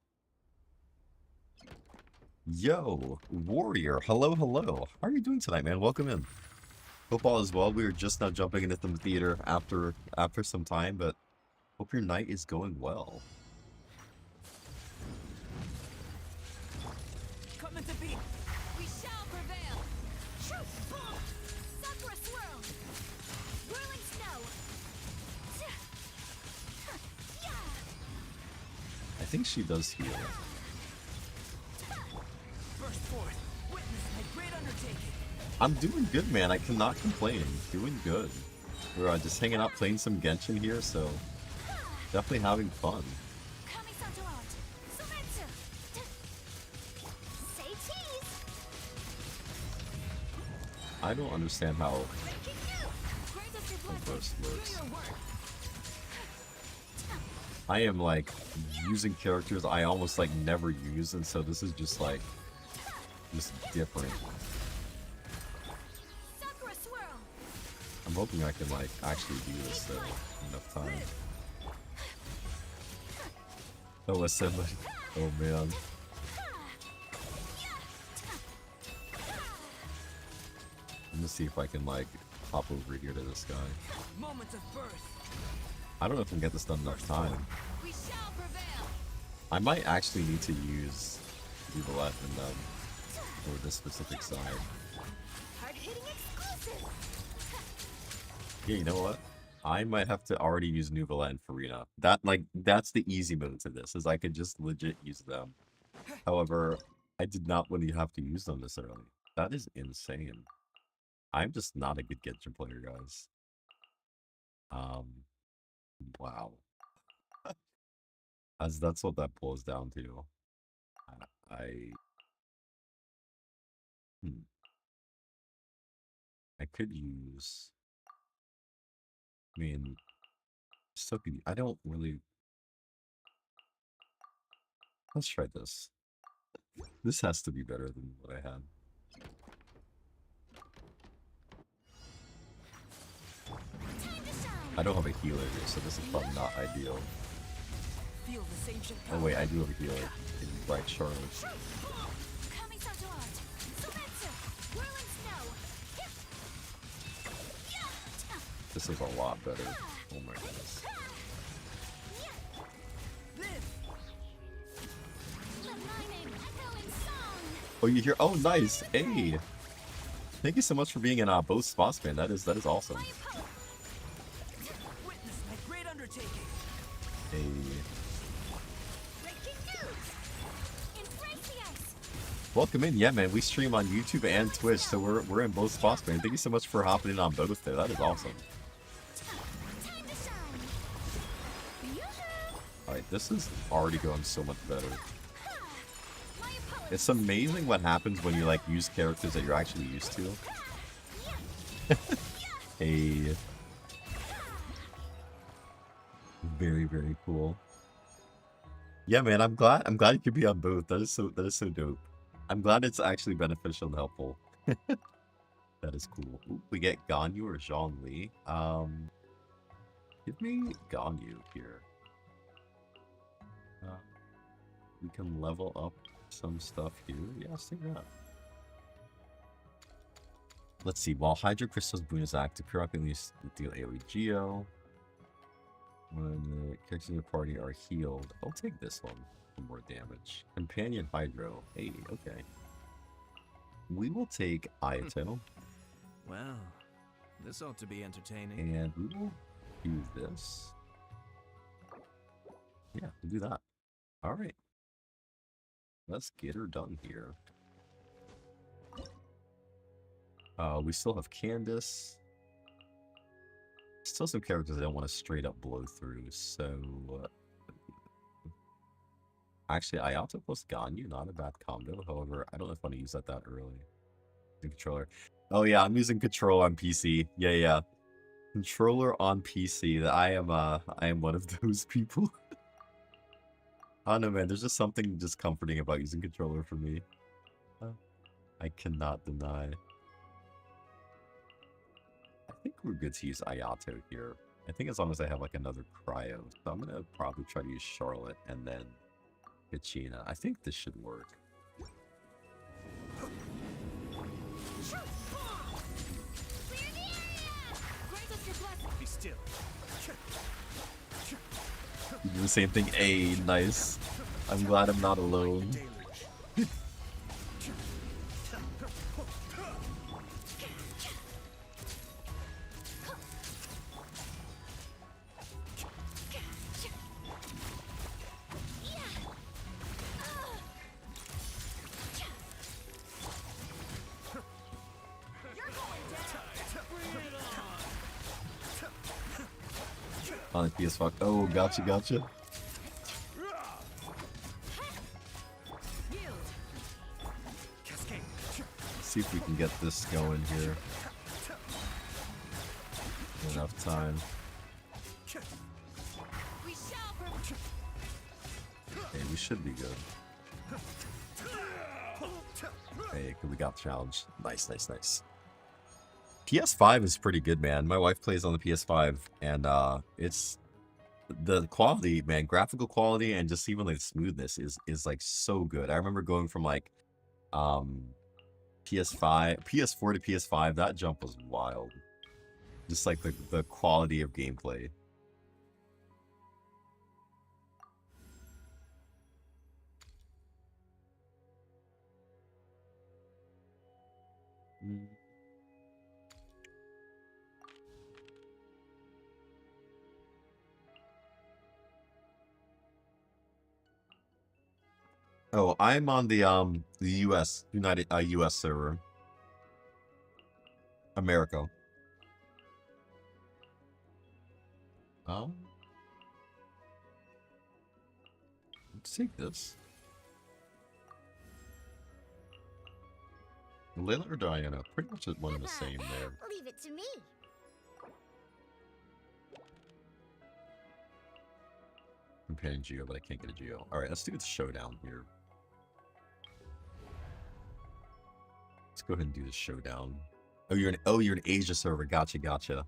Yo, Warrior, hello, hello. How are you doing tonight, man? Welcome in. Hope all is well. We were just now jumping into the theater after some time, but hope your night is going well. Coming to beat. We shall prevail! Shoot! Boom! Sakura swirl! Whirling snow! Yeah! I think she does heal. Burst forth. Witness my great undertaking. I'm doing good, man. I cannot complain. Doing good. We're just hanging out playing some Genshin here, so definitely having fun. Kami-sato out! Sumetsu! Say cheese! I don't understand how Breaking news! Grant us your blessing! burst Do works. your work! I am like using characters I almost like never use, and so this is just like just different. Sakura swirl! I'm hoping I can like actually do this though enough time. Oh, assembly. Oh man. Let me see if I can like hop over here to this guy. Moments of birth. I don't know if I can get this done enough time. We shall prevail. I might actually need to use Evil in them for this specific side. Hard-hitting exclusive. Yeah, you know what? I might have to already use Nuvalent for Rena. That's the easy mode to this, is I could just legit use them. However, I did not really have to use them this early. That is insane. I'm just not a good Genshin player, guys. Wow. As that's what that boils down to. I hmm. I could use. I mean, still could. I don't really. Let's try this. This has to be better than what I had. Time to shine. I don't have a healer here, so this is probably not ideal. Feel this ancient Oh wait, I do have a healer in Bright Charlotte. Kamisato art. Soumetsu. Whirling snow. This is a lot better. Oh my goodness. Live. Let my name echo in song. Oh, you hear? Oh, nice. Hey, thank you so much for being in both spots, man. That is awesome. Witness my great undertaking. Hey, Breaking news. Embrace the ice. welcome in. Yeah, man. We stream on YouTube and Twitch, so we're in both spots, man. Thank you so much for hopping in on both there. That is awesome. Time to shine. Yoo-hoo. All right, this is already going so much better. My opponent. It's amazing what happens when you like use characters that you're actually used to. Hey, very very cool. Yeah, man. I'm glad you could be on both. That is so dope. I'm glad it's actually beneficial and helpful. That is cool. Ooh, we get Ganyu or Zhongli. Give me Ganyu here. We can level up some stuff here. Yeah, let's take that. Let's see. While Hydro Crystal's boon is active, periodically deal AoE Geo. When the characters in the party are healed, I'll take this one for more damage. Companion Hydro. Hey, okay. We will take Ayato, Well, this ought to be entertaining. and we will do this. Yeah, we'll do that. All right. Let's get her done here. We still have Candace. Still some characters I don't want to straight up blow through, so... Actually, Ayato plus Ganyu, not a bad combo. However, I don't know if I want to use that early. The controller. Oh yeah, I'm using control on PC. Yeah. Controller on PC. I am one of those people. I don't know, man. There's just something just comforting about using controller for me. I cannot deny. I think we're good to use Ayato here. I think as long as I have like another cryo. So I'm gonna probably try to use Charlotte and then Kachina. I think this should work. Clear the area. Grant us your blessing. Be still. You do the same thing. Hey, nice. I'm glad I'm not alone. Deluge. On the PS5. Oh, gotcha. Yield. Cascade. See if we can get this going here. Enough time. We shall prevail. Hey, we should be good. Hey, we got challenged. Nice. PS5 is pretty good, man. My wife plays on the PS5, and it's the quality, man, graphical quality, and just even like the smoothness is like so good. I remember going from like PS5, PS4 to PS5, that jump was wild. Just like the quality of gameplay. Oh, I'm on the US US server. America. Let's take this. Layla or Diana? Pretty much one and the same there. Leave it to me. Companion Geo, but I can't get a Geo. Alright, let's do the showdown here. Let's go ahead and do the showdown. Oh, you're an Asia server. Gotcha. Gotcha.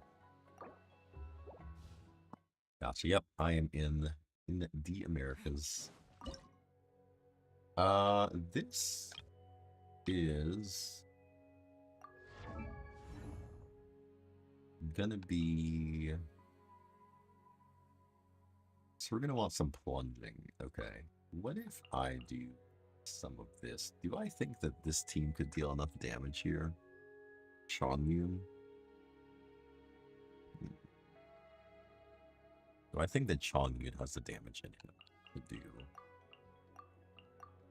Yep, I am in the Americas. This is gonna be. So we're gonna want some plunging. Okay. What if I do some of this? Do I think that this team could deal enough damage here? Chongyun? Do I think that Chongyun has the damage in him to do?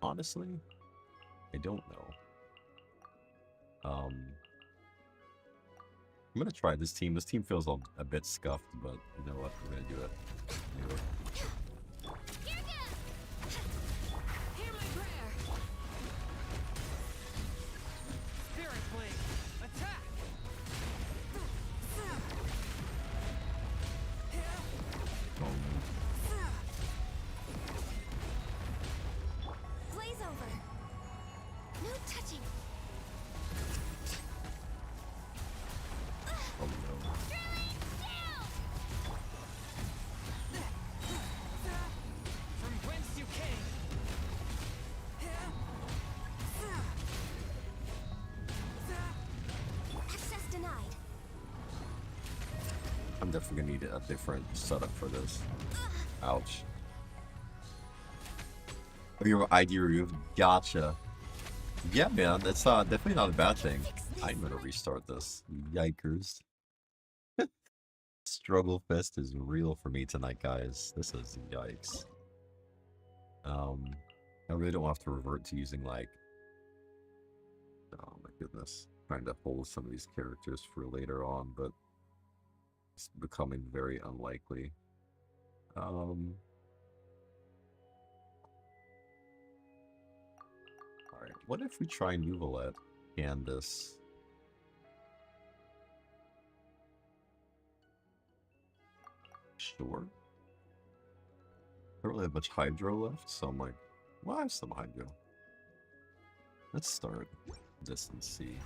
Honestly, I don't know. I'm gonna try this team. This team feels a bit scuffed, but you know what? We're gonna do it. Anyway. Hear my prayer. Spirit Blade, attack. Blaze over. No touching. Oh no. From whence you came. Access denied. I'm definitely gonna need a different setup for this. Ouch. Oh, your ID removed. Gotcha. Yeah, man, that's definitely not a bad thing. I'm gonna restart this. Yikers. Struggle Fest is real for me tonight, guys. This is yikes. I really don't have to revert to using like. Oh my goodness, trying to hold some of these characters for later on, but it's becoming very unlikely. Alright, what if we try Nuvalet, Candace? Sure. I don't really have much Hydro left, so I'm like, well, I have some Hydro. Let's start this and see.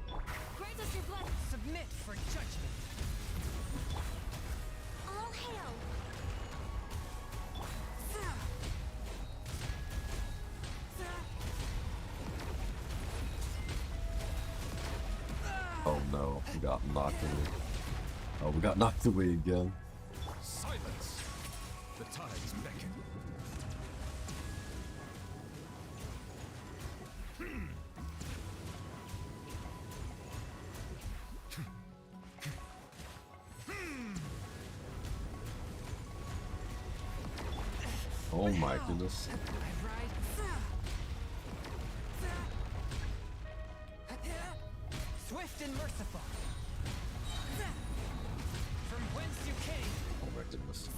Grant us your blood. Submit for judgment. All hail. Oh no, we got knocked away. Oh, we got knocked away again. Silence. The tides beckon. Oh my goodness. I ride. Swift and merciful. From whence you came. Oh my goodness.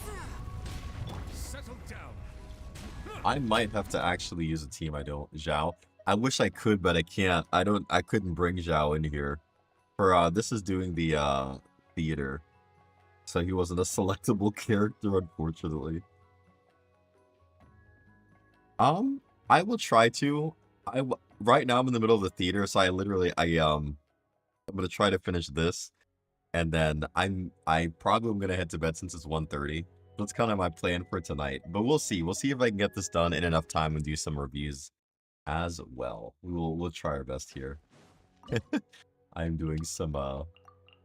Settle down. I might have to actually use a team I don't. Zhao. I wish I could, but I can't. I couldn't bring Zhao in here. For this is doing the theater. So he wasn't a selectable character, unfortunately. I will try to. Right now I'm in the middle of the theater, so I'm gonna try to finish this, and then I probably am gonna head to bed since it's 1:30. That's kind of my plan for tonight. But we'll see. We'll see if I can get this done in enough time and do some reviews. as well. We'll try our best here. I'm doing some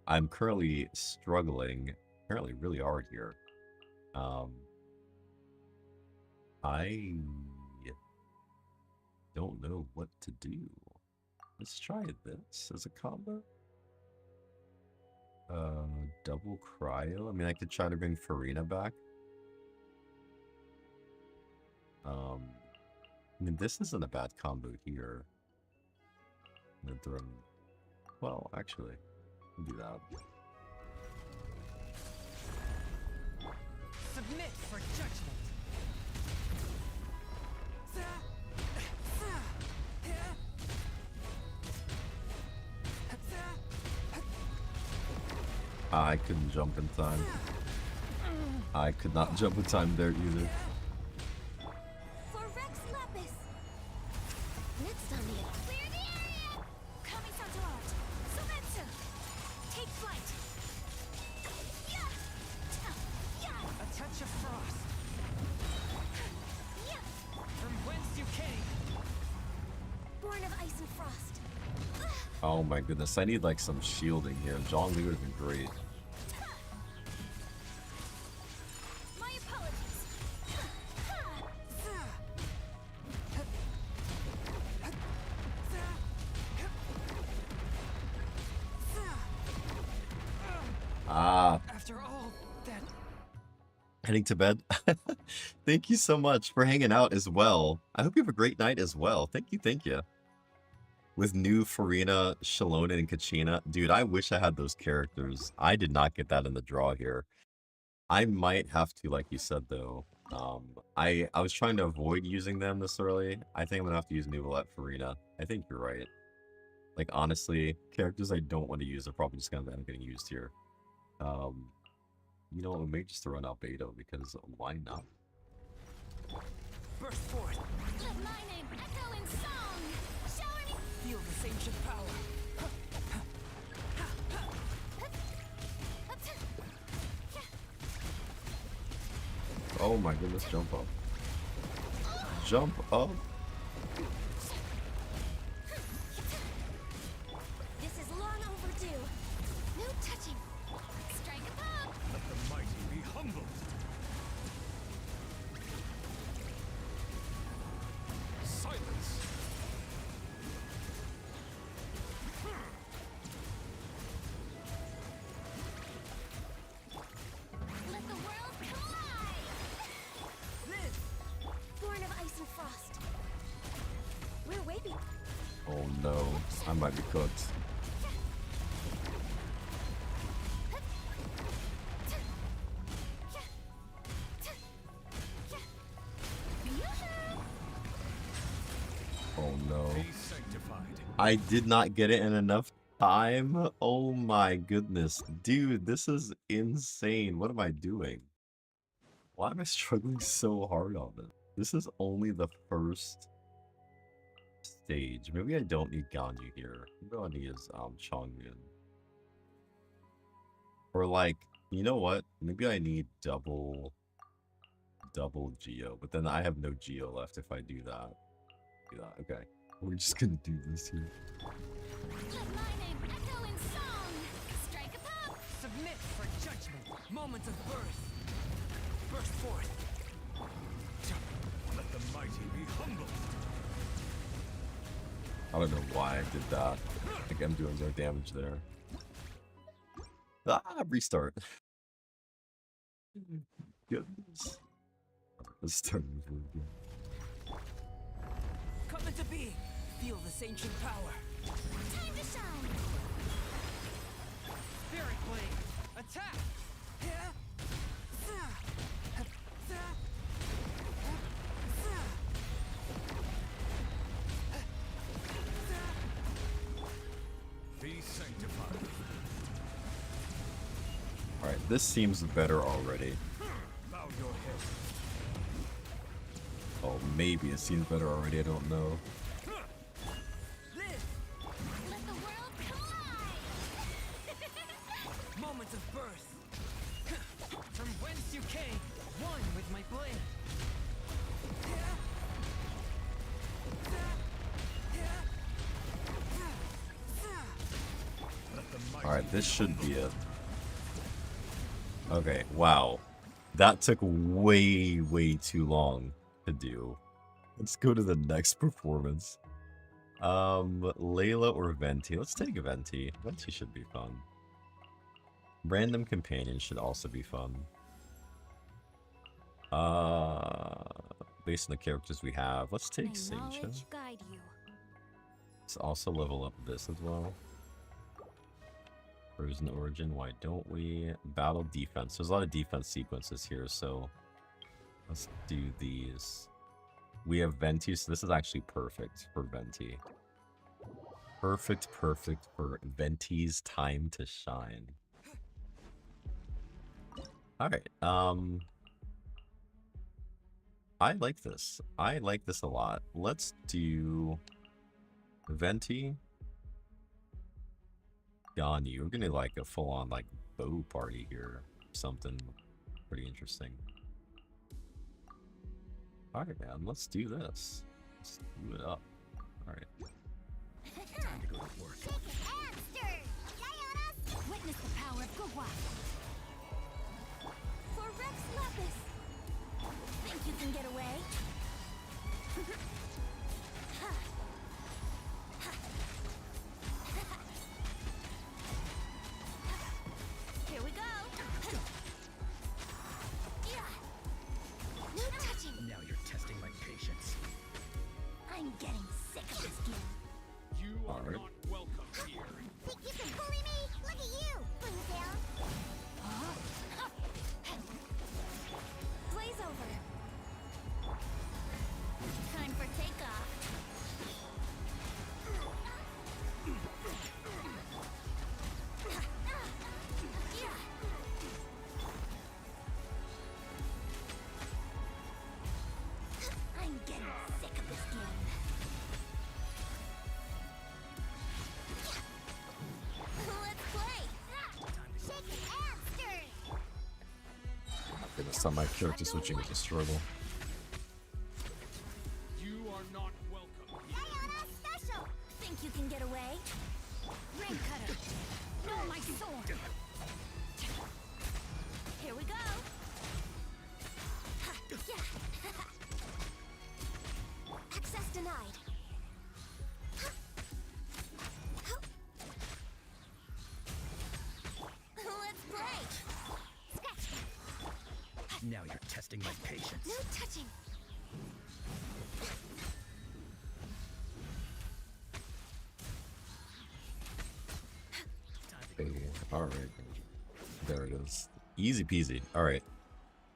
I'm currently struggling apparently really hard here. I don't know what to do. Let's try this as a combo. Double cryo. I mean, I could try to bring Farina back. I mean, this isn't a bad combo here. And then throw. Well, actually, we'll do that. Submit for judgment. I couldn't jump in time. I could not jump in time there either. For Rex Lapis. Next on the clear the area. Coming to art. Sometsu. Take flight. Yeah. Yeah. A touch of frost. Yeah. From whence you came. Born of ice and frost. Oh my goodness, I need like some shielding here. John Lee would have been great. My apologies. Ah, After all that. heading to bed. Thank you so much for hanging out as well. I hope you have a great night as well. Thank you, thank you. With new Farina, Shalona, and Kachina. Dude, I wish I had those characters. I did not get that in the draw here. I might have to, like you said, though. I was trying to avoid using them this early. I think I'm going to have to use Nuvolette Farina. I think you're right. Like, honestly, characters I don't want to use are probably just going to end up getting used here. You know, we may just throw in Albedo, because why not? Burst forth. Let my name echo in song. Shower me. Feel this ancient power. Oh my goodness, jump up. Jump up. This is long overdue. No touching. Strike a pop. Let the mighty be humbled. Silence. Let the world collide. Live. Born of ice and frost. We're wavy. Oh no, I might be cooked. Oh no. Be sanctified. I did not get it in enough time. Oh my goodness. Dude, this is insane. What am I doing? Why am I struggling so hard on this? This is only the first stage. Maybe I don't need Ganyu here. Maybe all I need is Chongyun. Or like, you know what? Maybe I need double Geo, but then I have no Geo left if I do that. Okay. We're just gonna do this here. Let my name echo in song. Strike a pop. Submit for judgment. Moment of birth. Burst forth. Let the mighty be humbled. I don't know why I did that. I think I'm doing no damage there. Ah, restart. Goodness. Let's start over again. Come into being. Feel this ancient power. Time to shine. Spirit blade. Attack. Be sanctified. Alright, this seems better already. Bow your head. Oh, maybe it seems better already, I don't know. Live. Let the world collide. Moment of birth. From whence you came, one with my blade. Alright, this should be it. Okay, wow. That took way, way too long to do. Let's go to the next performance. Layla or Venti? Let's take Venti. Venti should be fun. Random companion should also be fun. Based on the characters we have, let's take Seisha. Let's also level up this as well. Frozen Origin, why don't we? Battle defense. There's a lot of defense sequences here, so let's do these. We have Venti, so this is actually perfect for Venti. Perfect for Venti's time to shine. Alright, I like this. I like this a lot. Let's do Venti. Yanni. We're gonna like a full-on like bow party here. Something pretty interesting. Alright, man, let's do this. Let's do it up. Alright. Time to go to work. Witness the power of Gugwa. For Rex Lapis. Think you can get away? Here we go. No touching. Now you're testing my patience. I'm getting sick of this game. You are Alright. not welcome here. Think you can bully me? Look at you, Boozle. Blaze over. Time for takeoff. I'm getting sick of this game. Let's play. Shake it and stir. Goodness, some of my character switching is a struggle. You are not welcome here. Diana special. Think you can get away? Ring cutter. No, my sword. Here we go. Yeah. Access denied. Let's play. Scratch. Now you're testing my patience. No touching. Alright. There it is. Easy peasy. Alright.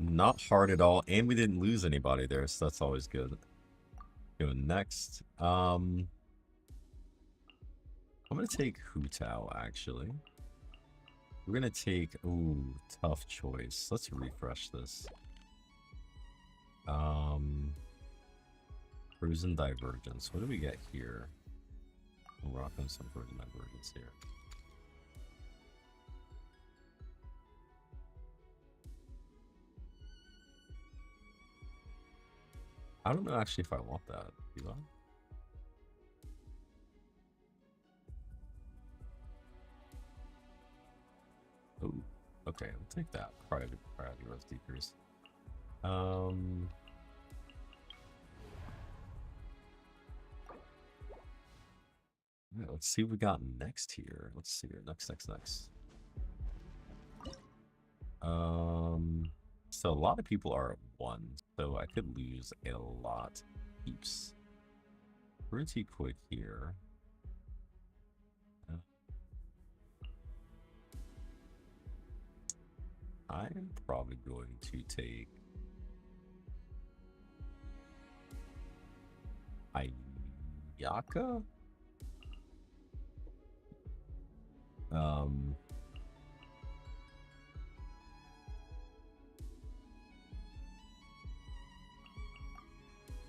Not hard at all, and we didn't lose anybody there, so that's always good. Going next. I'm gonna take Hu Tao, actually. We're gonna take... Ooh, tough choice. Let's refresh this. Frozen Divergence. What do we get here? We're rocking some Frozen Divergence here. I don't know actually if I want that. Do I? Oh, okay, I'll take that. Priority Rose Deepers. Yeah, let's see what we got next here. Let's see here. Next. So a lot of people are at 1, so I could lose a lot. Heaps. Pretty quick here. I'm probably going to take Ayaka.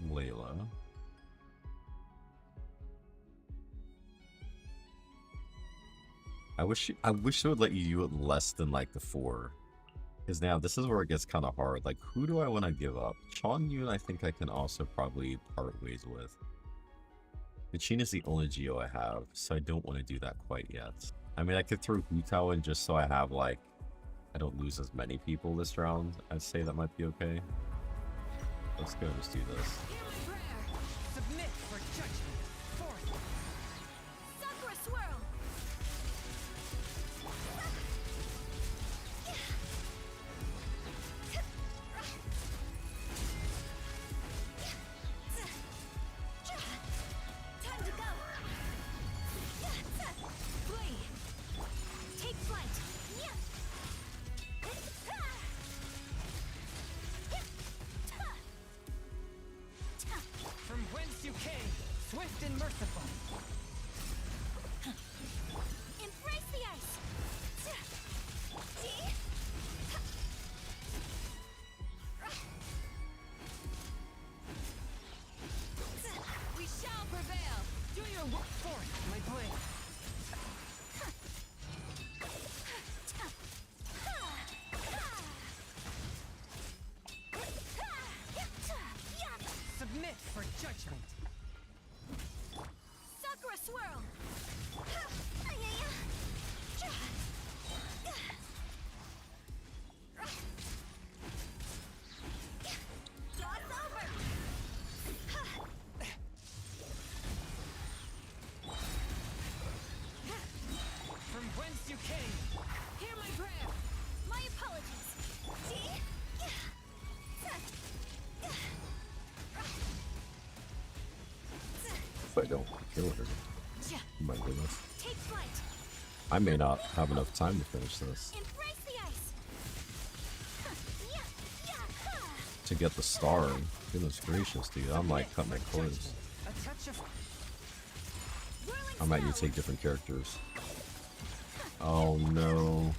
Layla. I wish it would let you do it less than like the 4. Because now this is where it gets kind of hard. Like, who do I want to give up? Chongyun, I think I can also probably part ways with. Genshin is the only Geo I have, so I don't want to do that quite yet. I mean, I could throw Hutao in just so I have, like, I don't lose as many people this round. I'd say that might be okay. Let's go, just do this. Hear my prayer. Submit for judgment. Fourth. Sakura swirl. Time to go. Flee. Take flight. From whence you came. Swift and merciful. Embrace the ice. We shall prevail. Do your work. Fourth, my blade. Submit for judgment. Sakura swirl. Toss over. From whence you came. Hear my prayer. My apologies. If I don't kill her. Oh my goodness. Take flight. I may not have enough time to finish this. Embrace the ice. To get the star. Goodness gracious, dude. I might cut my cords. A touch of Whirling I might need to snow. take different characters. Oh no.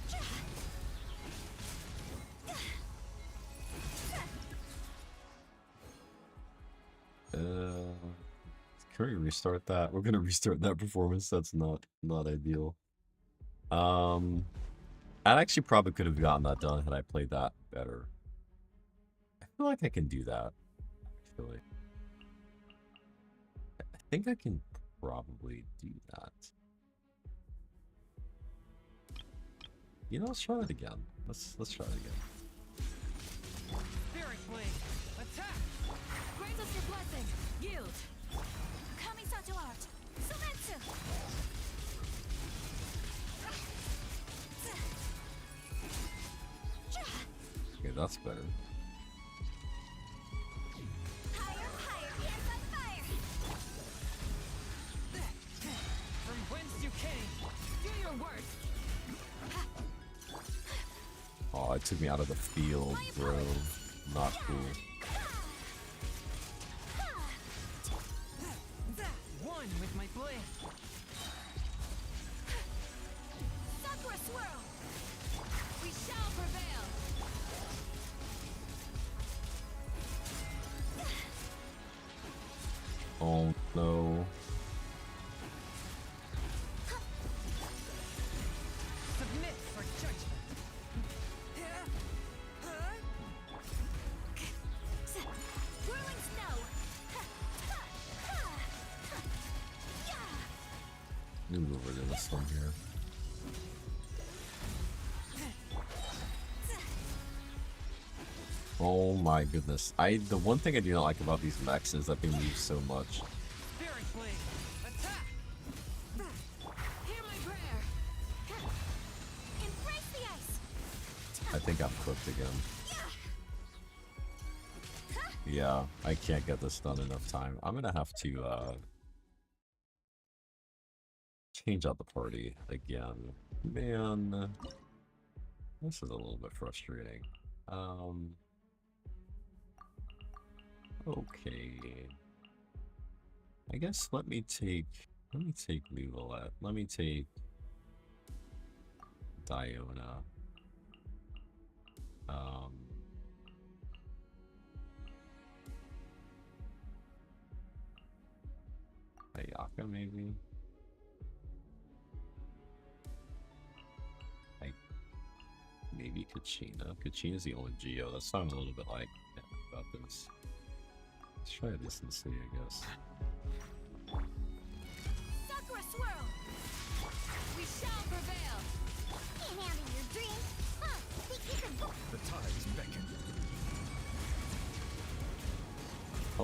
Can we restart that? We're gonna restart that performance. That's not ideal. I actually probably could have gotten that done had I played that better. I feel like I can do that. Actually, I think I can probably do that. You know, let's try that again. Let's try it again. spirit blade. Attack. Grant us your blessing. Yield. Kamisato art. Sumetsu. Okay, that's better. Higher, higher, hands on fire. From whence you came. Do your work. Oh, it took me out of the field, bro. Not cool. One with my blade. Sakura swirl. We shall prevail. Oh no. Submit for judgment. Whirling snow. Move over to this one here. Oh my goodness. The one thing I do not like about these mechs is that they move so much. Spirit blade. Attack. Hear my prayer. Embrace the ice. I think I'm cooked again. Yeah, I can't get this done in enough time. I'm gonna have to change out the party again. Man, this is a little bit frustrating. Okay. I guess let me take Luvalette. Let me take Diona. Ayaka maybe? Maybe Kachina. Kachina's the only Geo. That sounds a little bit like about this. Let's try this and see, I guess. Sakura swirl. We shall prevail.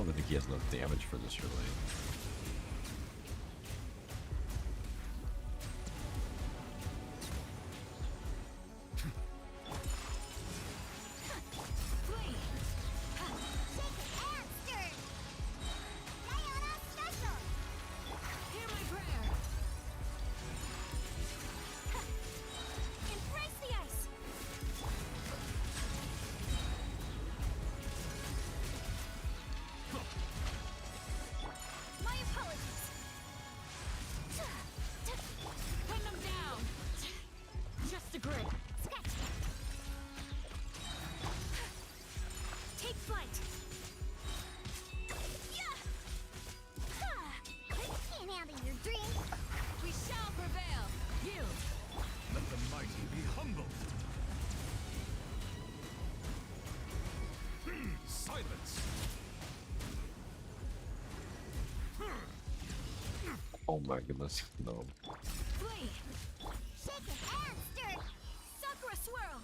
don't think he has enough damage for this, really. Oh my goodness, no. Flee! Shake it and stir! Sakura swirl!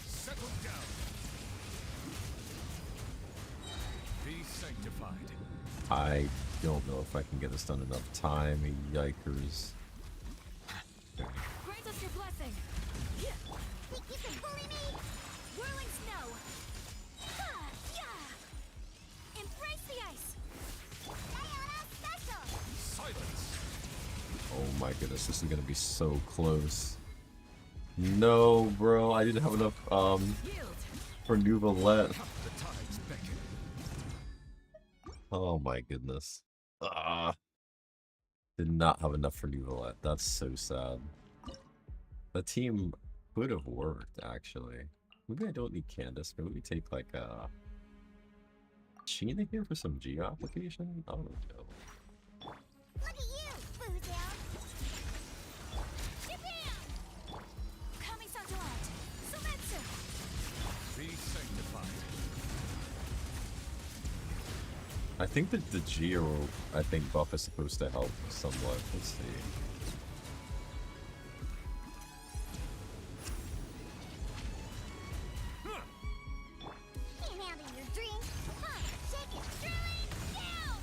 Settle down. Be sanctified. I don't know if I can get this done in enough time. Yikers. Grant us your blessing! Think you can bully me? Whirling snow! Embrace the ice! Diana special! Silence. Oh my goodness, this is gonna be so close. No, bro, I didn't have enough Yield! for Nouvelette. The tides beckon. Oh my goodness. Ah, did not have enough for Nouvelette. That's so sad. The team could have worked, actually. Maybe I don't need Candace. Maybe we take like Sheena here for some Geo application? I don't know. Look at you, Boozle! Japan! Kami-sato out! Sumetsu! Be sanctified. I think that the Geo, buff is supposed to help somewhat. Let's see. Can't handle your drink! Shake it! Drilling down!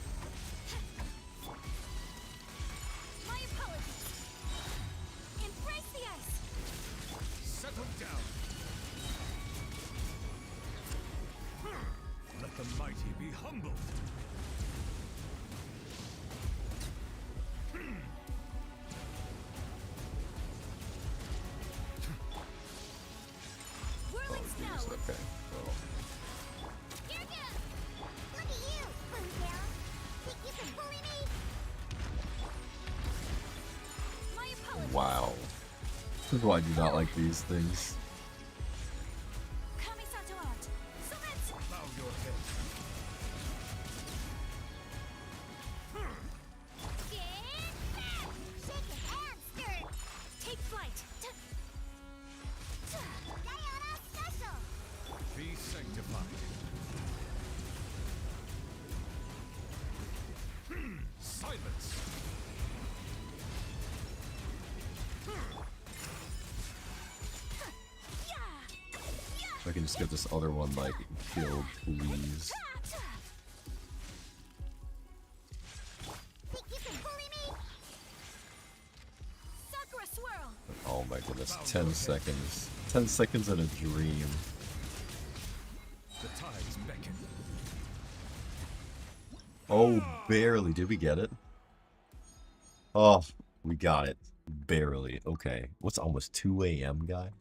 My apologies! Embrace the ice! Settle down. Let the mighty be humbled. Whirling Jeez, snow! okay. Well, Here goes! Look at you, Boozle! Think you can bully me? My apologies! wow. Why do you not like these things? Kami-sato out! Sumetsu! Bow your head. Get back! Shake it and stir! Take flight! Diana special! Be sanctified. Silence. If I can just get this other one, like, killed, please. Think you can bully me? Sakura swirl! Oh my goodness, 10 seconds. 10 seconds in a dream. The tides beckon. Oh, barely. Did we get it? Oh, we got it. Barely. Okay. What's almost 2 a.m., guy?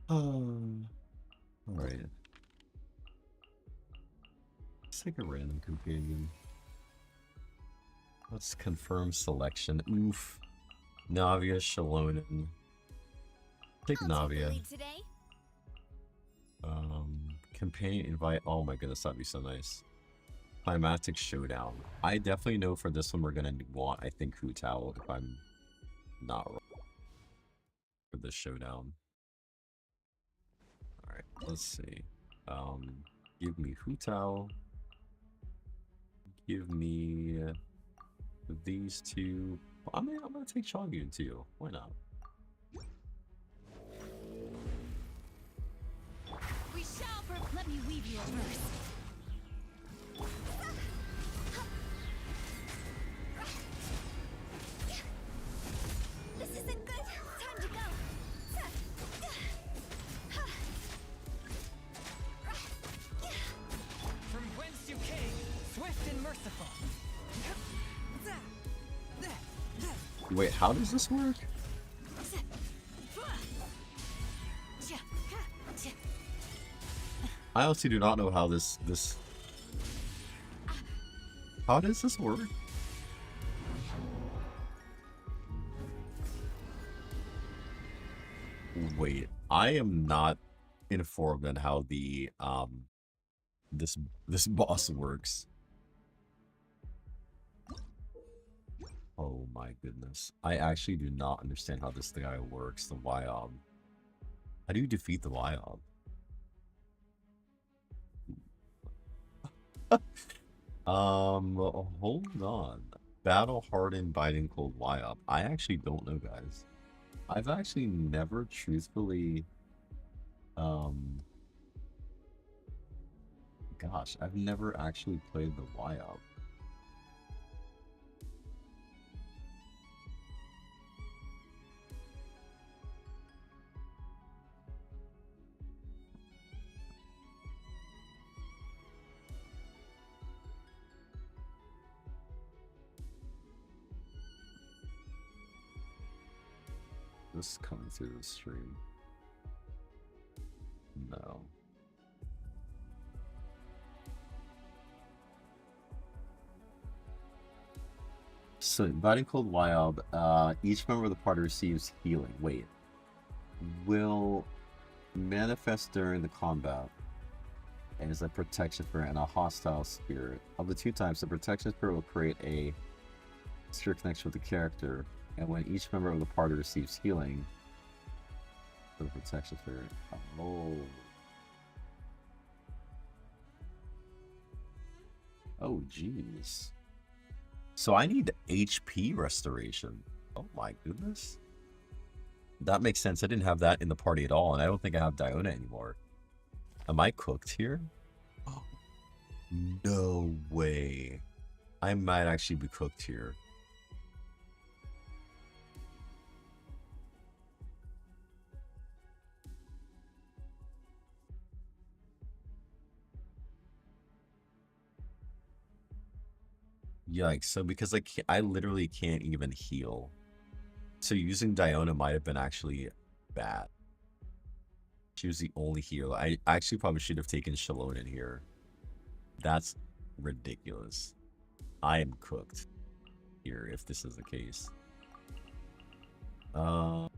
Alright. Let's take a random companion. Let's confirm selection. Oof. Navia, Shalonen. Take Navia. Today? Companion invite. Oh my goodness, that'd be so nice. Climatic Showdown. I definitely know for this one we're gonna want, I think, Hu Tao, if I'm not wrong. For this showdown. Alright, let's see. Give me Hu Tao. Give me these two. I'm gonna take Chongyun too. Why not? Let me weave you a verse. This isn't good. Time to go. From whence you came, swift and merciful. Wait, how does this work? I honestly do not know how this. How does this work? Wait, I am not informed on how the this boss works. Oh my goodness. I actually do not understand how this guy works, the Wyob. How do you defeat the Wyob? Hold on. Battle hardened, biting cold Wyob. I actually don't know, guys. I've actually never truthfully, gosh, I've never actually played the Wyob. This is coming through the stream. No. So, inviting cold Wyob, each member of the party receives healing. Wait. Will manifest during the combat as a protection spirit and a hostile spirit. Of the two types, the protection spirit will create a spirit connection with the character, and when each member of the party receives healing, for the protection spirit. Oh. Oh, jeez. So I need HP restoration. Oh my goodness. That makes sense. I didn't have that in the party at all, and I don't think I have Diona anymore. Am I cooked here? Oh, no way. I might actually be cooked here. Yikes. So because I literally can't even heal. So using Diona might have been actually bad. She was the only healer. I actually probably should have taken Shalone in here. That's ridiculous. I am cooked here if this is the case. Oh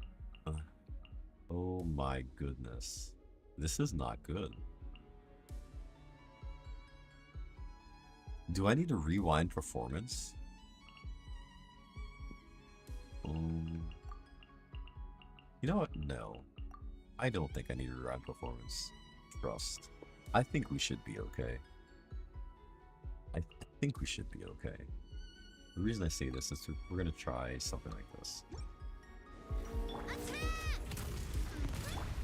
my goodness. This is not good. Do I need to rewind performance? You know what? No. I don't think I need to rewind performance. Trust. I think we should be okay. I think we should be okay. The reason I say this is we're gonna try something like this.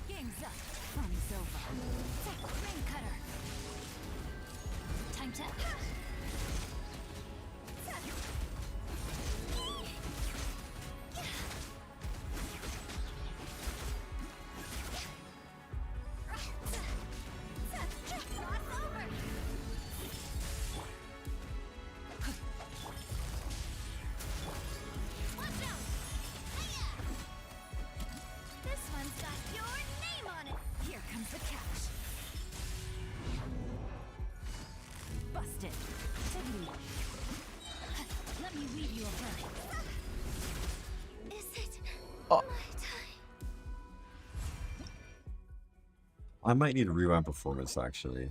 Game's up. Fun's over. Rain cutter. Time to. I might need to rewind performance, actually.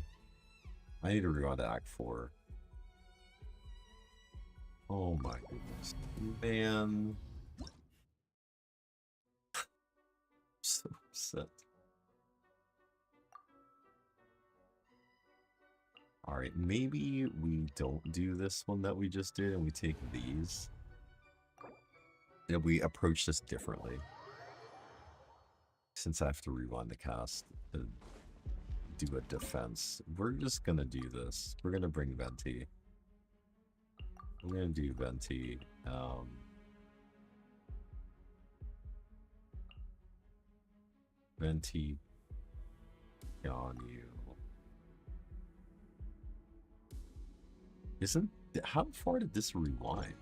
I need to rewind to Act 4. Oh my goodness. Man. I'm so upset. Alright, maybe we don't do this one that we just did and we take these. And we approach this differently. Since I have to rewind the cast. do a defense. We're just gonna do this. We're gonna bring Venti. We're gonna do Venti. Venti on you. Isn't how far did this rewind?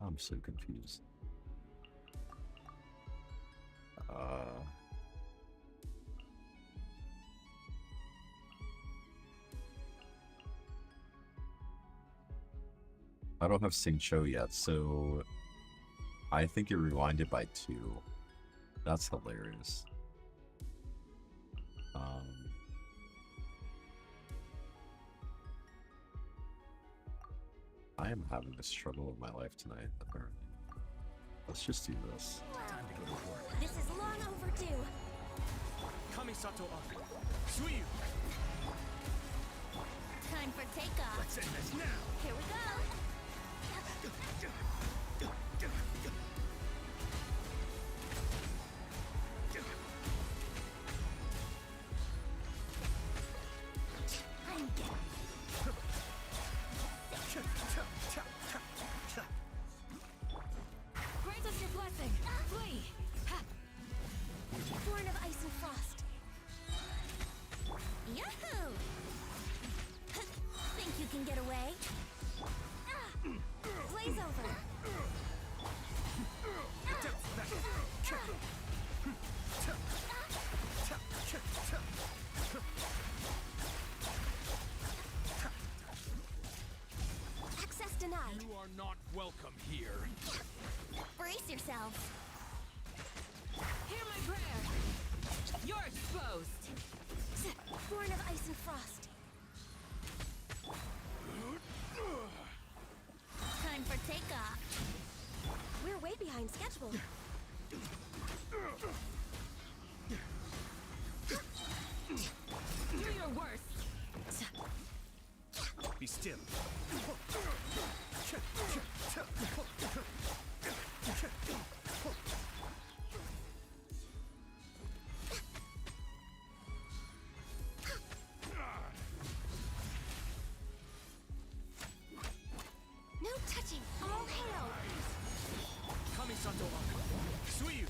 I'm so confused. I don't have Sing Cho yet, so I think it rewinded by 2. That's hilarious. I am having a struggle of my life tonight, apparently. Let's just do this. Time to go to work. This is long overdue. Kamisato up. Suiyu. Time for takeoff. Let's end this now. Here we go. I'm getting Grant us your blessing. Flee. Ha. born of ice and frost. Yahoo! Think you can get away? Blaze over. Access denied. You are not welcome here. Brace yourselves. Hear my prayer. You're exposed. Born of ice and frost. Time for takeoff. We're way behind schedule. Do your worst. Be still. No touching. All hail. Kamisato up. Suiyu.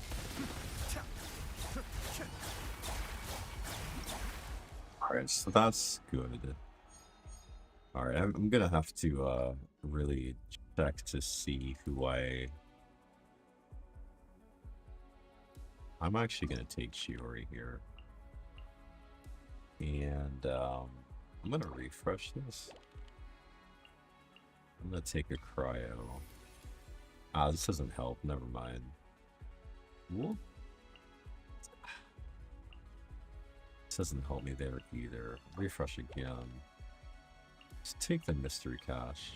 Alright, so that's good. Alright, I'm gonna have to really check to see who I'm actually gonna take Shiori here. And I'm gonna refresh this. I'm gonna take a cryo. Ah, this doesn't help, never mind. Whoop. This doesn't help me there either. Refresh again. Let's take the mystery cache.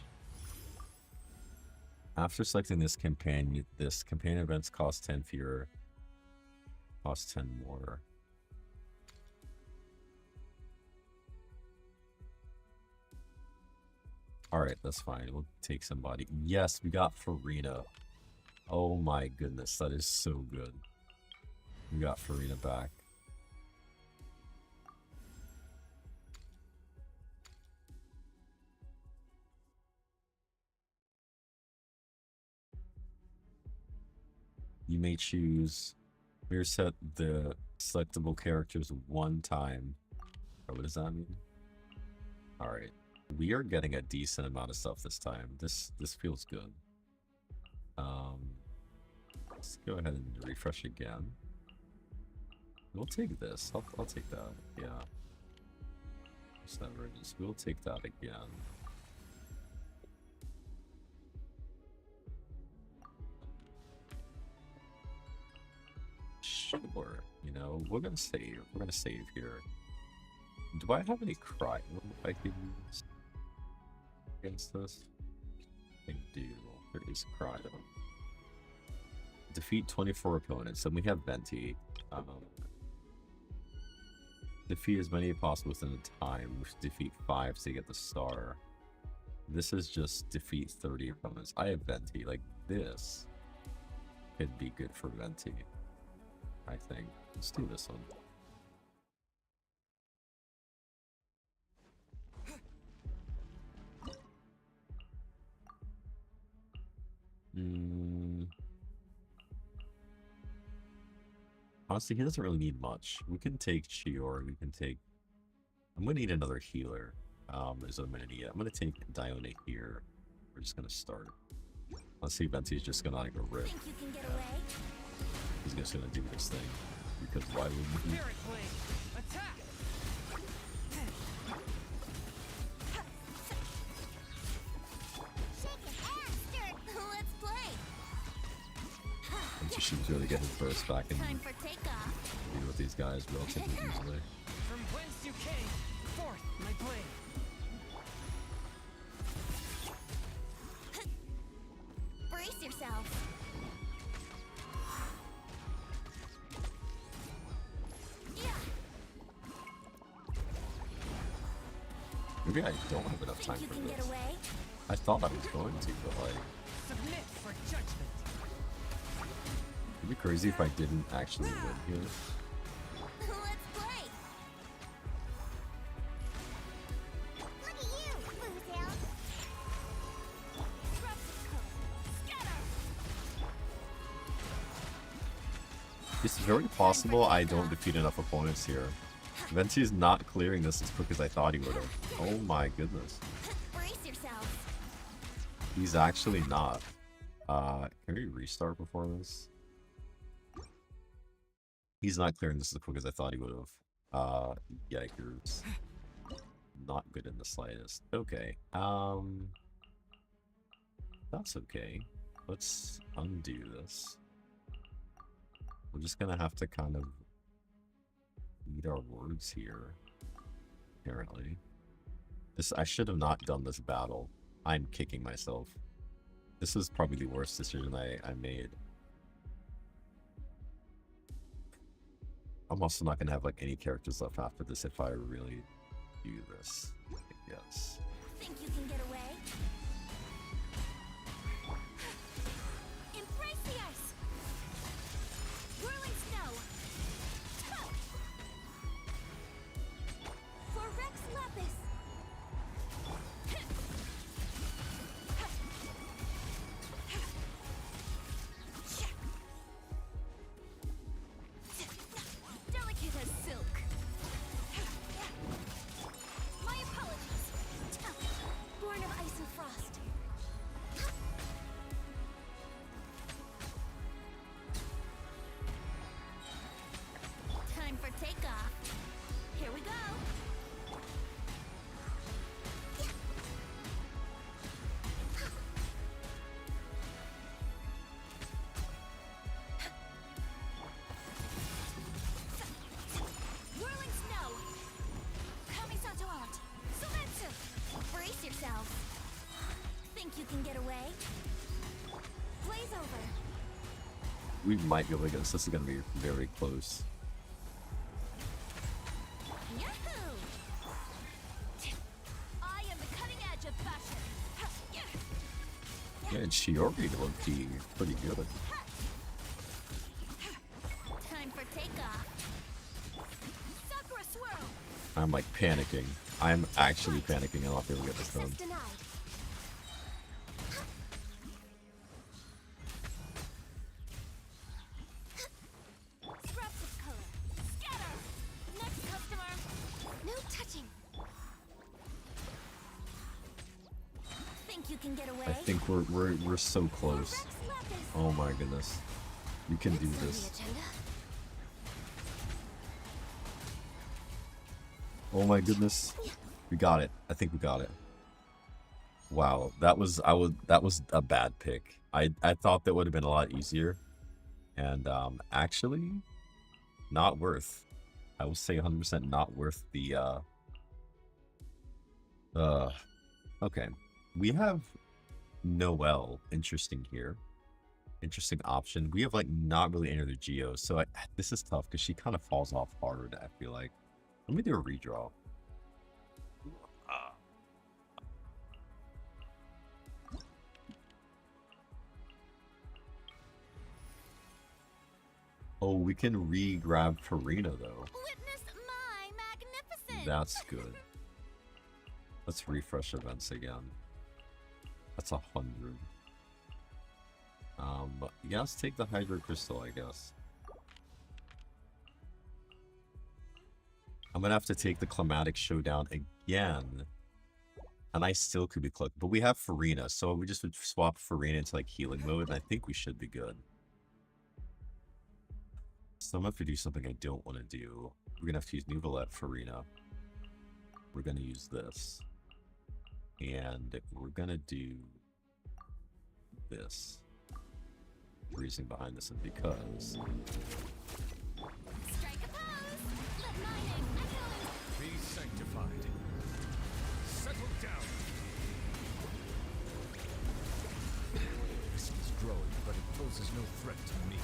After selecting this companion events cost 10 fewer. Cost 10 more. Alright, that's fine. We'll take somebody. Yes, we got Farina. Oh my goodness, that is so good. We got Farina back. You may choose. Mirror set the selectable characters one time. Or what does that mean? Alright. We are getting a decent amount of stuff this time. This feels good. Let's go ahead and refresh again. We'll take this. I'll take that. Yeah. It's not just. We'll take that again. Sure. You know, we're gonna save. We're gonna save here. Do I have any cryo I can use against this? I do. There is cryo. Defeat 24 opponents. And we have Venti. Defeat as many as possible within the time. We should defeat 5 to get the star. This is just defeat 30 opponents. I have Venti. Like, this could be good for Venti. I think. Let's do this one. Honestly, he doesn't really need much. We can take Chior, we can take... I'm gonna need another healer. Is what I'm gonna need. I'm gonna take Diona here. We're just gonna start. Let's see if Venti's just gonna like rip. Think you can get away? He's just gonna do this thing. Because why wouldn't he? Spirit Blade! Attack! Shake your hands, Dirk. Let's play. Venti should really get his burst back and Time for takeoff. deal with these guys relatively easily. From whence you came, forth my blade. Brace yourself. Yeah. Maybe I don't have enough time Think you for can get this. away? I thought I was going to, but like, Submit for judgment. it'd be crazy if I didn't actually win here. Let's play. Look at you, Boozhound. Scatter. It's very possible I don't defeat enough opponents here. Venti is not clearing this as quick as I thought he would have. Oh my goodness. Brace yourself. He's actually not. Can we restart before this? He's not clearing this as quick as I thought he would have. Yikers. Not good in the slightest. Okay. That's okay. Let's undo this. We're just gonna have to kind of eat our words here. Apparently. I should have not done this battle. I'm kicking myself. This is probably the worst decision I made. I'm also not gonna have like any characters left after this if I really do this. I guess. Think you can get away? Embrace the ice. Whirling snow. For Rex Lapis. Delicate as silk. My apologies. Born of ice and frost. Time for takeoff. Here we go. Whirling snow. Kamisato out. Sumetsu. Brace yourself. Think you can get away? Blaze over. We might be able to get this. This is gonna be very close. Yahoo! I am the cutting edge of fashion. Yeah, and Shiori looked pretty good. Time for takeoff. Sakura swirl. I'm like panicking. I'm actually panicking. I'm not able to get this done. Access denied. Scraps of color. Scatter. Next customer. No touching. Think you can get away? I think we're so close. Rex Lapis. Oh my goodness. You can do Next on this. the agenda. Oh my goodness. We got it. I think we got it. Wow, that was a bad pick. I thought that would have been a lot easier. And actually not worth. I will say 100% not worth the okay. We have Noelle, interesting here. Interesting option. We have like not really any other geos, so this is tough because she kind of falls off hard, I feel like. Let me do a redraw. Oh, we can re-grab Farina though. Witness my magnificence. That's good. Let's refresh events again. That's 100. Yeah, let's take the Hydro Crystal, I guess. I'm gonna have to take the Climatic Showdown again. And I still could be clicked, but we have Farina, so we just would swap Farina into like healing mode, and I think we should be good. So I'm gonna have to do something I don't want to do. We're gonna have to use Nuvolette Farina. We're gonna use this. And we're gonna do this. The reason behind this is because Strike a pose. Let my name echo in Be sanctified. Settle down. Risk is growing, but it poses no threat to me.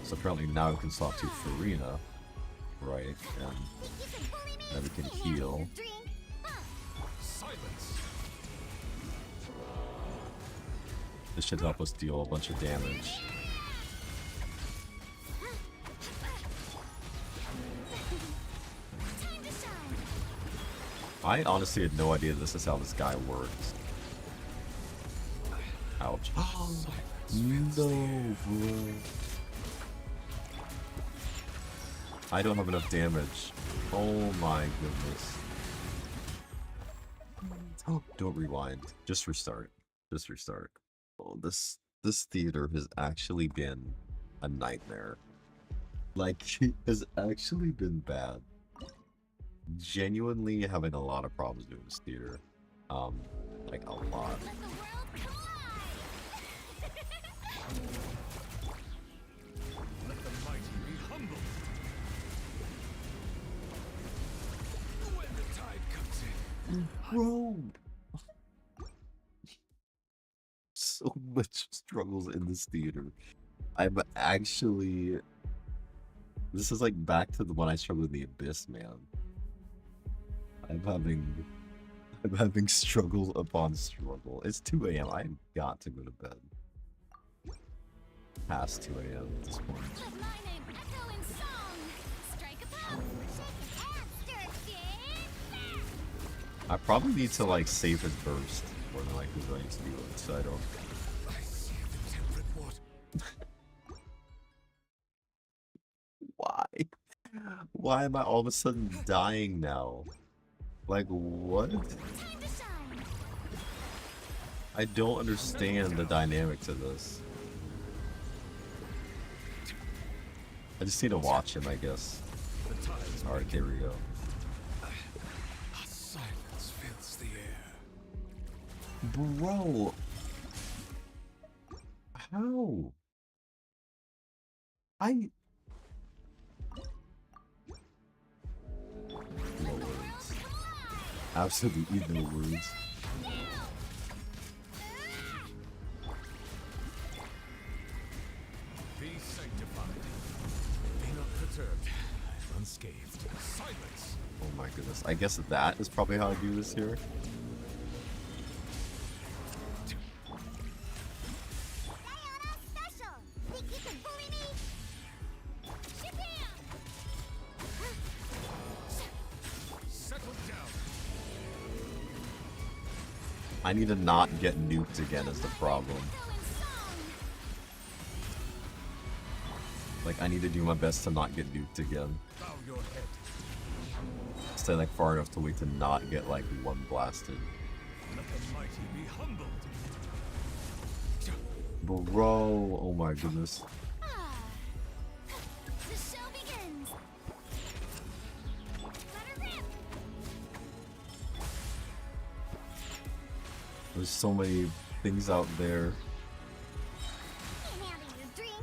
so apparently now we can swap to Farina, right? And You can bully me. then we can Can't handle heal. your drink. Silence. This should help us deal a bunch of damage. Time to shine. I honestly had no idea this is how this guy works. Ouch. No, bro. I don't have enough damage. Oh my goodness. Oh, don't rewind. Just restart. Just restart. Oh, this theater has actually been a nightmare. Like, it has actually been bad. Genuinely having a lot of problems doing this theater. Like a lot. Let the world collide. Let the mighty be humbled. When the tide comes in. Bro! So much struggles in this theater. I'm actually... This is like back to the one I struggled in the Abyss, man. I'm having struggle upon struggle. It's 2 a.m. I've got to go to bed. Past 2 a.m. at this point. Let my name echo in song. Strike a pose. Shake an ass, Dirty. I probably need to like save his burst more than likely going to do it, so I don't... I see the temperate water. Why? Why am I all of a sudden dying now? Like, what? Time to shine. I don't understand the dynamics of this. I just need to watch him, I guess. The tides Alright, there we go. silence fills the air. Bro! How? No words. Absolutely no words. Be sanctified. Be not perturbed. Unscathed. Silence. Oh my goodness. I guess that is probably how I do this here. Diana special. Think you can bully me? Shabam! Settle down. I need to not get nuked again is the problem. Echo in song. Like, I need to do my best to not get nuked again. Bow your head. Stay like far enough to wait to not get like one blasted. Let the mighty be humbled. Bro, oh my goodness. Ah. The show begins. Let her rip. There's so many things out there. Can't handle your drink.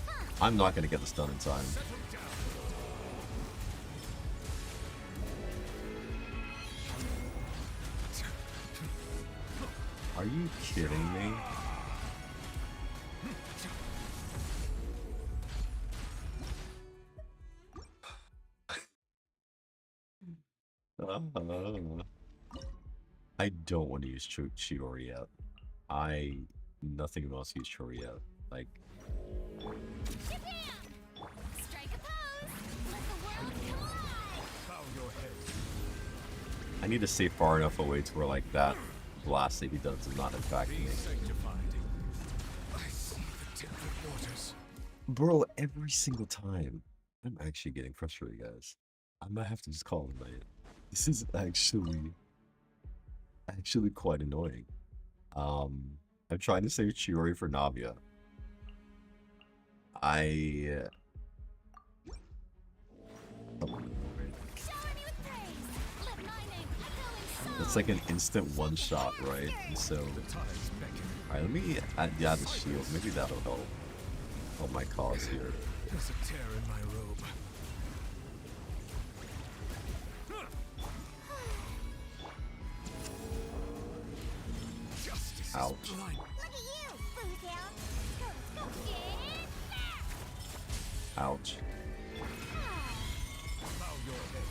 Huh. I'm not gonna get this done in time. Settle down. Are you kidding me? I don't want to use Chiori yet. Nothing else use Chiori yet. Like, Shabam! Strike a pose! Let the world come alive! Bow your head. I need to stay far enough away to where, like, that blast that he does is not impacting Be me. sanctified. I see the tempered waters. Bro, every single time. I'm actually getting frustrated, guys. I might have to just call it a night. This is actually quite annoying. I'm trying to save Chiori for Navia. Shower me with praise! Let my name echo in song! That's like an instant one shot, right? And so, The tides beckon. alright, let me add the shield. Maybe that'll help my cause here. There's a tear in my robe. Justice Ouch. is blind. Look at you, Booze Hound! Go, get back! Ouch. Bow your head.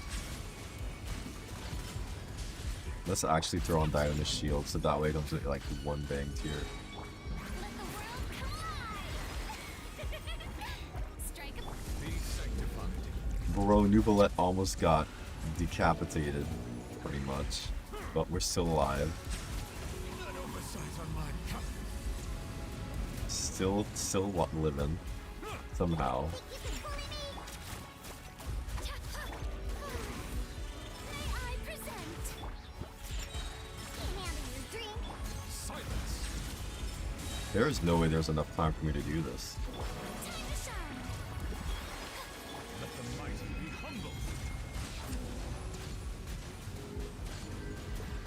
Let's actually throw on Diana's shield so that way it comes with like one bang tier. Let the world come alive! Strike a Be sanctified. Bro, Nubalet almost got decapitated, pretty much. But we're still alive. Not oversight on my cup. Still living. Somehow. You can bully me! May I present? Can't handle your drink. Silence. There is no way there's enough time for me to do this. Time to shine! Let the mighty be humble.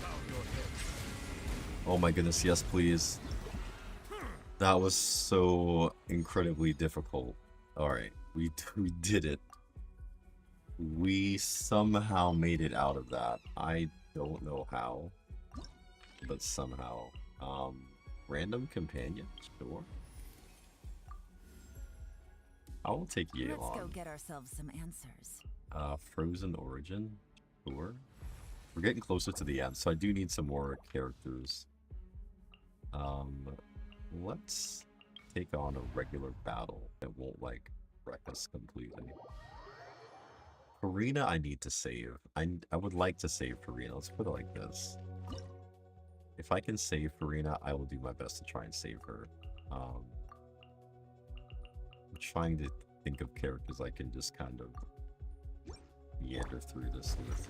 Bow your head. Oh my goodness, yes please. That was so incredibly difficult. Alright, we did it. We somehow made it out of that. I don't know how, but somehow. Random companion? Sure. I will take Let's go Yelan. get ourselves some answers. Frozen Origin? Sure. We're getting closer to the end, so I do need some more characters. Let's take on a regular battle that won't, like, wreck us completely. Karina I need to save. I would like to save Karina. Let's put it like this. If I can save Karina, I will do my best to try and save her. I'm trying to think of characters I can just kind of meander through this with.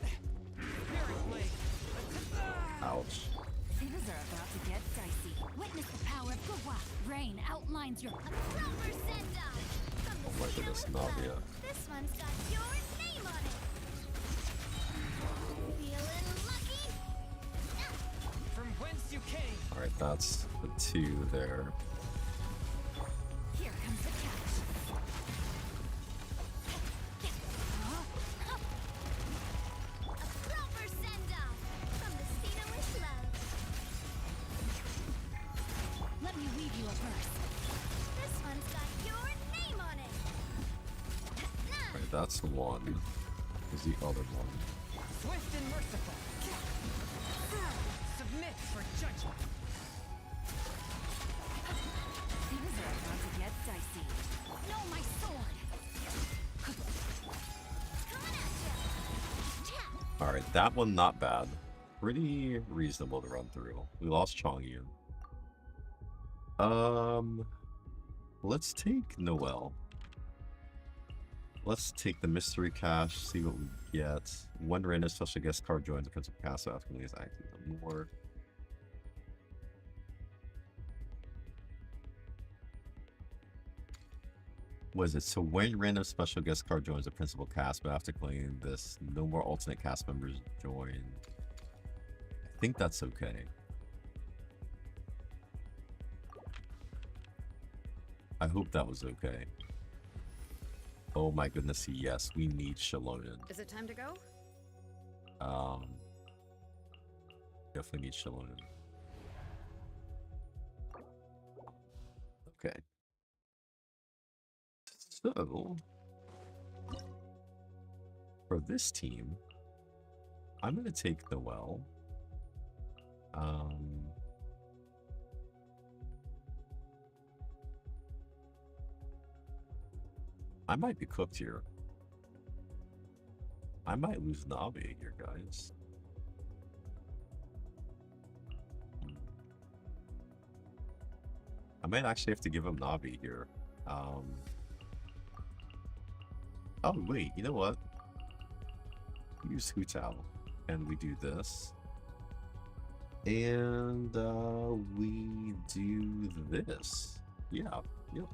Ouch. Things are about to get dicey. Witness the power of Gwa. Rain outlines your proper send-off. From the Oh my seal goodness, with love. Navia. This one's got your name on it. Feeling lucky? From whence you came. Alright, that's the 2 there. Here comes the catch. A proper send-off. From the Cena with love. Let me weave you a verse. This one's got your name on it. Alright, that's 1. Is the other one. Swift and merciful. Submit for judgment. Things are about to get dicey. No, my sword. Coming at ya. Alright, that one not bad. Pretty reasonable to run through. We lost Chongyun. Let's take Noelle. Let's take the mystery cache, see what we get. When random special guest card joins the principal cast, so after is active more. Was it? So when random special guest card joins the principal cast, but after claiming this, no more alternate cast members join. I think that's okay. I hope that was okay. Oh my goodness, yes, we need Shallonen. Is it time to go? Definitely need Shallonen. Okay. So, for this team, I'm going to take Noelle. I might be cooked here. I might lose Navi here, guys. I might actually have to give him Navi here. Oh, wait, you know what? Use Hutao. And we do this. And we do this. Yeah, yep.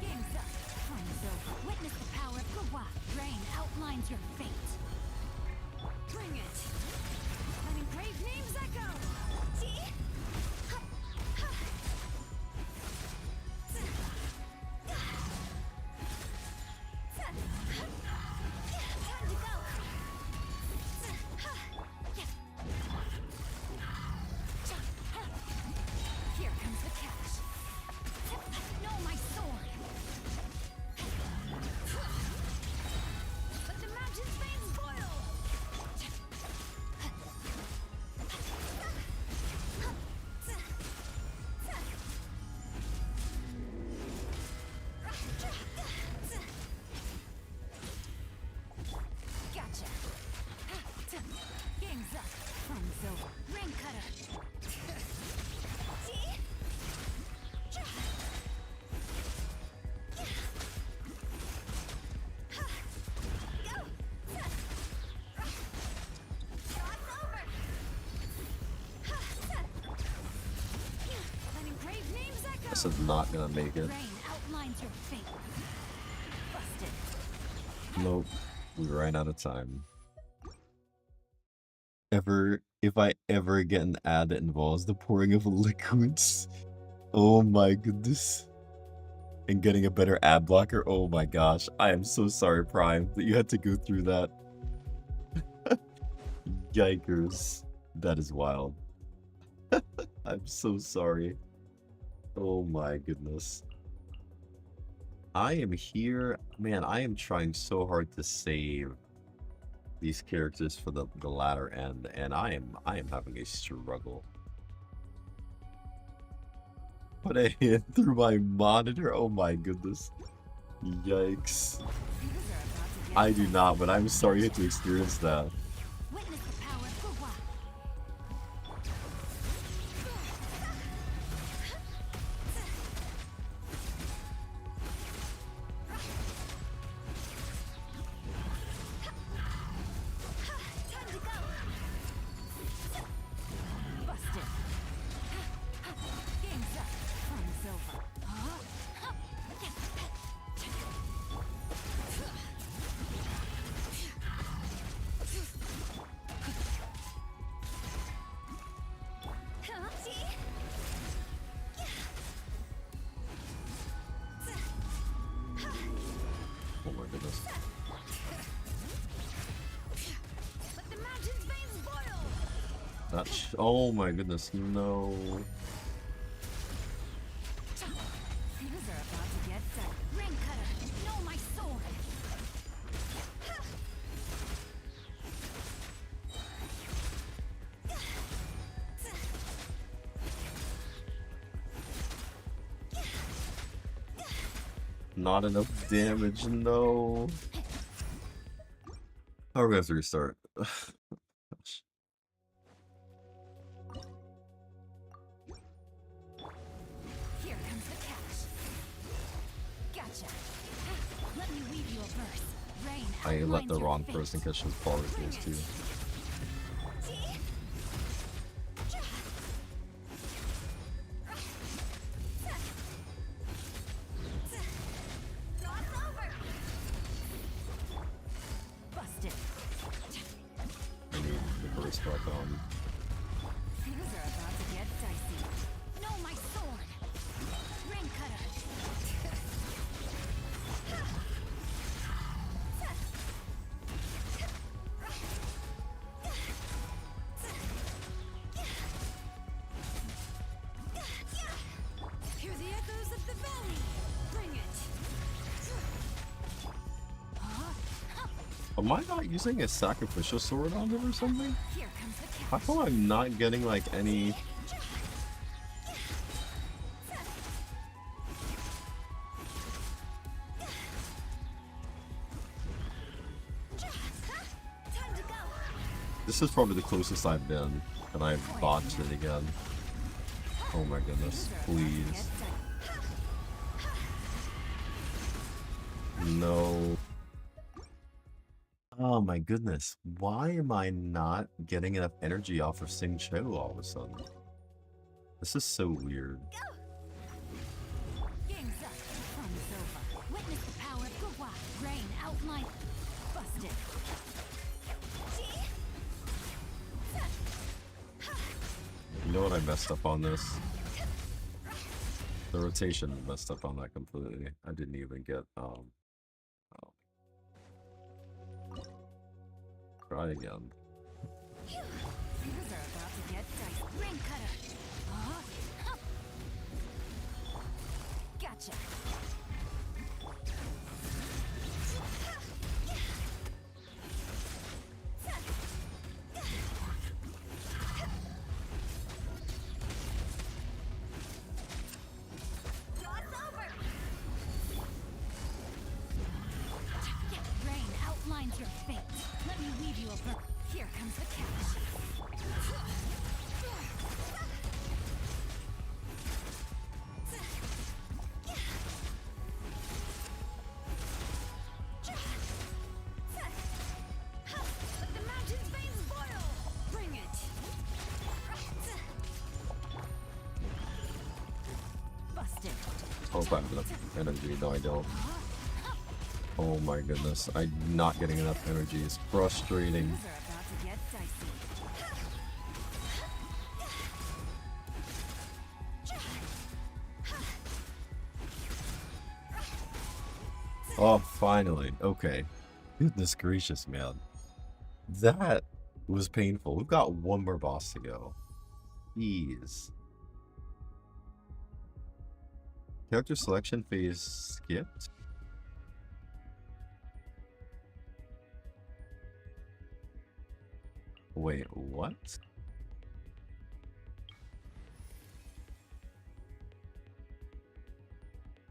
Game's up. Time's over. Witness the power of Gua. Rain outlines your fate. Bring it. Let engraved names echo. See? Time to go. Here comes the catch. No, my sword. Let the mountain's veins boil. Gotcha. Game's up. Fun's over. Ring cutter. See? This is not gonna make it. Rain outlines your fate. Busted. Nope. We ran out of time. If I ever get an ad that involves the pouring of liquids, oh my goodness. And getting a better ad blocker, oh my gosh. I am so sorry, Prime, that you had to go through that. Yikers. That is wild. I'm so sorry. Oh my goodness. I am here. Man, I am trying so hard to save these characters for the latter end, and I am having a struggle. But I hit through my monitor. Oh my goodness. Yikes. I do not, but I'm sorry you had to experience that. Witness the power of Gua. Time to go. Busted. Game's up. Fun's over. See? Oh my goodness. Let the mountain's veins boil. That's, oh my goodness, no. Things are about to get done. Ring cutter. No, my sword. Not enough damage, no. Oh, we're gonna have to restart. Gosh. Here comes the catch. Gotcha. Let me weave you a verse. Rain I let outlines the your wrong fate. person catch those power tools too. See? Busted. I need the burst back on. Things are about to get dicey. No, my sword. Ring cutter. Hear the echoes of the valley. Bring it. Am I not using a sacrificial sword on him or something? Here comes the How catch. come I'm not getting like any... This is probably the closest I've been, and I've botched it again. Oh my goodness, please. No. Oh my goodness, why am I not getting enough energy off of Sing Cho all of a sudden? This is so weird. Game's up. Fun is over. Witness the power of Gua. Rain outline. Busted. You know what, I messed up on this? The rotation messed up on that completely. I didn't even get, oh. Try again. Things are about to get dicey. Rain cutter. Huh? Gotcha. Rain outlines your fate. Let me weave you a book. Here comes the catch. Let the mountain's veins boil. Bring it. Busted. Hope I have enough energy. No, I don't. Oh my goodness, I'm not getting enough energy. It's frustrating. Things are about to get dicey. Oh, finally. Okay. Goodness gracious, man. That was painful. We've got one more boss to go. Jeez. Character selection phase skipped? Wait, what?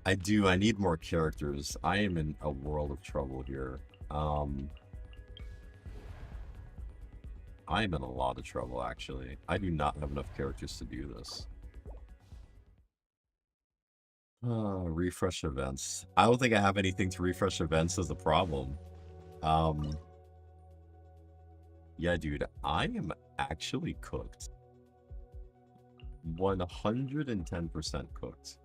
I need more characters. I am in a world of trouble here. I am in a lot of trouble, actually. I do not have enough characters to do this. Refresh events. I don't think I have anything to refresh events as a problem. Yeah, dude, I am actually cooked. 110% cooked.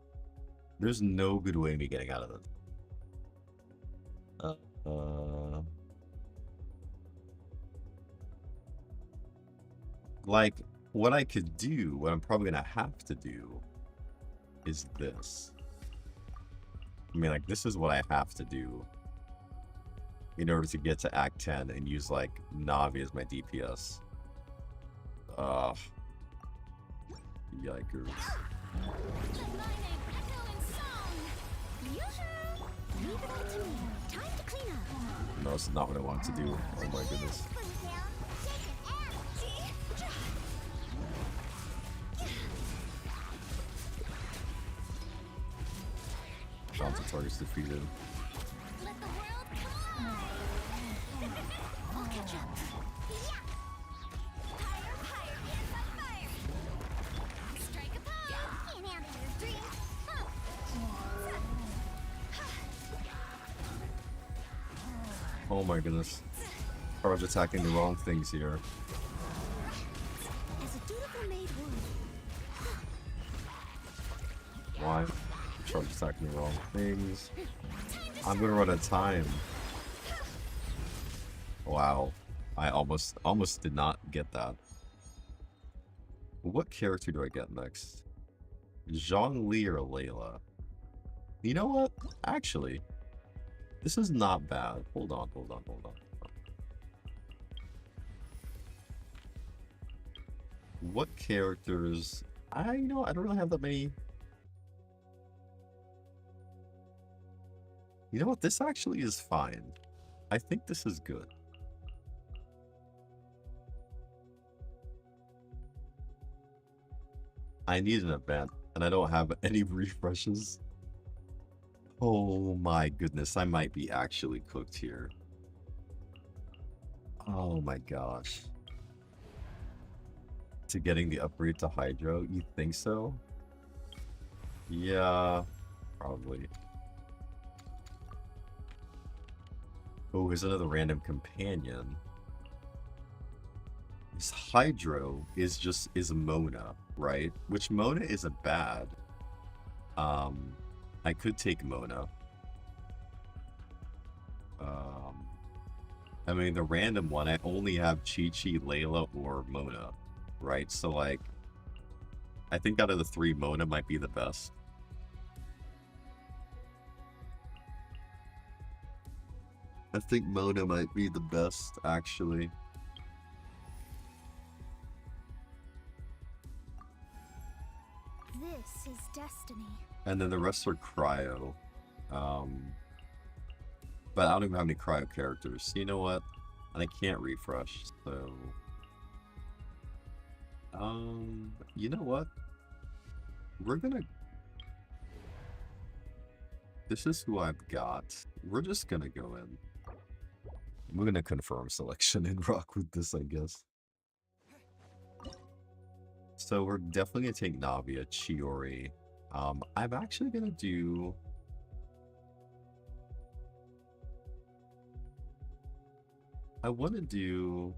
There's no good way of me getting out of it. Like, what I could do, what I'm probably gonna have to do, is this. I mean, like, this is what I have to do in order to get to Act 10 and use, like, Navi as my DPS. Ugh. Yikers. Let my name echo in song. Yoo-hoo! Leave it all to me. Time to clean up. No, this is not what I want to do. Oh my goodness. Bring down, shake it out. Bounty targets defeated. Let the world come alive. We'll catch up. Yeah. Higher, higher, it's on fire. Strike a pose. Can't handle your dreams. Oh my goodness. Charge attacking the wrong things here. As a dutiful maid would. Why? Charge attacking the wrong things. I'm gonna run out of time. Wow. I almost did not get that. What character do I get next? Zhongli or Layla? You know what? Actually, this is not bad. Hold on. What characters? I don't really have that many. You know what? This actually is fine. I think this is good. I need an event, and I don't have any refreshes. Oh my goodness, I might be actually cooked here. Oh my gosh. to getting the upgrade to Hydro? You think so? Yeah, probably. Oh, here's another random companion. This Hydro is Mona, right? Which Mona isn't bad. I could take Mona. I mean, the random one, I only have Chi-Chi, Layla, or Mona, right? So, like, I think out of the three, Mona might be the best. I think Mona might be the best, actually. This is destiny. And then the rest are Cryo. But I don't even have any Cryo characters. You know what? And I can't refresh, so... you know what? We're gonna... This is who I've got. We're just gonna go in. We're gonna confirm selection and rock with this, I guess. So we're definitely gonna take Navia, Chiori. I'm actually gonna do... I want to do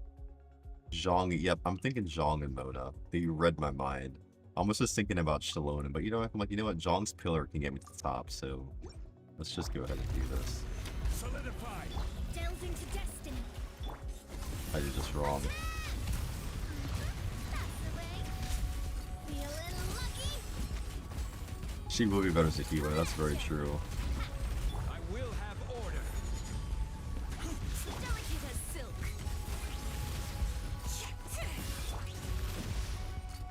Zhong. Yep, I'm thinking Zhong and Mona. They read my mind. I was just thinking about Shalona, but you know what? I'm like, you know what? Zhong's pillar can get me to the top, so let's just go ahead and do this. Solidify. Delve into destiny. I did this wrong. That's the way. Feeling lucky? She will be better as a healer. That's very true. I will have order. Delicate as silk.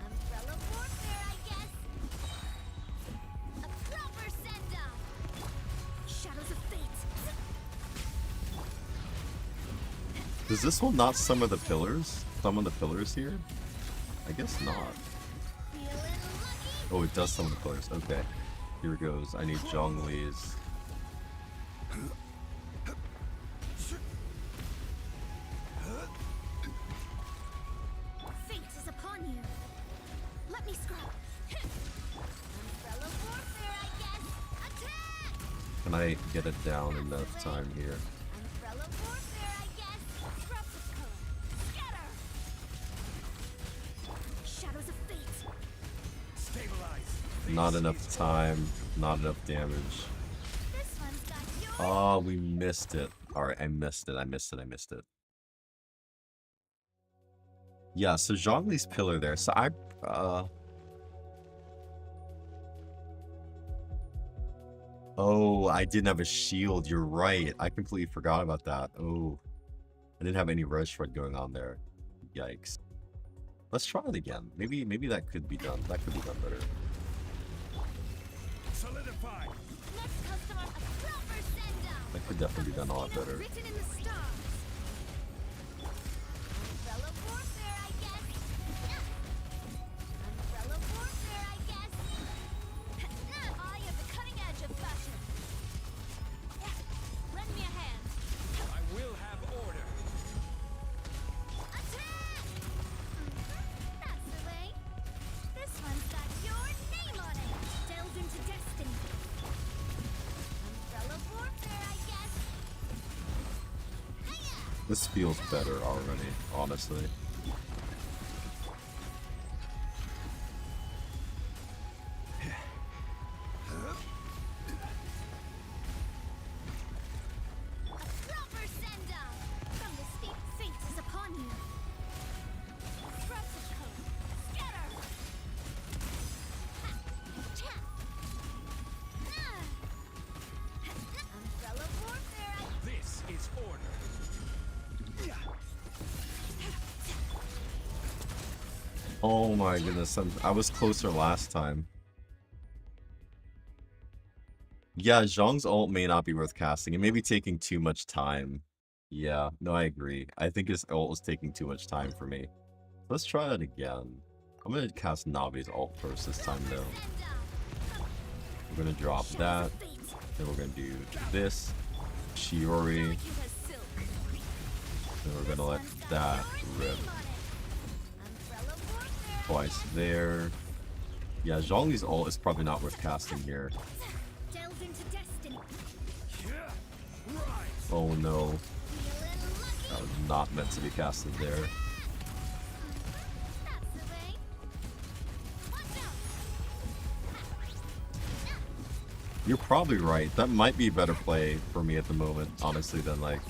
Umbrella warfare, I guess. A proper send-off. Shadows of fate. Does this one not summon the pillars? Summon the pillars here? I guess not. Feeling lucky? Oh, it does summon the pillars. Okay. Here it goes. I need Zhongli's. Fate is upon you. Let me scrub. Umbrella warfare, I guess. Attack! Can I get it down enough time here? Umbrella warfare, I guess. Drops of color. Scatter. Shadows of fate. Stabilize. Not enough time. Not enough damage. This one's got your Oh, we missed it. Alright, I missed it. I missed it. Yeah, so Zhongli's pillar there. So Oh, I didn't have a shield. You're right. I completely forgot about that. Oh. I didn't have any red shred going on there. Yikes. Let's try it again. Maybe that could be done. That could be done better. Solidify. next customer a proper send-off. That could definitely be done a lot better. Written in the stars. Umbrella warfare, I guess. Umbrella warfare, I guess. I am the cutting edge of fashion. Lend me a hand. I will have order. Attack! That's the way. This one's got your name on it. Delve into destiny. Umbrella warfare, I guess. Hiya! This feels better already, honestly. Proper send-off. From the steep, fate is upon you. Drops of color. Scatter! Ha! Cha! Umbrella warfare, I This is order. Oh my goodness, I was closer last time. Yeah, Zhong's ult may not be worth casting. It may be taking too much time. Yeah, no, I agree. I think his ult was taking too much time for me. Let's try that again. I'm gonna cast Navi's ult first this time though. send-off. We're gonna drop that. Fate. Then we're gonna do this. Shiori. Delicate as silk. Then we're gonna let that rip. Umbrella warfare, twice there. Yeah, Zhongli's ult is probably not worth casting here. Delve into destiny. Oh no, Feeling lucky. that was not meant to be casted there. That's the way. Watch out. You're probably right. That might be a better play for me at the moment, honestly, than like...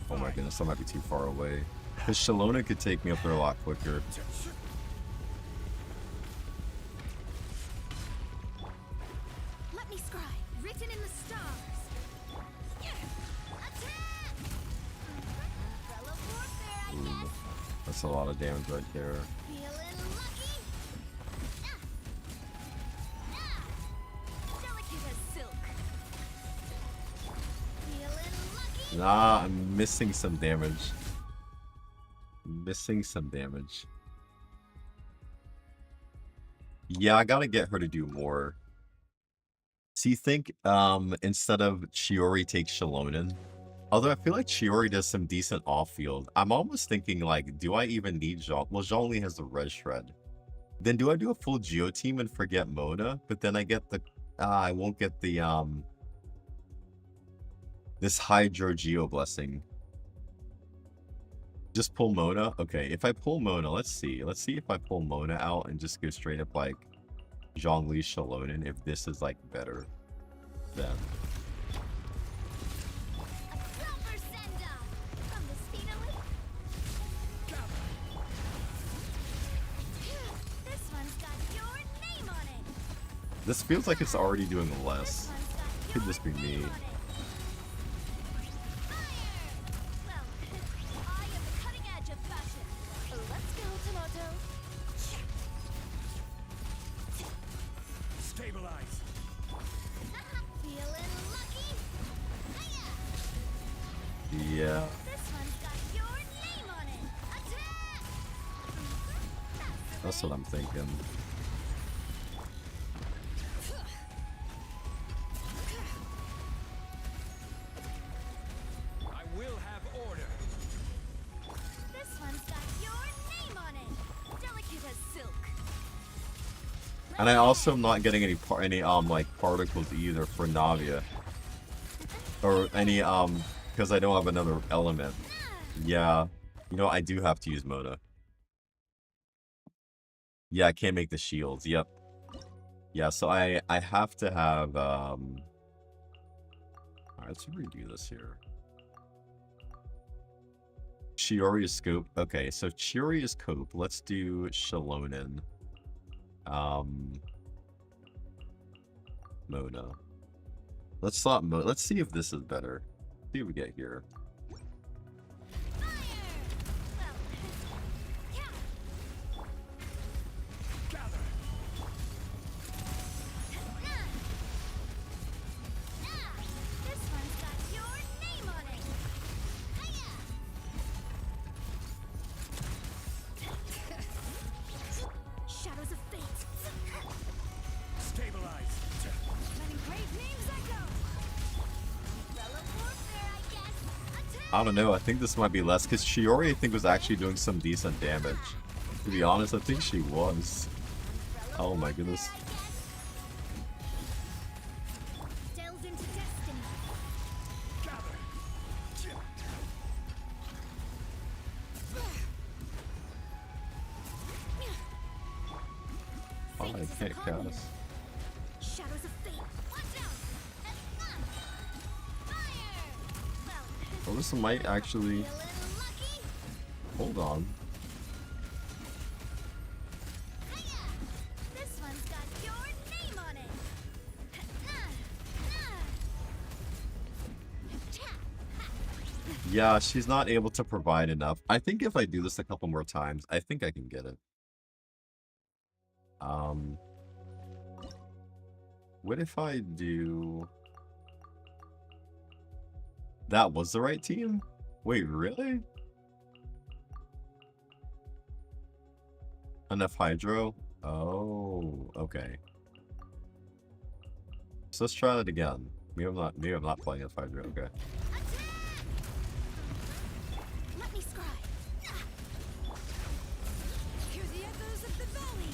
Oh my goodness, I might be too far away. Because Shalona could take me up there a lot quicker. Let me scry. Written in the stars. Attack! Umbrella warfare, I Ooh, guess. that's a lot of damage right there. Feeling lucky. Delicate as silk. Feeling lucky. Nah, I'm missing some damage. Missing some damage. Yeah, I gotta get her to do more. So you think instead of Chiori take Shalonen? Although I feel like Chiori does some decent off-field. I'm almost thinking like, do I even need Zhong? Well, Zhongli has the red shred. Then do I do a full Geo team and forget Mona? But then I get the I won't get the this Hydro Geo blessing. Just pull Mona? Okay, if I pull Mona, let's see. Let's see if I pull Mona out and just go straight up like Zhongli Shalonen, if this is like better than... A silver send-off from the speedily. This one's got your name on it. This feels like it's already doing less. This one's got Could your this be me? name on it. Fire! Well, I am the cutting edge of fashion. Let's go, Tomato. Stabilize. Feeling lucky. Hiya! Yeah. This one's got your name on it. Attack! That's what I'm thinking. I will have order. This one's got your name on it. Delicate as silk. And I also am not getting any like particles either for Navia. Or any because I don't have another element. Yeah. You know, I do have to use Mona. Yeah, I can't make the shields. Yep. Yeah, so I have to have alright, let's redo this here. Chiori's scope. Okay, so Chiori's cope. Let's do Shalonen. Mona. Let's swap Mona. Let's see if this is better. See what we get here. Fire! Well, yeah. Gather. This one's got your name on it. Hiya! Shadows of fate. Stabilize. Letting brave names echo. Umbrella warfare, I guess. Attack! I don't know. I think this might be less because Chiori, I think, was actually doing some decent damage. To be honest, I think she was. Oh my goodness. Delve into destiny. Gather. Oh, I can't cast. Shadows of fate. Watch out! Fire! Well, Well, this might actually... feeling lucky. Hold on. Hiya! This one's got your name on it. Yeah, she's not able to provide enough. I think if I do this a couple more times, I think I can get it. What if I do... That was the right team? Wait, really? Enough Hydro? Oh, okay. So let's try that again. Maybe I'm not playing enough Hydro, okay. scribe. Hear the echoes of the valley.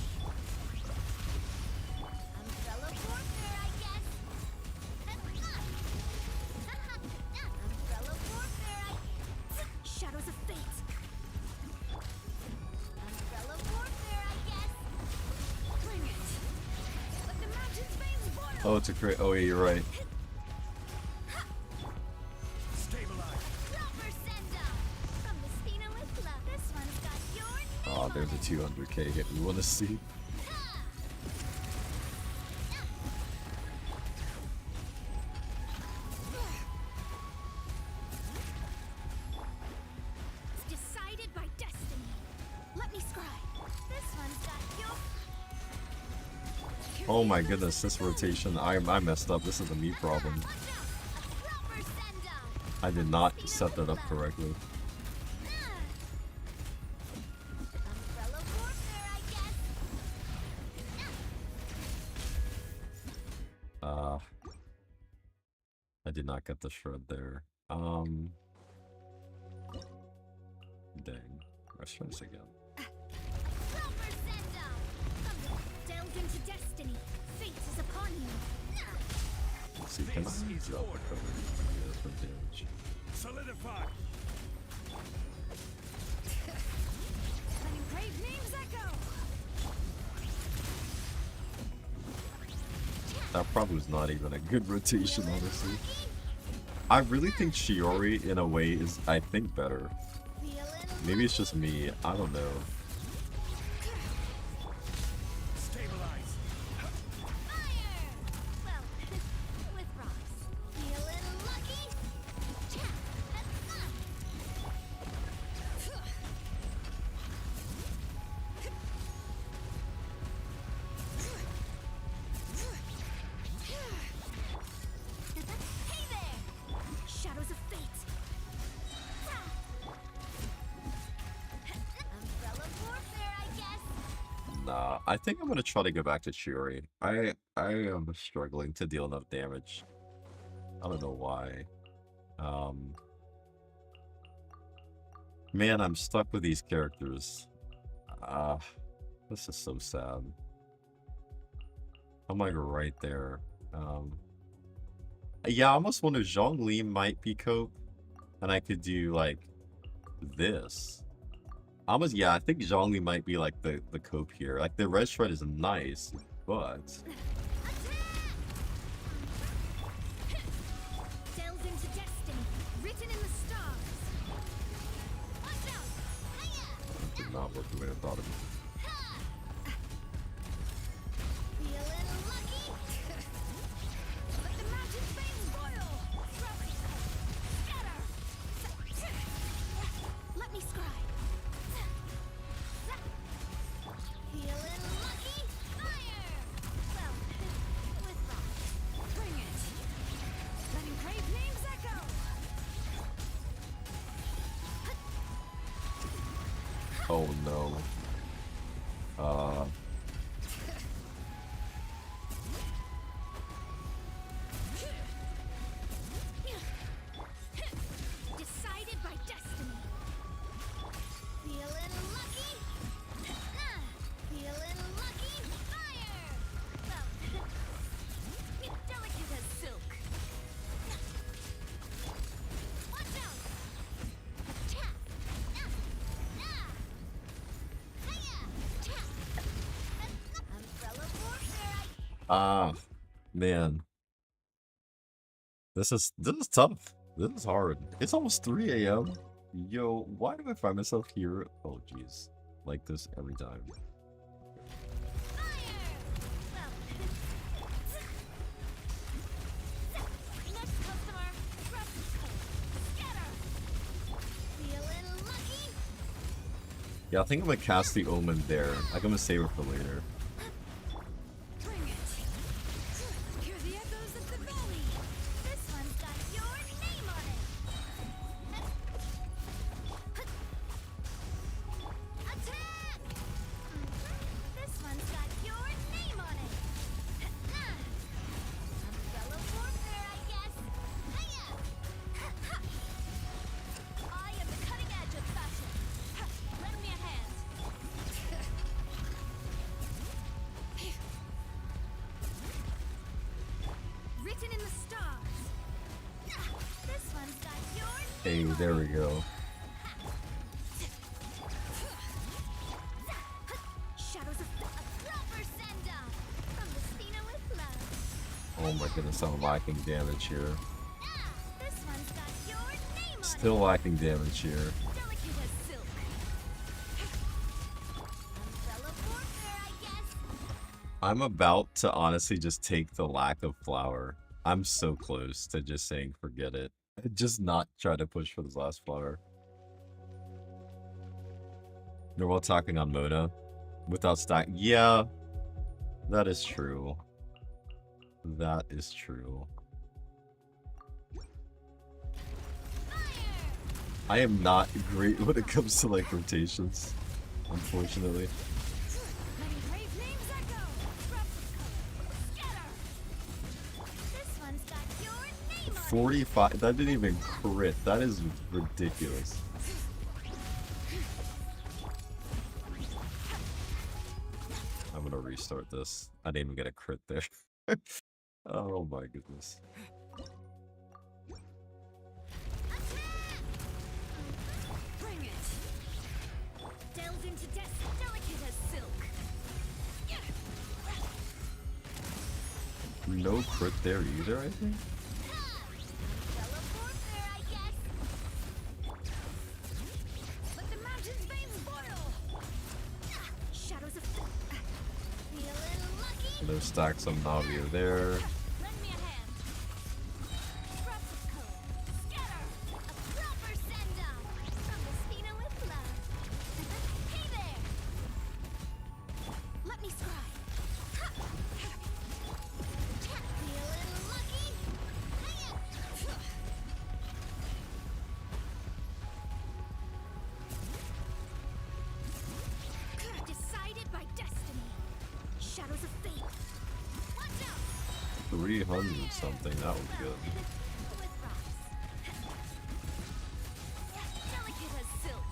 Umbrella warfare, I guess. Umbrella warfare, Shadows of fate. Umbrella warfare, I guess. Bring it. Let the mountain's veins boil. Oh, it's a great. Oh, yeah, you're right. Stabilize. Proper send-up. From the Spina with love. This one's got your name Oh, there's a 200k hit we want to see. It's decided by destiny. Let me scribe. This one's got your... Oh my goodness, this rotation. I messed up. This is a me problem. Watch out! A proper send-up. I did not set that up correctly. Umbrella warfare, I guess. I did not get the shred there. Dang. Let's try this again. Proper send-up. Delve into destiny. Fate is upon you. Let's see, can I This is drop order. the cover? Yeah, that's for damage. Solidify. Letting brave names echo. That probably was not even a good rotation, honestly. I really think Shiori, in a way, is, I think, better. Maybe it's just me. I don't know. Stabilize. Fire! Well, with rocks. Feeling lucky? Hey there! Shadows of fate. Umbrella warfare, I guess. Nah, I think I'm gonna try to go back to Shiori. I am struggling to deal enough damage. I don't know why. Man, I'm stuck with these characters. This is so sad. I'm like right there. Yeah, I almost wonder Zhongli might be cope, and I could do like this. Almost, yeah, I think Zhongli might be like the cope here. Like the red shred is nice, but Delve into destiny. Written in the stars. Watch out! Hiya! it did not work the way I thought it would. Feeling lucky? Let the mountain's veins boil. Scatter. Let me scribe. Feeling lucky? Fire! Well, with rocks. Bring it. Letting brave names echo. Oh no. Decided by destiny. Feeling lucky? Feeling lucky? Fire! Well, delicate as silk. Watch out! Tap! Hiya! Tap! Umbrella warfare, Man. This is tough. This is hard. It's almost 3 a.m. Yo, why do I find myself here? Oh jeez. Like this every time. fire! Well, next customer, scatter! Feeling lucky? Yeah, I think I'm gonna cast the Omen there. I'm gonna save it for later. Bring it. Hear the echoes of the valley. This one's got your name on it. Attack! This one's got your name on it. Umbrella warfare, I guess. Hiya! I am the cutting edge of fashion. Hey, there we go. Shadows of a proper send up from the Spina with love. Oh my goodness, I'm lacking damage here. This one's got your name on Still lacking damage here. it. Delicate as silk. Umbrella warfare, I guess. I'm about to honestly just take the lack of flower. I'm so close to just saying forget it. Just not try to push for this last flower. They're all talking on Mona without stack. Yeah, that is true. That is true. I am not great when it comes to like rotations, unfortunately. Letting brave names echo. Drops of color. Scatter. This one's got your name on it. 45, that didn't even crit. That is ridiculous. I'm gonna restart this. I didn't even get a crit there. Oh my goodness. Bring it. Delved into death, delicate as silk. No crit there either, I think. Umbrella warfare, I guess. Let the mountain's veins boil. Shadows of feeling lucky. There's stacks of Navia there. Lend me a hand. Drops of color. Scatter. A proper send up from the Spina with love. Hey there. Let me scry. Feeling lucky. Decided by destiny. Shadows of fate. Watch out. 300 something, that was good. With rocks. Delicate as silk.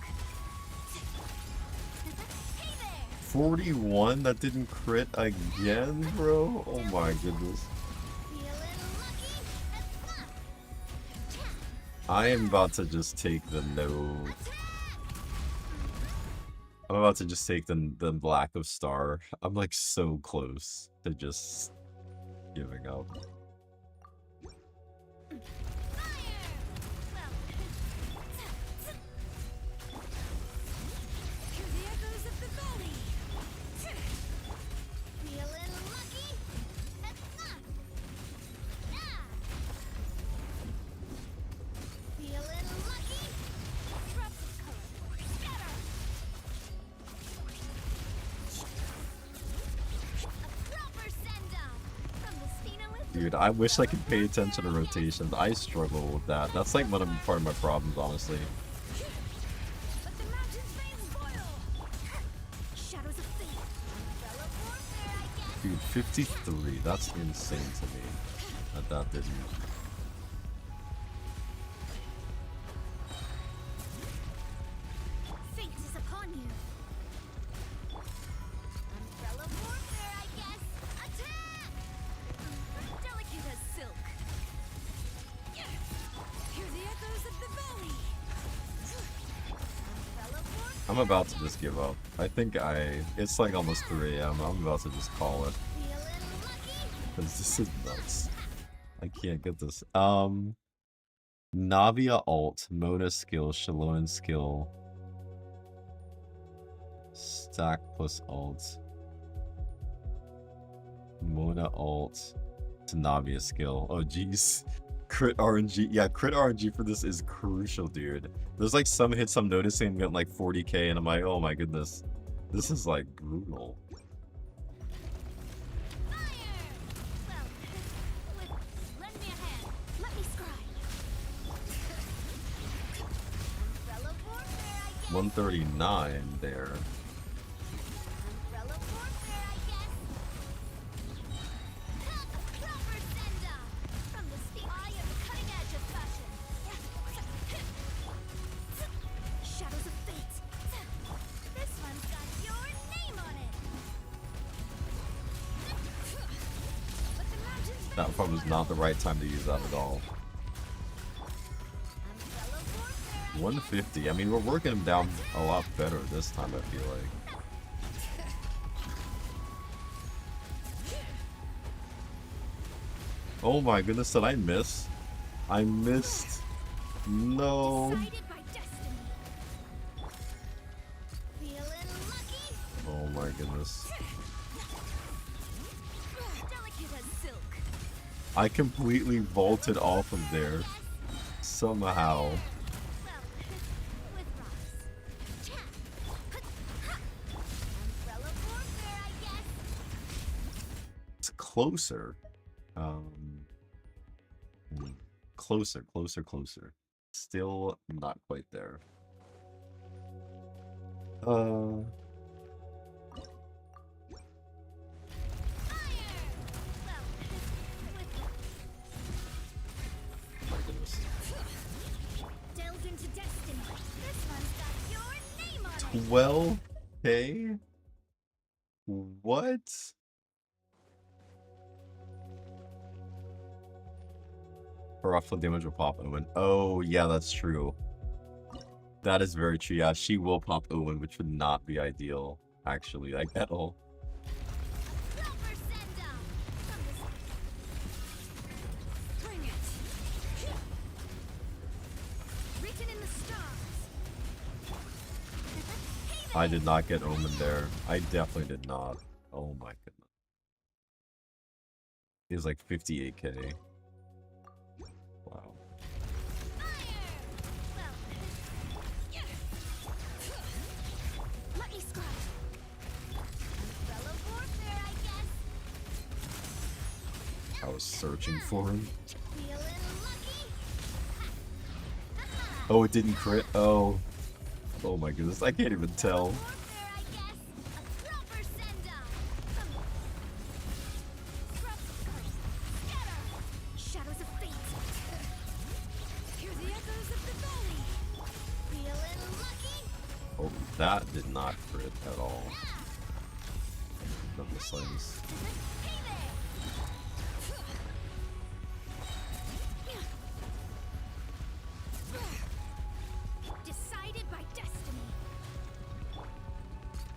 Hey there. 41? That didn't crit again, bro? Oh my goodness. Feeling lucky. I am about to just take the no. I'm about to just take the lack of star. I'm like so close to just giving up. Hear the echoes of the valley. Feeling lucky. Feeling lucky. Drops of color. Scatter. A proper send up from the Spina with Dude, I wish I could pay attention to rotations. I struggle with that. That's like one of part of my problems, honestly. Let the mountain's veins boil. Shadows of fate. umbrella warfare, I guess. Dude, 53. That's insane to me. That didn't. Fate is upon you. Umbrella warfare, I guess. Attack! Delicate as silk. Hear the echoes of the valley. Umbrella warfare. I'm about to just give up. I think it's like almost 3 AM. I'm about to just call it. Feeling lucky. Because this is nuts. I can't get this. Navia ult, Mona skill, Shalon skill. Stack plus ult. Mona ult to Navia skill. Oh jeez. Crit RNG. Yeah, crit RNG for this is crucial, dude. There's like some hits I'm noticing I'm getting like 40k and I'm like, oh my goodness. This is like brutal. Lend me a hand. Let me scry. Umbrella warfare, I guess. 139 there. Umbrella warfare, I guess. Proper send up from the I am the cutting edge of fashion. Shadows of fate. This one's got your name on it. Let the mountains That probably was not the right time to use that at all. Umbrella warfare. 150. I mean, we're working him down a lot better this time, I feel like. Oh my goodness, did I miss? I missed. No. Decided by destiny. Feeling lucky. Oh my goodness. Delicate as silk. I completely vaulted off of there. Somehow. Well, with rocks. Chat. Umbrella warfare, I guess. It's closer. Closer, closer, closer. Still not quite there. Fire. Well, with My goodness. delved into destiny. This one's got your name on it. 12K? What? Powerful damage will pop Owen. Oh, yeah, that's true. That is very true. Yeah, she will pop Owen, which would not be ideal, actually, like, at all. Proper send down. Bring it. Written in the stars. I did not get Omen there. I definitely did not. Oh my goodness. He was like 58K. Wow. Let me scratch. Umbrella warfare, I guess. I was searching for him. Feeling lucky. Oh, it didn't crit. Oh. Oh my goodness. I can't even tell. Warfare, I guess. A proper send down. Scatter. Shadows of fate. Hear the echoes of the valley. Feeling lucky. Oh, that did not crit at all. Not the slightest. Hey there. Decided by destiny.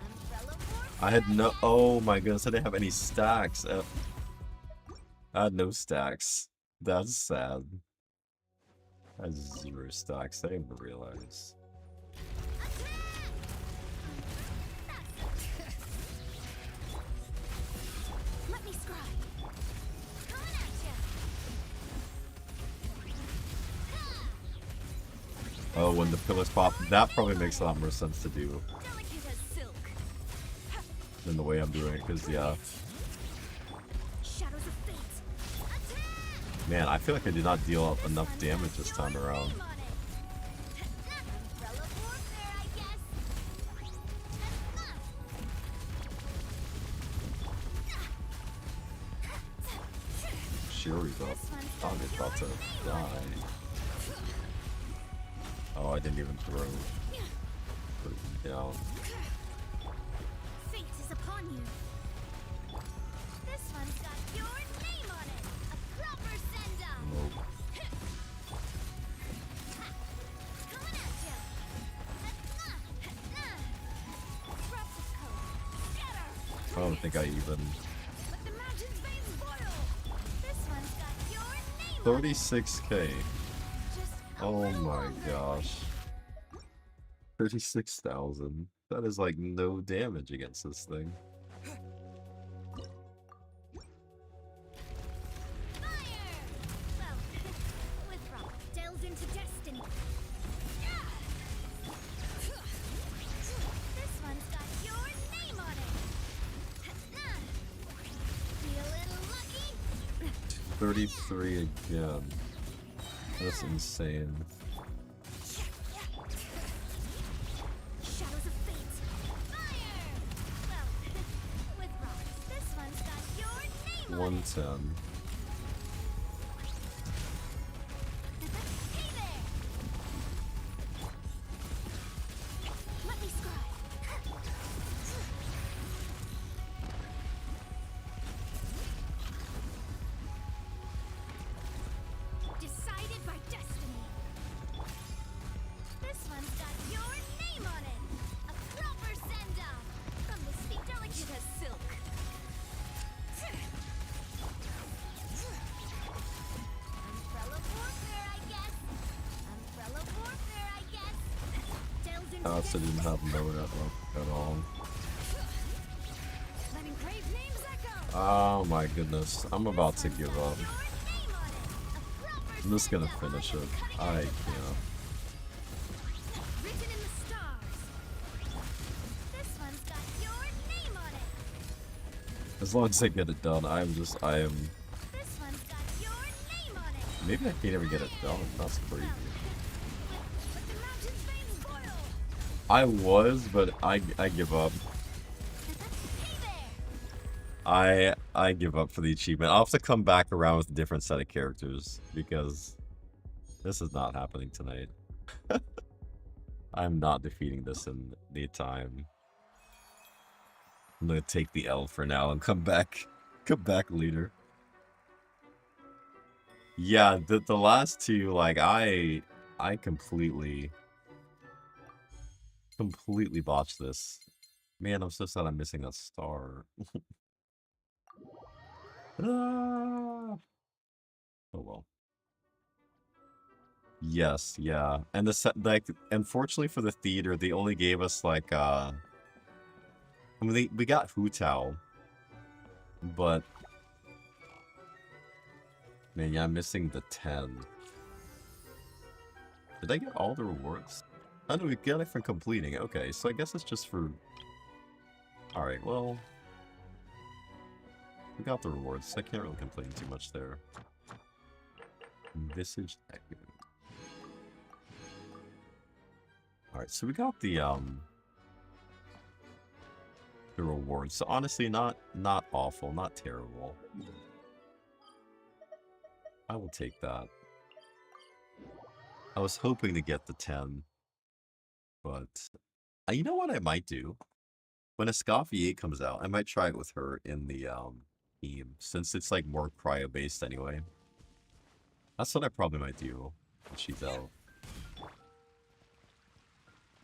Umbrella warfare. I had no. Oh my goodness. I didn't have any stacks. I had no stacks. That's sad. I had 0 stacks. I didn't even realize. Let me scribe. Coming at ya. Oh, when the pillars pop, that probably makes a lot more sense to do Delicate as silk. than the way I'm doing it. Because, yeah. Shadows of fate. Attack! Man, I feel like I did not deal enough damage this time around. Name on it. Umbrella warfare, I guess. Shuri's up. I'm about to die. Oh, I didn't even throw. Put it down. Fate is upon you. This one's got your name on it. A proper send down. Nope. Coming at ya. Disruptive code. Scatter. I don't think I even. Let the mountain's veins boil. This one's got your name on it. 36K. Just a Oh little my longer. gosh. 36,000. That is like no damage against this thing. Fire! Well, with rock. Delved into destiny. This one's got your name on it. Feeling lucky? 33 again. That's insane. Shadows of fate. Fire! Well, with rocks. This one's got your name on it. 110. Hey there! Let me scribe. Decided by destiny. This house I didn't have nowhere at all. Letting grave names echo. Oh my goodness. I'm about to give up. Your name on it. I'm just gonna finish it. I can't. Written in the stars. This one's got your name on it. As long as I get it done, I am. This one's got your name on it. Maybe I can't even get it done. That's crazy. But the mountain's veins boil. I was, but I give up. Hey there. I give up for the achievement. I'll have to come back around with a different set of characters because this is not happening tonight. I'm not defeating this in the time. I'm gonna take the L for now and come back later. Yeah, the last two, like I completely botched this. Man, I'm so sad I'm missing that star. Ah. Oh well. Yes, yeah. And like unfortunately for the theater, they only gave us like I mean we got Hu Tao, but man, yeah, I'm missing the 10. Did I get all the rewards? Oh no, we got it from completing. Okay, so I guess it's just for alright, well, we got the rewards. I can't really complain too much there. Visage Echo. Alright, so we got the rewards. So honestly, not awful, not terrible. I will take that. I was hoping to get the 10, but you know what I might do? When Escoffier comes out, I might try it with her in the team, since it's like more cryo based anyway. That's what I probably might do when she's out.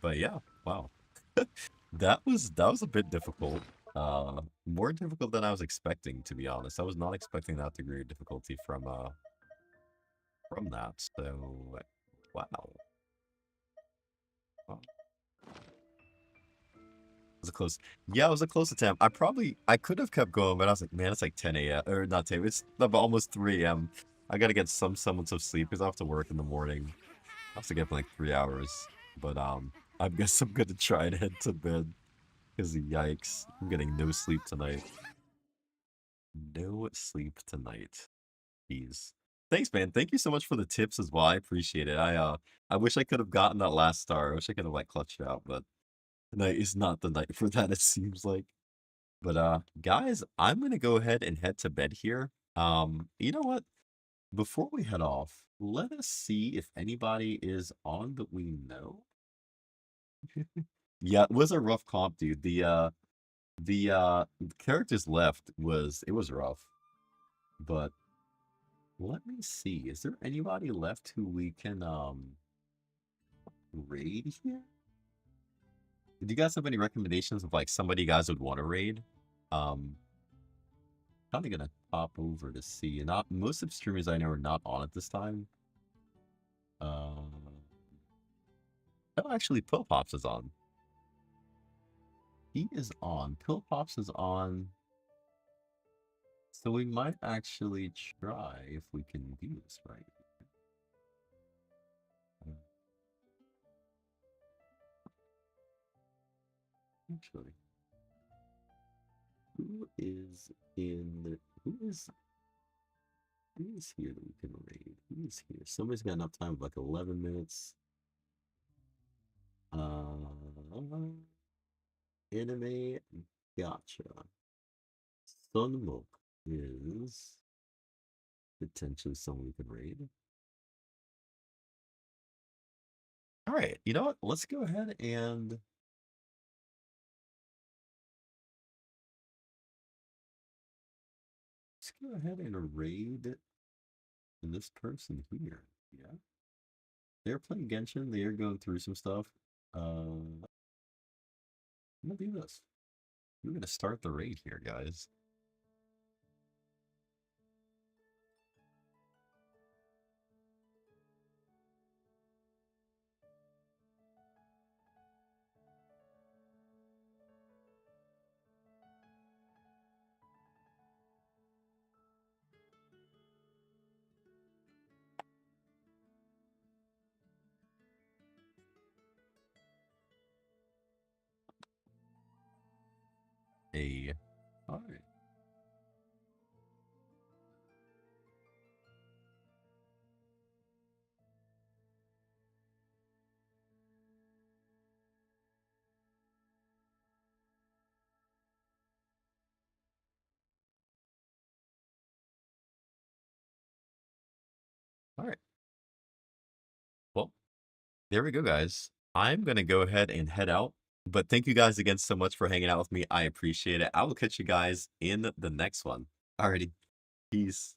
But yeah, wow. that was a bit difficult. More difficult than I was expecting, to be honest. I was not expecting that degree of difficulty from that. So wow. Wow. It was a close. Yeah, it was a close attempt. I could have kept going, but I was like, man, it's like 10 a.m. or not 10. It's about almost 3 a.m. I gotta get some semblance of sleep because I have to work in the morning. I have to get for like 3 hours. But I guess I'm gonna try and head to bed. Because yikes, I'm getting no sleep tonight. No sleep tonight. Jeez. Thanks, man. Thank you so much for the tips as well. I appreciate it. I wish I could have gotten that last star. I wish I could have like clutched it out, but tonight is not the night for that, it seems like. But guys, I'm gonna go ahead and head to bed here. You know what? Before we head off, let us see if anybody is on that we know. Yeah, it was a rough comp, dude. The characters left was rough. But let me see. Is there anybody left who we can raid here? Do you guys have any recommendations of like somebody you guys would want to raid? Kinda gonna pop over to see. Not most of the streamers I know are not on at this time. Oh, actually, Pill Pops is on. He is on. Pill Pops is on. So we might actually try if we can do this right. Actually, who is here that we can raid? Who is here? Somebody's got enough time, like 11 minutes. Anime Gotcha. Sunmok is potentially someone we could raid. All right, you know what? Let's go ahead and raid this person here. Yeah, they're playing Genshin. They are going through some stuff. I'm gonna do this. We're gonna start the raid here, guys. A. All right. All right. Well, there we go, guys. I'm gonna go ahead and head out. But thank you guys again so much for hanging out with me. I appreciate it. I will catch you guys in the next one. Alrighty. Peace.